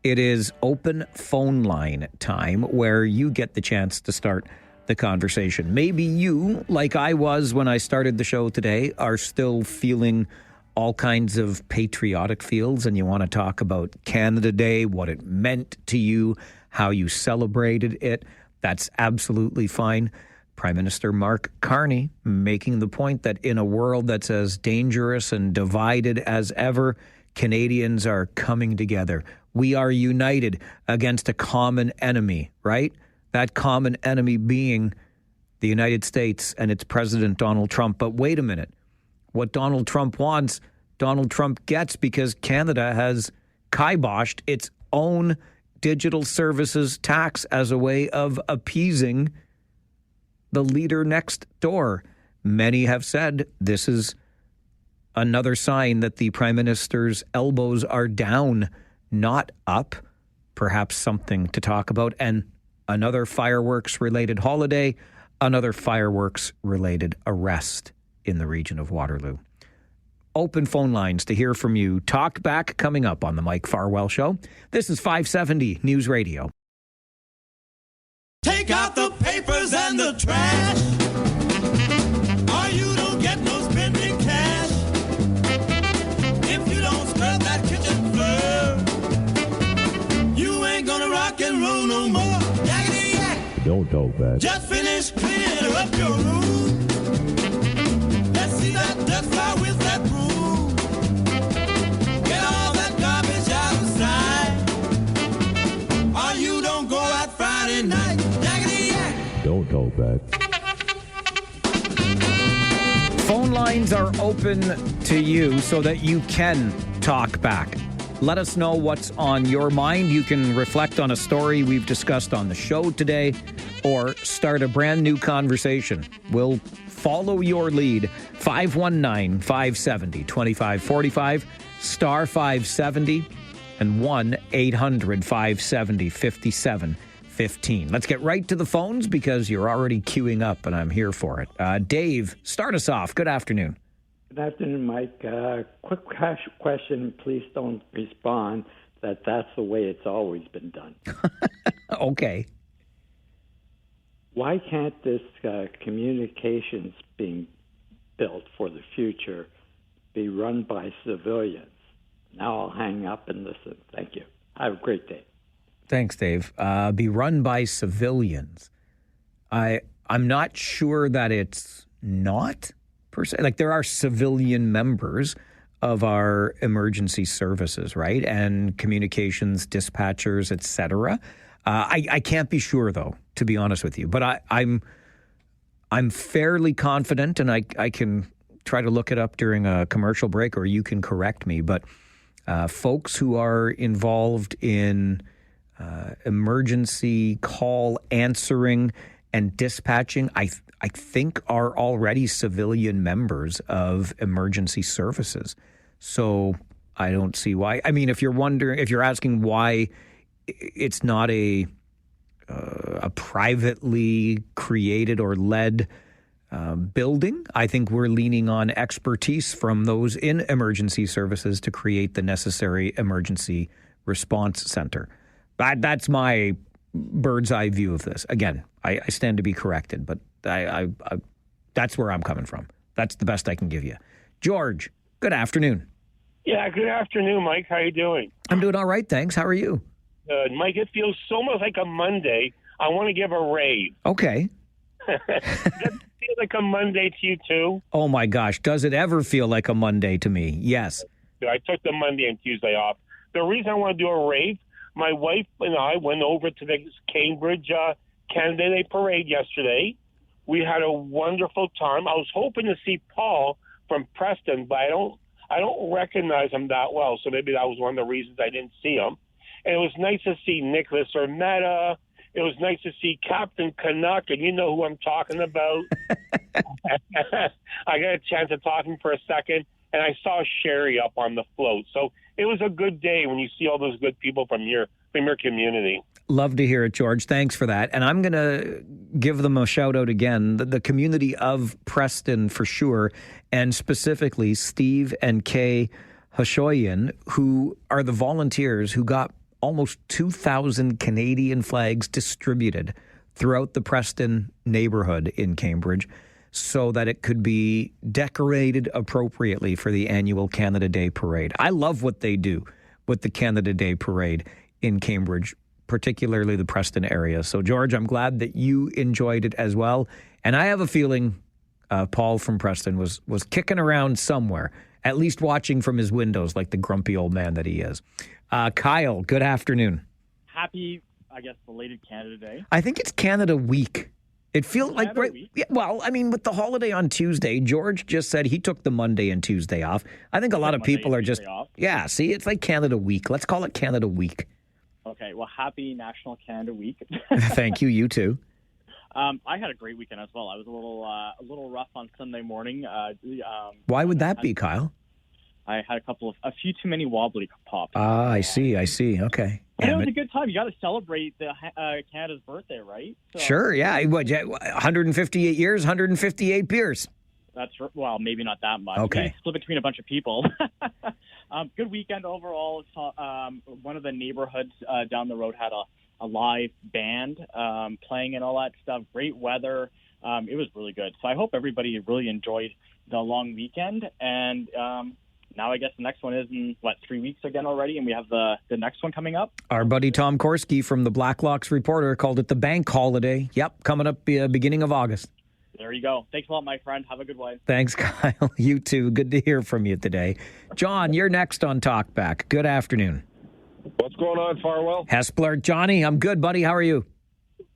Speaker 4: it is open phone line time where you get the chance to start the conversation. Maybe you, like I was when I started the show today, are still feeling all kinds of patriotic feels and you want to talk about Canada Day, what it meant to you, how you celebrated it. That's absolutely fine. Prime Minister Mark Carney making the point that in a world that's as dangerous and divided as ever, Canadians are coming together. We are united against a common enemy, right? That common enemy being the United States and its President Donald Trump. But wait a minute. What Donald Trump wants, Donald Trump gets because Canada has kiboshed its own digital services tax as a way of appeasing the leader next door. Many have said this is another sign that the Prime Minister's elbows are down, not up. Perhaps something to talk about. And another fireworks-related holiday, another fireworks-related arrest in the region of Waterloo. Open phone lines to hear from you. Talkback coming up on the Mike Farwell Show. This is 570 News Radio.
Speaker 16: Take out the papers and the trash, or you don't get no spending cash. If you don't scrub that kitchen floor, you ain't gonna rock and roll no more. Yakety yak.
Speaker 17: Don't talk back.
Speaker 16: Just finish cleaning up your room. Let's see that dust fly with that broom. Get all that garbage out of sight, or you don't go out Friday night.
Speaker 17: Don't talk back.
Speaker 4: Phone lines are open to you so that you can talk back. Let us know what's on your mind. You can reflect on a story we've discussed on the show today or start a brand new conversation. We'll follow your lead. 519-570-2545, star 570, and 1-800-570-5715. Let's get right to the phones because you're already queuing up and I'm here for it. Dave, start us off. Good afternoon.
Speaker 18: Good afternoon, Mike. Quick question. Please don't respond that that's the way it's always been done.
Speaker 4: Okay.
Speaker 18: Why can't this communications being built for the future be run by civilians? Now I'll hang up and listen. Thank you. Have a great day.
Speaker 4: Thanks, Dave. Be run by civilians. I'm not sure that it's not, per se. Like, there are civilian members of our emergency services, right? And communications dispatchers, et cetera. I can't be sure, though, to be honest with you. But I'm fairly confident, and I can try to look it up during a commercial break, or you can correct me. But folks who are involved in emergency call answering and dispatching, I think are already civilian members of emergency services. So I don't see why. I mean, if you're asking why it's not a privately created or led building, I think we're leaning on expertise from those in emergency services to create the necessary emergency response center. That's my bird's eye view of this. Again, I stand to be corrected, but I that's where I'm coming from. That's the best I can give you. George, good afternoon.
Speaker 19: Yeah, good afternoon, Mike. How you doing?
Speaker 4: I'm doing all right, thanks. How are you?
Speaker 19: Mike, it feels so much like a Monday. I want to give a rave.
Speaker 4: Okay.
Speaker 19: Does it feel like a Monday to you, too?
Speaker 4: Oh, my gosh. Does it ever feel like a Monday to me? Yes.
Speaker 19: I took the Monday and Tuesday off. The reason I want to do a rave, my wife and I went over to the Cambridge Canada Day Parade yesterday. We had a wonderful time. I was hoping to see Paul from Preston, but I don't recognize him that well, so maybe that was one of the reasons I didn't see him. And it was nice to see Nicholas Ormetta It was nice to see Captain Canuck, and you know who I'm talking about. I got a chance to talk to him for a second, and I saw Sherry up on the float. So it was a good day when you see all those good people from your community.
Speaker 4: Love to hear it, George. Thanks for that. And I'm going to give them a shout out again. The community of Preston for sure, and specifically Steve and Kay Hashoyan, who are the volunteers who got almost 2,000 Canadian flags distributed throughout the Preston neighborhood in Cambridge so that it could be decorated appropriately for the annual Canada Day Parade. I love what they do with the Canada Day Parade in Cambridge, particularly the Preston area. So, George, I'm glad that you enjoyed it as well. And I have a feeling Paul from Preston was kicking around somewhere, at least watching from his windows like the grumpy old man that he is. Kyle, good afternoon.
Speaker 20: Happy, I guess, belated Canada Day.
Speaker 4: I think it's Canada Week. It feels like, right? Yeah, well, I mean, with the holiday on Tuesday, George just said he took the Monday and Tuesday off. I think a lot of people are just, yeah, see, it's like Canada Week. Let's call it Canada Week.
Speaker 20: Okay, well, happy National Canada Week.
Speaker 4: Thank you, you too.
Speaker 20: I had a great weekend as well. I was a little rough on Sunday morning.
Speaker 4: Why would that be, Kyle?
Speaker 20: I had a few too many wobbly pops.
Speaker 4: Ah, I see. Okay.
Speaker 20: And it was a good time. You got to celebrate the Canada's birthday, right? So,
Speaker 4: sure, yeah. 158 years, 158 beers.
Speaker 20: That's well, maybe not that much.
Speaker 4: Okay.
Speaker 20: Maybe split between a bunch of people. Good weekend overall. One of the neighborhoods down the road had a live band playing and all that stuff. Great weather. It was really good. So I hope everybody really enjoyed the long weekend. And now I guess the next one is in, 3 weeks again already, and we have the next one coming up.
Speaker 4: Our buddy Tom Korski from the Blacklocks Reporter called it the bank holiday. Yep, coming up beginning of August.
Speaker 20: There you go. Thanks a lot, my friend. Have a good one.
Speaker 4: Thanks, Kyle. You too. Good to hear from you today. John, you're next on Talkback. Good afternoon.
Speaker 21: What's going on, Farwell?
Speaker 4: Hespler. Johnny, I'm good, buddy. How are you?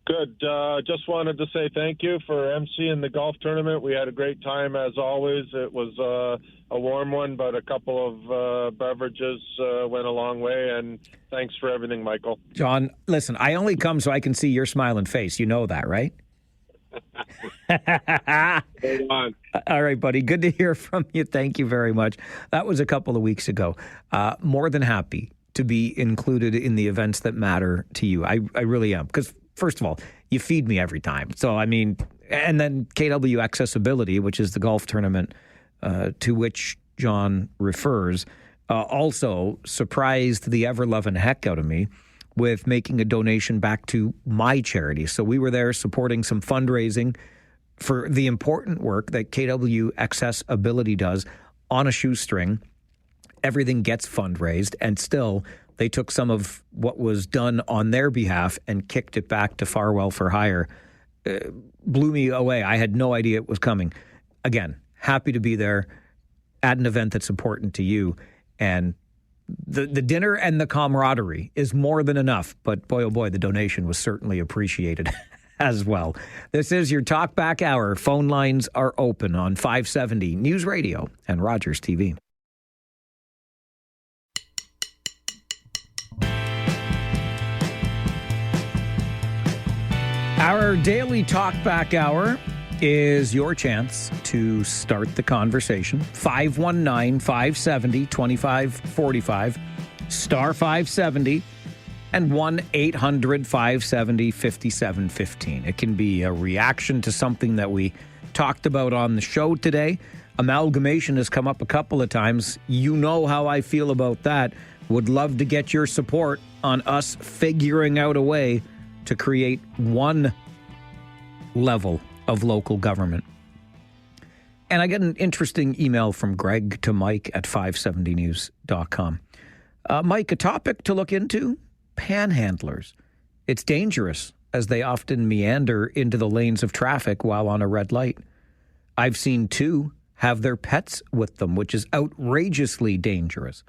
Speaker 21: Good. Just wanted to say thank you for emceeing the golf tournament. We had a great time, as always. It was a warm one, but a couple of beverages went a long way, and thanks for everything, Michael.
Speaker 4: John, listen, I only come so I can see your smiling face. You know that, right?
Speaker 21: Hold on.
Speaker 4: All right, buddy. Good to hear from you. Thank you very much. That was a couple of weeks ago. More than happy to be included in the events that matter to you. I really am. Because, first of all, you feed me every time. So, I mean, and then KW Accessibility, which is the golf tournament to which John refers, also surprised the ever-loving heck out of me with making a donation back to my charity. So we were there supporting some fundraising for the important work that KW Accessibility does on a shoestring. Everything gets fundraised, and still they took some of what was done on their behalf and kicked it back to Farwell for Hire. Blew me away. I had no idea it was coming. Again, happy to be there at an event that's important to you. And the dinner and the camaraderie is more than enough. But boy, oh boy, the donation was certainly appreciated as well. This is your Talkback Hour. Phone lines are open on 570 News Radio and Rogers TV. Our daily Talkback Hour is your chance to start the conversation. 519-570-2545, star 570, and 1-800-570-5715. It can be a reaction to something that we talked about on the show today. Amalgamation has come up a couple of times. You know how I feel about that. Would love to get your support on us figuring out a way to create one level of local government. And I get an interesting email from Greg to Mike at 570news.com. Mike, a topic to look into? Panhandlers. It's dangerous as they often meander into the lanes of traffic while on a red light. I've seen two have their pets with them, which is outrageously dangerous.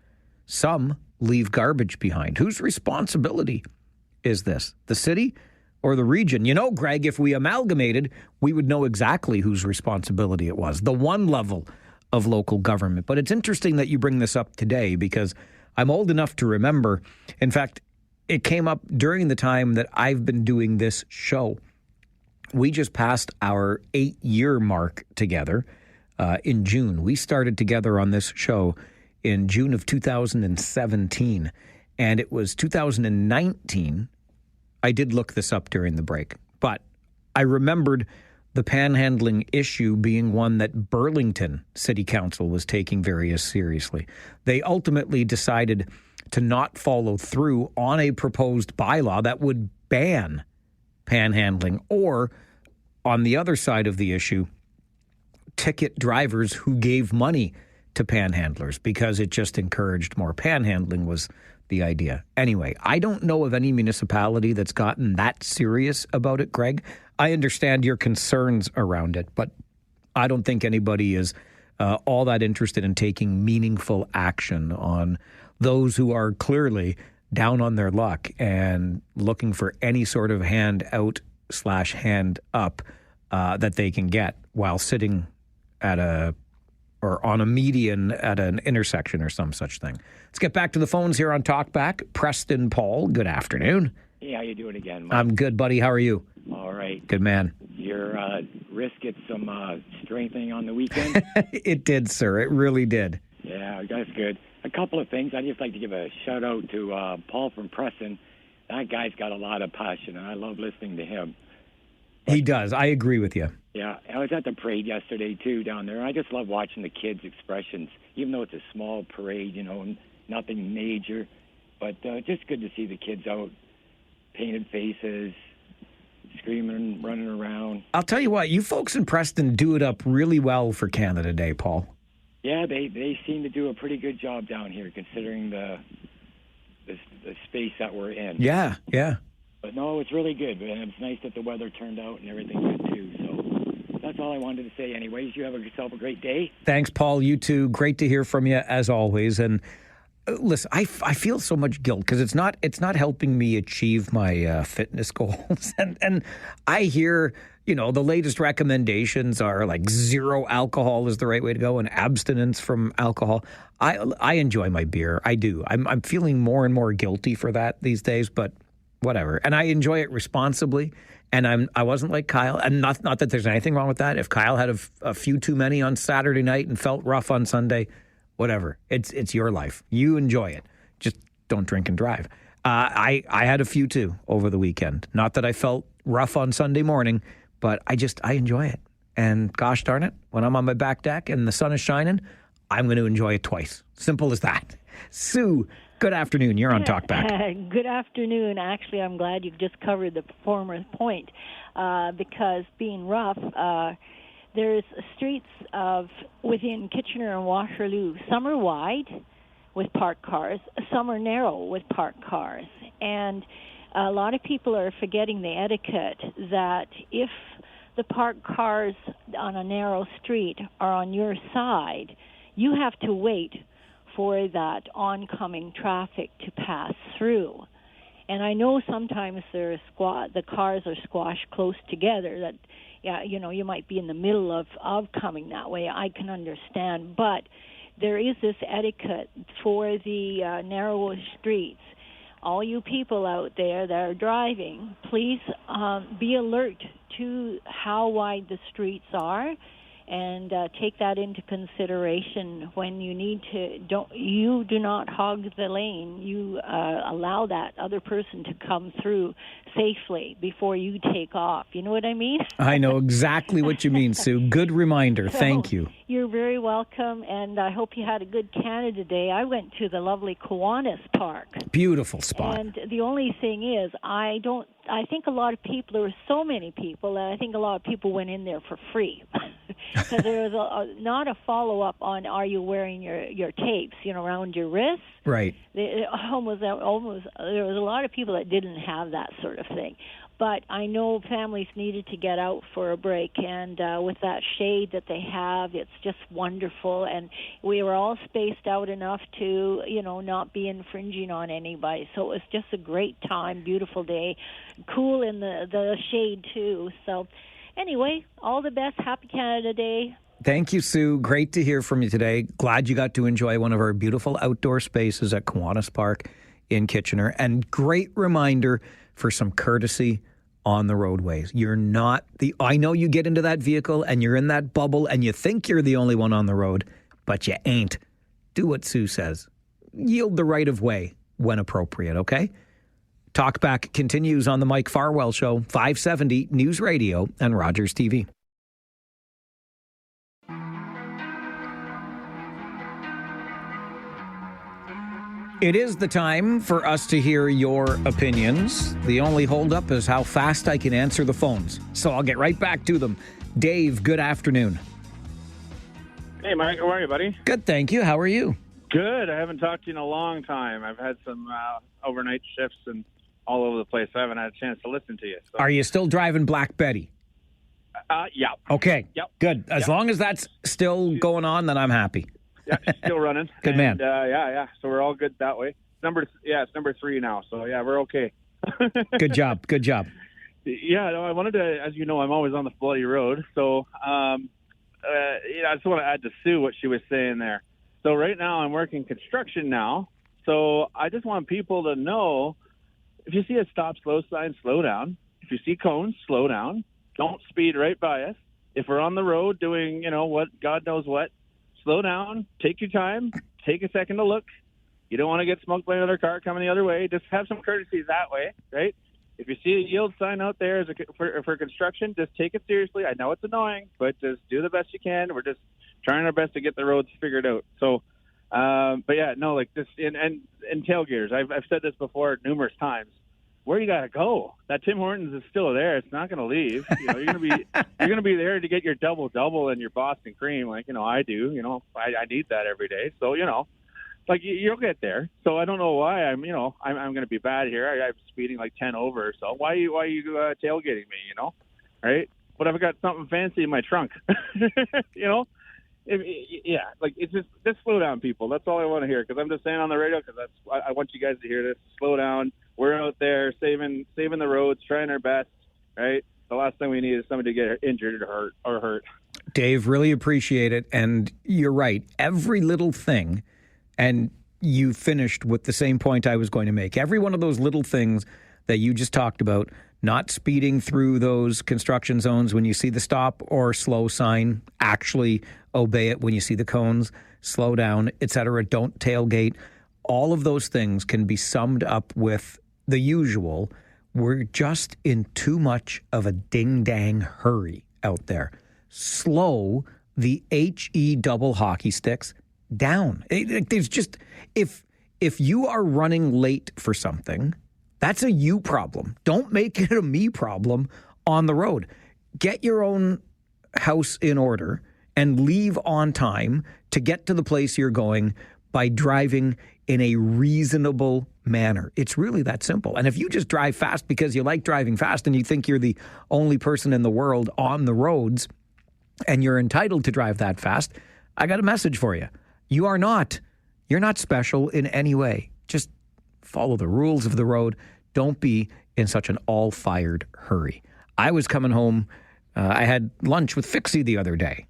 Speaker 4: Some leave garbage behind. Whose responsibility is this? The city or the region? You know, Greg, if we amalgamated, we would know exactly whose responsibility it was, the one level of local government. But it's interesting that you bring this up today because I'm old enough to remember. In fact, it came up during the time that I've been doing this show. We just passed our 8-year mark together in June. We started together on this show in June of 2017, and it was 2019. I did look this up during the break, but I remembered the panhandling issue being one that Burlington City Council was taking very seriously. They ultimately decided to not follow through on a proposed bylaw that would ban panhandling, or on the other side of the issue, ticket drivers who gave money to panhandlers, because it just encouraged more panhandling was the idea. Anyway, I don't know of any municipality that's gotten that serious about it, Greg. I understand your concerns around it, but I don't think anybody is all that interested in taking meaningful action on those who are clearly down on their luck and looking for any sort of hand out / hand up that they can get while sitting at on a median at an intersection or some such thing. Let's get back to the phones here on Talkback. Preston Paul, good afternoon.
Speaker 14: Hey, how you doing again, Mike?
Speaker 4: I'm good, buddy. How are you?
Speaker 14: All right.
Speaker 4: Good man.
Speaker 14: Your wrist gets some strengthening on the weekend?
Speaker 4: It did, sir. It really did.
Speaker 14: Yeah, that's good. A couple of things. I'd just like to give a shout-out to Paul from Preston. That guy's got a lot of passion, and I love listening to him.
Speaker 4: He does. I agree with you.
Speaker 14: Yeah, I was at the parade yesterday, too, down there. I just love watching the kids' expressions, even though it's a small parade, nothing major. But just good to see the kids out, painted faces, screaming, running around.
Speaker 4: I'll tell you what, you folks in Preston do it up really well for Canada Day, Paul.
Speaker 14: Yeah, they seem to do a pretty good job down here, considering the space that we're in.
Speaker 4: Yeah.
Speaker 14: But no, it's really good, and it's nice that the weather turned out and everything good, too. So that's all I wanted to say anyways. You have yourself a great day.
Speaker 4: Thanks, Paul. You too. Great to hear from you, as always. And listen, I feel so much guilt because it's not helping me achieve my fitness goals. And I hear, the latest recommendations are like zero alcohol is the right way to go and abstinence from alcohol. I enjoy my beer. I do. I'm feeling more and more guilty for that these days, but whatever. And I enjoy it responsibly. And I wasn't like Kyle. And not that there's anything wrong with that. If Kyle had a few too many on Saturday night and felt rough on Sunday, whatever. It's your life. You enjoy it. Just don't drink and drive. I had a few too over the weekend. Not that I felt rough on Sunday morning, but I enjoy it. And gosh darn it, when I'm on my back deck and the sun is shining, I'm going to enjoy it twice. Simple as that. Sue, good afternoon. You're on Talkback.
Speaker 5: Good afternoon. Actually, I'm glad you've just covered the former point because being rough, there's streets within Kitchener and Waterloo. Some are wide with parked cars. Some are narrow with parked cars. And a lot of people are forgetting the etiquette that if the parked cars on a narrow street are on your side, you have to wait for that oncoming traffic to pass through. And I know sometimes the cars are squashed close together that, you might be in the middle of coming that way. I can understand. But there is this etiquette for the narrow streets. All you people out there that are driving, please be alert to how wide the streets are and take that into consideration when you need to. You do not hog the lane. You allow that other person to come through safely before you take off. You know what I mean?
Speaker 4: I know exactly what you mean, Sue. Good reminder. Thank you.
Speaker 5: You're very welcome, and I hope you had a good Canada Day. I went to the lovely Kiwanis Park.
Speaker 4: Beautiful spot.
Speaker 5: And the only thing is, I think a lot of people, there were so many people, and I think a lot of people went in there for free. Because there was not a follow-up on are you wearing your tapes, around your wrists.
Speaker 4: Right.
Speaker 5: There was a lot of people that didn't have that sort of thing. But I know families needed to get out for a break, and with that shade that they have, it's just wonderful. And we were all spaced out enough to, not be infringing on anybody. So it was just a great time, beautiful day, cool in the shade too. So anyway, all the best. Happy Canada Day.
Speaker 4: Thank you, Sue. Great to hear from you today. Glad you got to enjoy one of our beautiful outdoor spaces at Kiwanis Park in Kitchener. And great reminder for some courtesy on the roadways. You're not I know you get into that vehicle and you're in that bubble and you think you're the only one on the road, but you ain't. Do what Sue says. Yield the right of way when appropriate, okay? Talkback continues on the Mike Farwell Show, 570 News Radio and Rogers TV. It is the time for us to hear your opinions. The only holdup is how fast I can answer the phones. So I'll get right back to them. Dave, good afternoon.
Speaker 6: Hey, Mike. How are you, buddy?
Speaker 4: Good, thank you. How are you?
Speaker 6: Good. I haven't talked to you in a long time. I've had some overnight shifts and all over the place. I haven't had a chance to listen to you. So.
Speaker 4: Are you still driving Black Betty?
Speaker 6: Yeah.
Speaker 4: Okay.
Speaker 6: Yep.
Speaker 4: Good. As long as that's still going on, then I'm happy.
Speaker 6: Yeah, she's still running.
Speaker 4: Good man.
Speaker 6: Yeah. So we're all good that way. It's number 3 now. So yeah, we're okay.
Speaker 4: Good job. Good job.
Speaker 6: Yeah, no, I wanted to, as you know, I'm always on the bloody road. So, I just want to add to Sue what she was saying there. So right now I'm working construction now. So I just want people to know, if you see a stop slow sign, slow down. If you see cones, slow down. Don't speed right by us. If we're on the road doing, what, God knows what, slow down, take your time, take a second to look. You don't want to get smoked by another car coming the other way. Just have some courtesy that way, right? If you see a yield sign out there for construction, just take it seriously. I know it's annoying, but just do the best you can. We're just trying our best to get the roads figured out. So, but yeah, no, like this, and tailgaters. I've said this before numerous times. Where you gotta go? That Tim Hortons is still there. It's not gonna leave. You're gonna be there to get your double and your Boston cream, like I do. I need that every day. So like you'll get there. So I don't know why I'm gonna be bad here. I'm speeding like 10 over or so. Why are you tailgating me? Right? But I've got something fancy in my trunk. It's just slow down, people. That's all I want to hear, because I'm just saying on the radio, because I want you guys to hear this. Slow down. We're out there saving the roads, trying our best, right? The last thing we need is somebody to get injured or hurt.
Speaker 4: Dave, really appreciate it. And you're right. Every little thing, and you finished with the same point I was going to make. Every one of those little things that you just talked about, not speeding through those construction zones when you see the stop or slow sign, actually obey it when you see the cones, slow down, etc. Don't tailgate. All of those things can be summed up with the usual. We're just in too much of a ding-dang hurry out there. Slow the HE double hockey sticks down. There's just, if you are running late for something, that's a you problem. Don't make it a me problem on the road. Get your own house in order and leave on time to get to the place you're going by driving in a reasonable manner. It's really that simple. And if you just drive fast because you like driving fast and you think you're the only person in the world on the roads and you're entitled to drive that fast, I got a message for you. You are not. You're not special in any way. Just follow the rules of the road. Don't be in such an all-fired hurry. I was coming home. I had lunch with Fixie the other day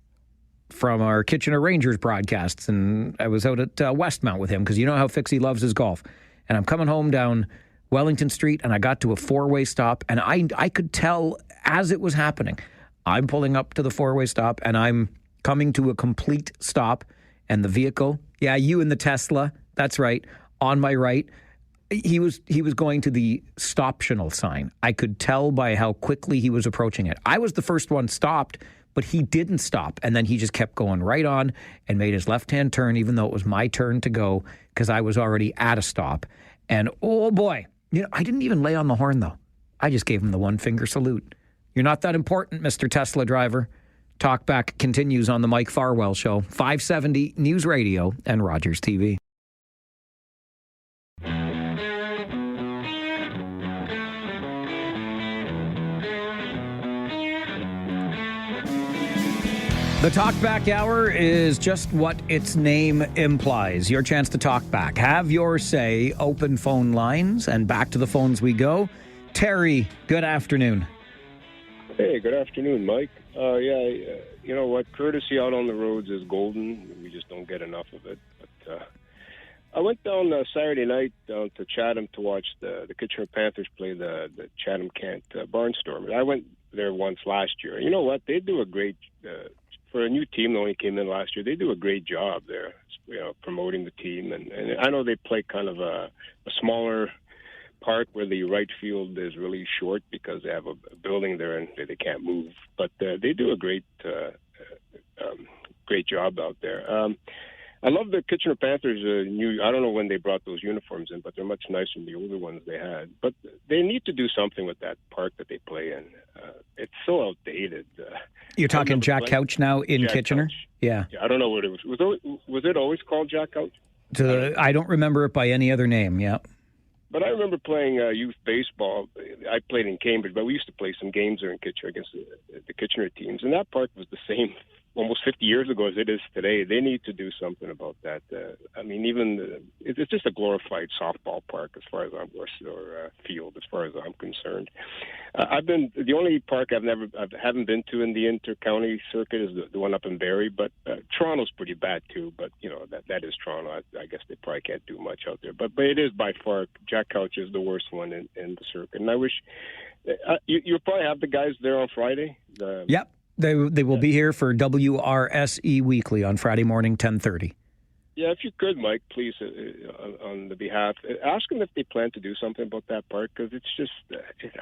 Speaker 4: from our Kitchener Rangers broadcasts, and I was out at Westmount with him because you know how Fixie loves his golf. And I'm coming home down Wellington Street, and I got to a four-way stop, and I could tell as it was happening. I'm pulling up to the four-way stop, and I'm coming to a complete stop, and the vehicle, yeah, you and the Tesla, that's right, on my right, he was going to the stoptional sign. I could tell by how quickly he was approaching it. I was the first one stopped, but he didn't stop. And then he just kept going right on and made his left-hand turn, even though it was my turn to go because I was already at a stop. And oh boy, I didn't even lay on the horn though. I just gave him the one-finger salute. You're not that important, Mr. Tesla driver. Talkback continues on the Mike Farwell Show, 570 News Radio and Rogers TV. The Talkback Hour is just what its name implies. Your chance to talk back. Have your say. Open phone lines, and back to the phones we go. Terry, good afternoon.
Speaker 22: Hey, good afternoon, Mike. You know what? Courtesy out on the roads is golden. We just don't get enough of it. But I went down Saturday night down to Chatham to watch the Kitchener Panthers play the Chatham-Kent Barnstormers. I went there once last year. You know what? They do a great for a new team that only came in last year. They do a great job there, promoting the team. And I know they play kind of a smaller park where the right field is really short because they have a building there and they can't move. But they do a great job out there. I love the Kitchener Panthers I don't know when they brought those uniforms in, but they're much nicer than the older ones they had. But they need to do something with that park that they play in. It's so outdated.
Speaker 4: You're talking Jack Couch now in
Speaker 22: Jack
Speaker 4: Kitchener?
Speaker 22: Couch.
Speaker 4: Yeah.
Speaker 22: I don't know what it was. Was it always called Jack Couch?
Speaker 4: I don't remember it by any other name, yeah.
Speaker 22: But I remember playing youth baseball. I played in Cambridge, but we used to play some games there in Kitchener against the Kitchener teams. And that park was the same almost 50 years ago as it is today. They need to do something about that. It's just a glorified softball park as far as I'm or field as far as I'm concerned. The only park I haven't been to in the inter-county circuit is the one up in Barrie, but Toronto's pretty bad too. But that is Toronto. I guess they probably can't do much out there. But it is by far Jack Couch is the worst one in the circuit. And I wish you'll probably have the guys there on Friday.
Speaker 4: Yep. They will be here for WRSE Weekly on Friday morning, 10:30.
Speaker 22: Yeah, if you could, Mike, please, on the behalf, ask them if they plan to do something about that park, because it's just,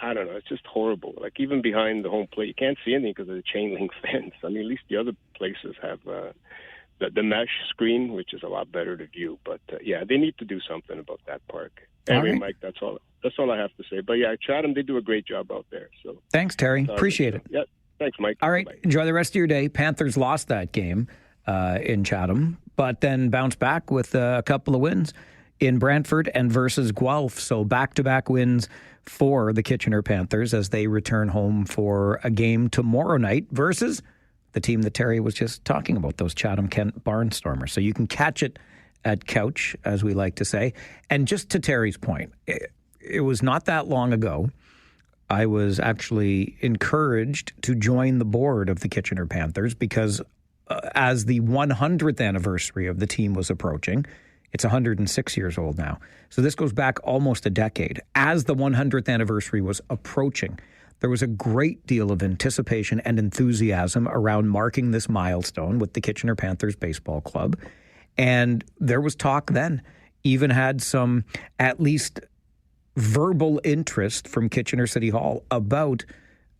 Speaker 22: I don't know, it's just horrible. Like, even behind the home plate, you can't see anything because of the chain link fence. I mean, at least the other places have the mesh screen, which is a lot better to view. But, yeah, they need to do something about that park. Anyway, right. Mike, that's all I have to say. But, yeah, Chatham, they do a great job out there. So
Speaker 4: thanks, Terry. Appreciate it.
Speaker 22: Yeah. Thanks, Mike.
Speaker 4: All right. Bye. Enjoy the rest of your day. Panthers lost that game in Chatham, but then bounced back with a couple of wins in Brantford and versus Guelph. So back-to-back wins for the Kitchener Panthers as they return home for a game tomorrow night versus the team that Terry was just talking about, those Chatham-Kent Barnstormers. So you can catch it at Couch, as we like to say. And just to Terry's point, it was not that long ago I was actually encouraged to join the board of the Kitchener Panthers because as the 100th anniversary of the team was approaching, it's 106 years old now. So this goes back almost a decade. As the 100th anniversary was approaching, there was a great deal of anticipation and enthusiasm around marking this milestone with the Kitchener Panthers Baseball Club. And there was talk then, even had some at least verbal interest from Kitchener City Hall about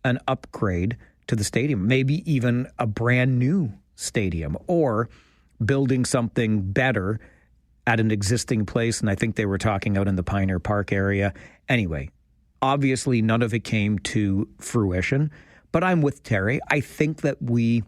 Speaker 4: an upgrade to the stadium, maybe even a brand new stadium or building something better at an existing place. And I think they were talking out in the Pioneer Park area. Anyway, obviously none of it came to fruition, but I'm with Terry. I think that we,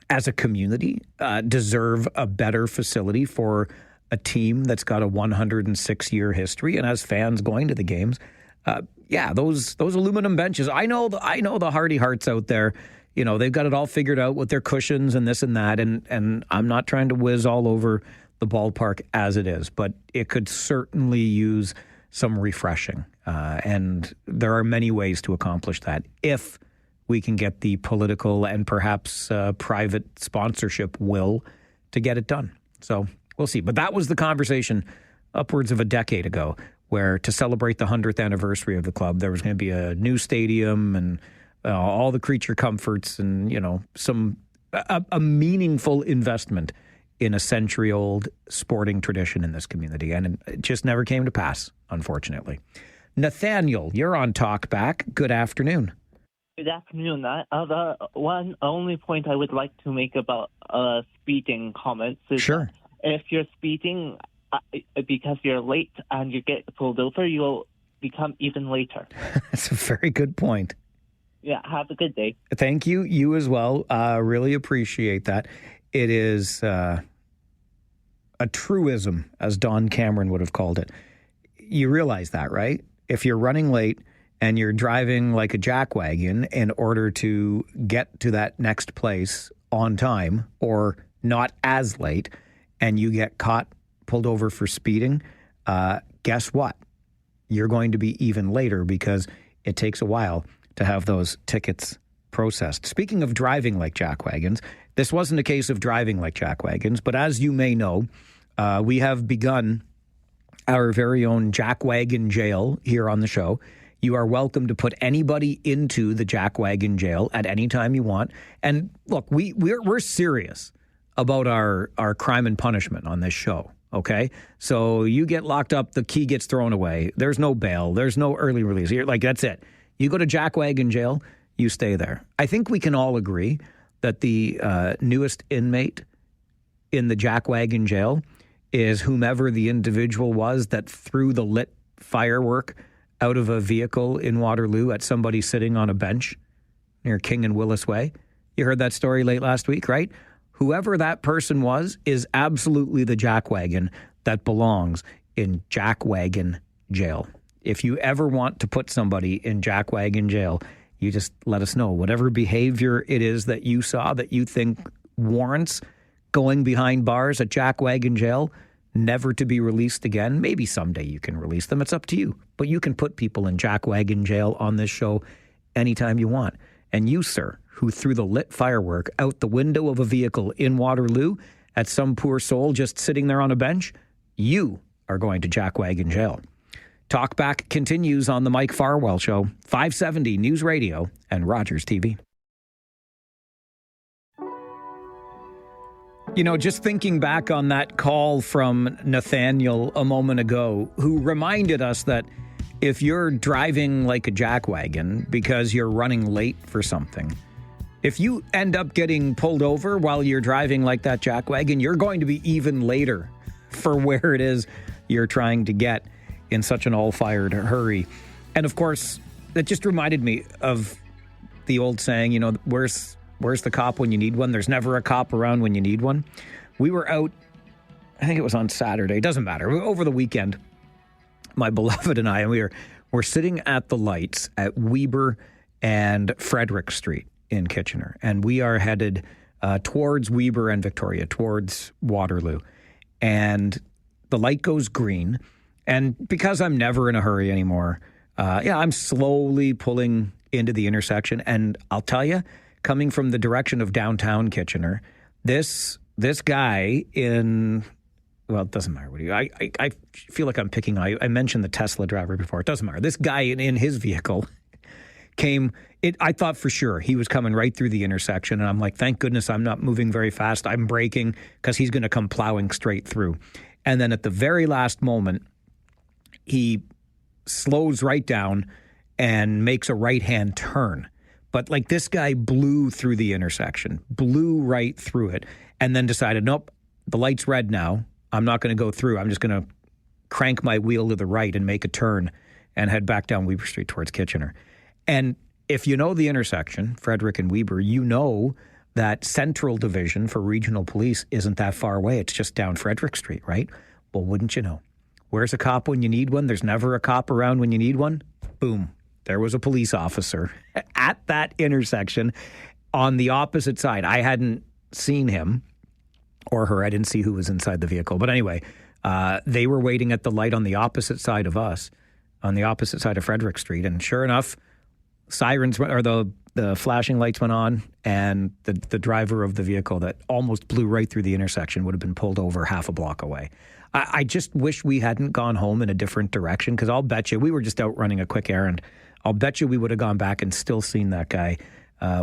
Speaker 4: as a community, deserve a better facility for a team that's got a 106-year history and has fans going to the games. Those aluminum benches. I know the Hardy Hearts out there. You know, they've got it all figured out with their cushions and this and that. And I'm not trying to whiz all over the ballpark as it is, but it could certainly use some refreshing. And there are many ways to accomplish that if we can get the political and perhaps private sponsorship will to get it done. So we'll see. But that was the conversation upwards of a decade ago, where to celebrate the 100th anniversary of the club, there was going to be a new stadium and all the creature comforts and, you know, a meaningful investment in a century-old sporting tradition in this community. And it just never came to pass, unfortunately. Nathaniel, you're on Talkback. Good afternoon.
Speaker 8: Good afternoon. The only point I would like to make about speeding comments is
Speaker 4: sure.
Speaker 8: If you're speeding because you're late and you get pulled over, you'll become even later.
Speaker 4: That's a very good point.
Speaker 8: Yeah, have a good day.
Speaker 4: Thank you. You as well. Really appreciate that. It is a truism, as Don Cameron would have called it. You realize that, right? If you're running late and you're driving like a jackwagon in order to get to that next place on time or not as late, and you get caught, pulled over for speeding, guess what? You're going to be even later because it takes a while to have those tickets processed. Speaking of driving like jackwagons, this wasn't a case of driving like jackwagons, but as you may know, we have begun our very own Jackwagon Jail here on the show. You are welcome to put anybody into the Jackwagon Jail at any time you want. And look, we're serious about our crime and punishment on this show, okay? So you get locked up, the key gets thrown away. There's no bail. There's no early release. You're like, that's it. You go to Jackwagon Jail, you stay there. I think we can all agree that the newest inmate in the Jackwagon Jail is whomever the individual was that threw the lit firework out of a vehicle in Waterloo at somebody sitting on a bench near King and Willis Way. You heard that story late last week, right? Whoever that person was is absolutely the jackwagon that belongs in Jackwagon Jail. If you ever want to put somebody in Jackwagon Jail, you just let us know. Whatever behavior it is that you saw that you think warrants going behind bars at Jackwagon Jail, never to be released again. Maybe someday you can release them. It's up to you. But you can put people in Jackwagon Jail on this show anytime you want. And you, sir, who threw the lit firework out the window of a vehicle in Waterloo at some poor soul just sitting there on a bench, you are going to Jackwagon Jail. Talkback continues on the Mike Farwell Show, 570 News Radio and Rogers TV. You know, just thinking back on that call from Nathaniel a moment ago, who reminded us that if you're driving like a jackwagon because you're running late for something, if you end up getting pulled over while you're driving like that jackwagon, you're going to be even later for where it is you're trying to get in such an all-fired hurry. And of course, that just reminded me of the old saying, you know, where's the cop when you need one? There's never a cop around when you need one. We were out, I think it was on Saturday, it doesn't matter, over the weekend, my beloved and I, and we're sitting at the lights at Weber and Frederick Street in Kitchener, and we are headed towards Weber and Victoria, towards Waterloo. And the light goes green, and because I'm never in a hurry anymore, I'm slowly pulling into the intersection, and I'll tell you, coming from the direction of downtown Kitchener, this guy in, well, it doesn't matter what I feel like I'm picking, I mentioned the Tesla driver before. It doesn't matter. This guy in his vehicle I thought for sure he was coming right through the intersection, and I'm like, thank goodness I'm not moving very fast. I'm braking because he's going to come plowing straight through. And then at the very last moment, he slows right down and makes a right-hand turn. But like this guy blew through the intersection, blew right through it, and then decided, nope, the light's red now. I'm not going to go through. I'm just going to crank my wheel to the right and make a turn and head back down Weber Street towards Kitchener. And if you know the intersection, Frederick and Weber, you know that Central Division for Regional Police isn't that far away. It's just down Frederick Street, right? Well, wouldn't you know? Where's a cop when you need one? There's never a cop around when you need one. Boom. There was a police officer at that intersection on the opposite side. I hadn't seen him or her. I didn't see who was inside the vehicle. But anyway, they were waiting at the light on the opposite side of us, on the opposite side of Frederick Street. And sure enough, sirens, or the flashing lights went on, and the driver of the vehicle that almost blew right through the intersection would have been pulled over half a block away. I just wish we hadn't gone home in a different direction, because I'll bet you, we were just out running a quick errand. I'll bet you we would have gone back and still seen that guy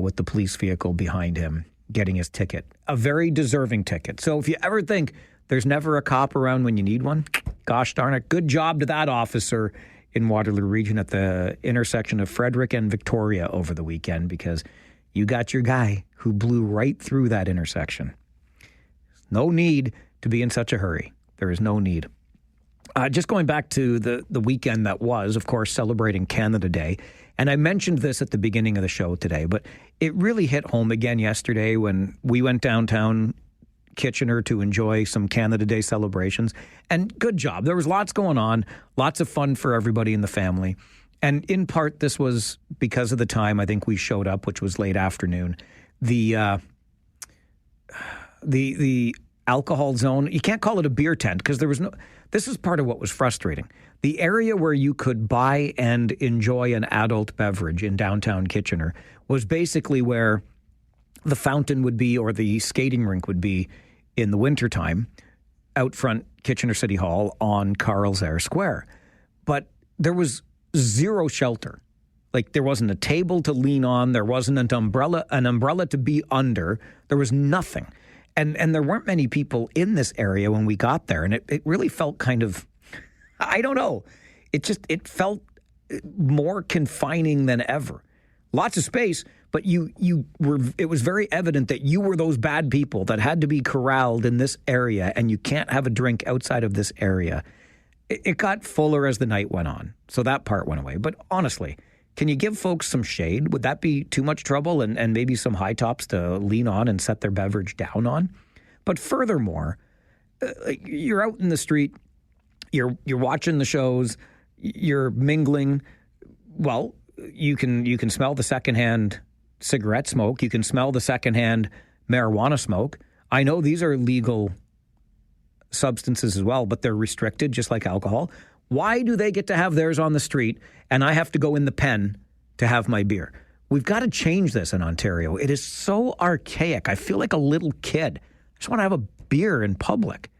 Speaker 4: with the police vehicle behind him getting his ticket. A very deserving ticket. So if you ever think there's never a cop around when you need one, gosh darn it, good job to that officer in Waterloo Region at the intersection of Frederick and Victoria over the weekend, because you got your guy who blew right through that intersection. No need to be in such a hurry. There is no need. Just going back to the weekend that was, of course, celebrating Canada Day. And I mentioned this at the beginning of the show today, but it really hit home again yesterday when we went downtown Kitchener to enjoy some Canada Day celebrations. And good job. There was lots going on, lots of fun for everybody in the family. And in part, this was because of the time I think we showed up, which was late afternoon. The alcohol zone, you can't call it a beer tent because there was no, this is part of what was frustrating. The area where you could buy and enjoy an adult beverage in downtown Kitchener was basically where the fountain would be or the skating rink would be in the wintertime out front Kitchener City Hall on Carl's Air Square. But there was zero shelter. Like, there wasn't a table to lean on. There wasn't an umbrella to be under. There was nothing. And there weren't many people in this area when we got there. And it really felt kind of, I don't know. It felt more confining than ever. Lots of space, but it was very evident that you were those bad people that had to be corralled in this area, and you can't have a drink outside of this area. It got fuller as the night went on. So that part went away. But honestly, can you give folks some shade? Would that be too much trouble, and maybe some high tops to lean on and set their beverage down on? But furthermore, you're out in the street, you're watching the shows, you're mingling. Well, you can smell the secondhand cigarette smoke. You can smell the secondhand marijuana smoke. I know these are legal substances as well, but they're restricted just like alcohol. Why do they get to have theirs on the street and I have to go in the pen to have my beer? We've got to change this in Ontario. It is so archaic. I feel like a little kid. I just want to have a beer in public.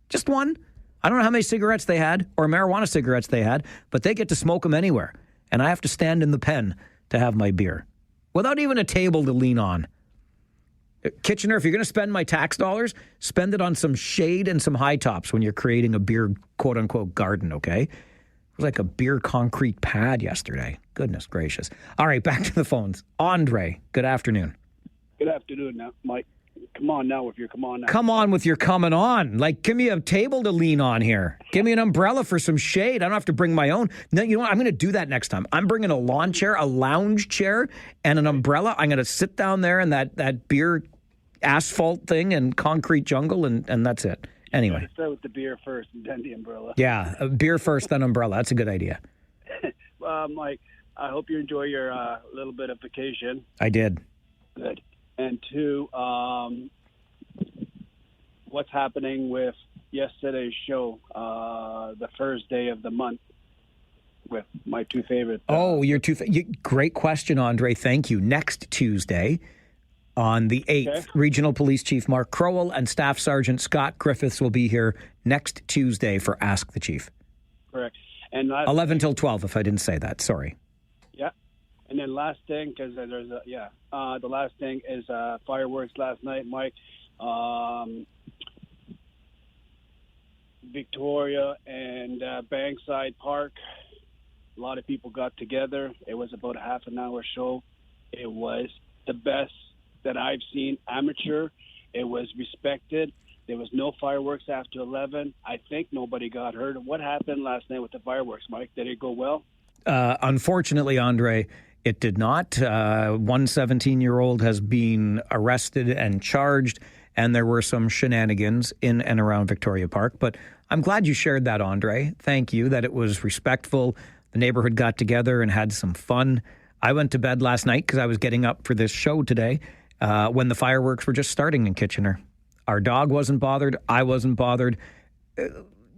Speaker 4: Just one. I don't know how many cigarettes they had or marijuana cigarettes they had, but they get to smoke them anywhere. And I have to stand in the pen to have my beer without even a table to lean on. Kitchener, if you're going to spend my tax dollars, spend it on some shade and some high tops when you're creating a beer, quote unquote, garden, okay? It was like a beer concrete pad yesterday. Goodness gracious. All right, back to the phones. Andre, good afternoon.
Speaker 9: Good afternoon now, Mike. Come on now with your come on now.
Speaker 4: Come on with your coming on. Like, give me a table to lean on here. Give me an umbrella for some shade. I don't have to bring my own. No, you know what? I'm going to do that next time. I'm bringing a lawn chair, a lounge chair, and an umbrella. I'm going to sit down there in that beer asphalt thing and concrete jungle, and that's it. Anyway.
Speaker 9: Start with the beer first and then the umbrella.
Speaker 4: Yeah, beer first, then umbrella. That's a good idea.
Speaker 9: Mike, I hope you enjoy your little bit of vacation.
Speaker 4: I did.
Speaker 9: Good. And two, what's happening with yesterday's show, the first day of the month, with my two favorite.
Speaker 4: Your two. Great question, Andre. Thank you. Next Tuesday, on the 8th, Regional Police Chief Mark Crowell and Staff Sergeant Scott Griffiths will be here next Tuesday for Ask the Chief.
Speaker 9: Correct. And
Speaker 4: 11 till 12, if I didn't say that. Sorry.
Speaker 9: Yeah. And then last thing, because there's the last thing is fireworks last night, Mike. Victoria and Bankside Park. A lot of people got together. It was about a half an hour show. It was the best that I've seen amateur. It was respected. There was no fireworks after 11. I think nobody got hurt. What happened last night with the fireworks, Mike? Did it go well?
Speaker 4: Unfortunately, Andre, it did not. One 17-year-old has been arrested and charged, and there were some shenanigans in and around Victoria Park. But I'm glad you shared that, Andre. Thank you, that it was respectful. The neighborhood got together and had some fun. I went to bed last night because I was getting up for this show today when the fireworks were just starting in Kitchener. Our dog wasn't bothered. I wasn't bothered.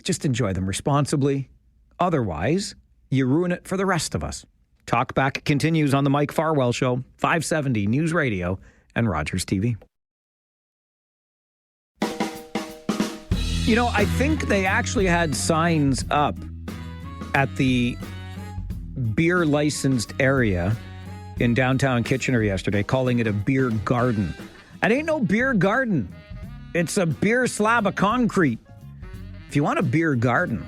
Speaker 4: Just enjoy them responsibly. Otherwise, you ruin it for the rest of us. Talkback continues on the Mike Farwell Show, 570 News Radio and Rogers TV. You know, I think they actually had signs up at the beer licensed area in downtown Kitchener yesterday calling it a beer garden. It ain't no beer garden. It's a beer slab of concrete. If you want a beer garden,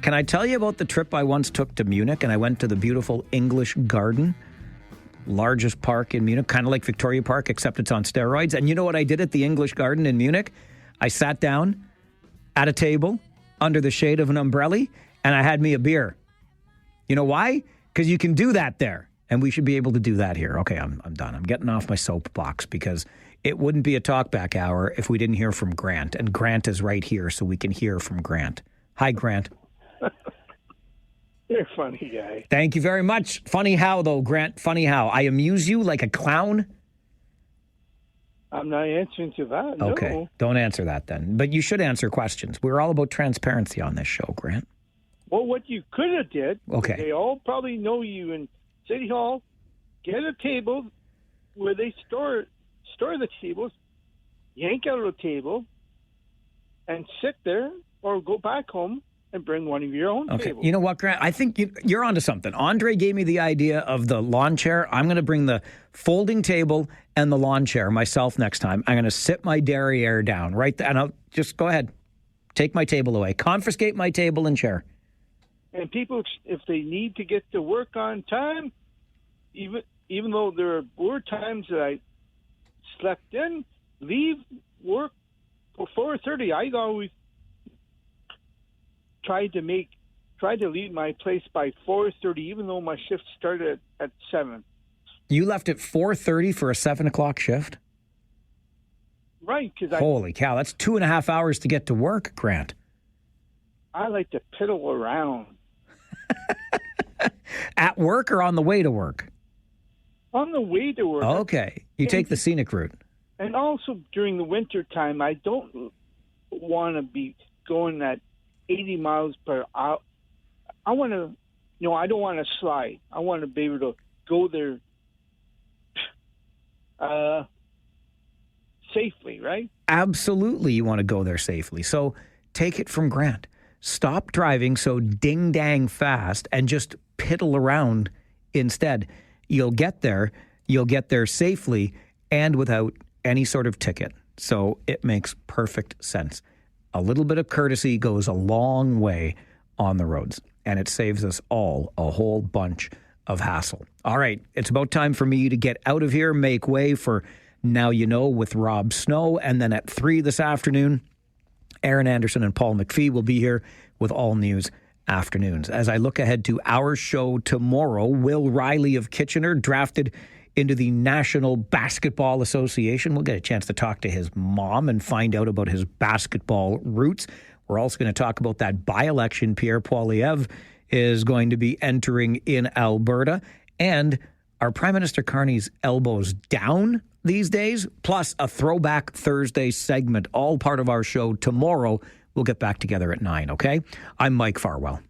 Speaker 4: can I tell you about the trip I once took to Munich and I went to the beautiful English Garden, largest park in Munich, kind of like Victoria Park, except it's on steroids. And you know what I did at the English Garden in Munich? I sat down at a table under the shade of an umbrella and I had me a beer. You know why? Because you can do that there. And we should be able to do that here. Okay, I'm done. I'm getting off my soapbox because it wouldn't be a Talkback Hour if we didn't hear from Grant. And Grant is right here, so we can hear from Grant. Hi, Grant.
Speaker 9: You're a funny guy.
Speaker 4: Thank you very much. Funny how, though, Grant? Funny how? I amuse you like a clown?
Speaker 9: I'm not answering to that, no.
Speaker 4: Okay, don't answer that then. But you should answer questions. We're all about transparency on this show, Grant.
Speaker 9: Well, what you could have did,
Speaker 4: okay.
Speaker 9: They all probably know you in City Hall, get a table where they store the tables, yank out a table,
Speaker 10: and sit there or go back home and bring one of your own
Speaker 4: Okay.
Speaker 10: tables.
Speaker 4: You know what, Grant? I think you're onto something. Andre gave me the idea of the lawn chair. I'm going to bring the folding table and the lawn chair myself next time. I'm going to sit my derriere down right there, and I'll just go ahead. Take my table away. Confiscate my table and chair.
Speaker 10: And people, if they need to get to work on time, even though there were times that I slept in, leave work before 4:30. I always tried to leave my place by 4:30, even though my shift started at 7.
Speaker 4: You left at 4:30 for a 7 o'clock shift?
Speaker 10: Right, because
Speaker 4: Holy cow, that's 2.5 hours to get to work, Grant.
Speaker 10: I like to piddle around.
Speaker 4: At work or on the way to work?
Speaker 10: On the way to work.
Speaker 4: Okay. You take the scenic route.
Speaker 10: And also during the winter time, I don't want to be going at 80 miles per hour. I want to, I don't want to slide. I want to be able to go there safely, right?
Speaker 4: Absolutely, you want to go there safely. So take it from Grant. Stop driving so ding-dang fast and just piddle around instead. You'll get there safely and without any sort of ticket. So it makes perfect sense. A little bit of courtesy goes a long way on the roads, and it saves us all a whole bunch of hassle. All right, it's about time for me to get out of here, make way for Now You Know with Rob Snow, and then at 3 this afternoon, Aaron Anderson and Paul McPhee will be here with All News Afternoons. As I look ahead to our show tomorrow, Will Riley of Kitchener drafted into the National Basketball Association. We'll get a chance to talk to his mom and find out about his basketball roots. We're also going to talk about that by-election Pierre Poilievre is going to be entering in Alberta. And are Prime Minister Carney's elbows down these days? Plus a Throwback Thursday segment, all part of our show tomorrow. We'll get back together at 9, okay? I'm Mike Farwell.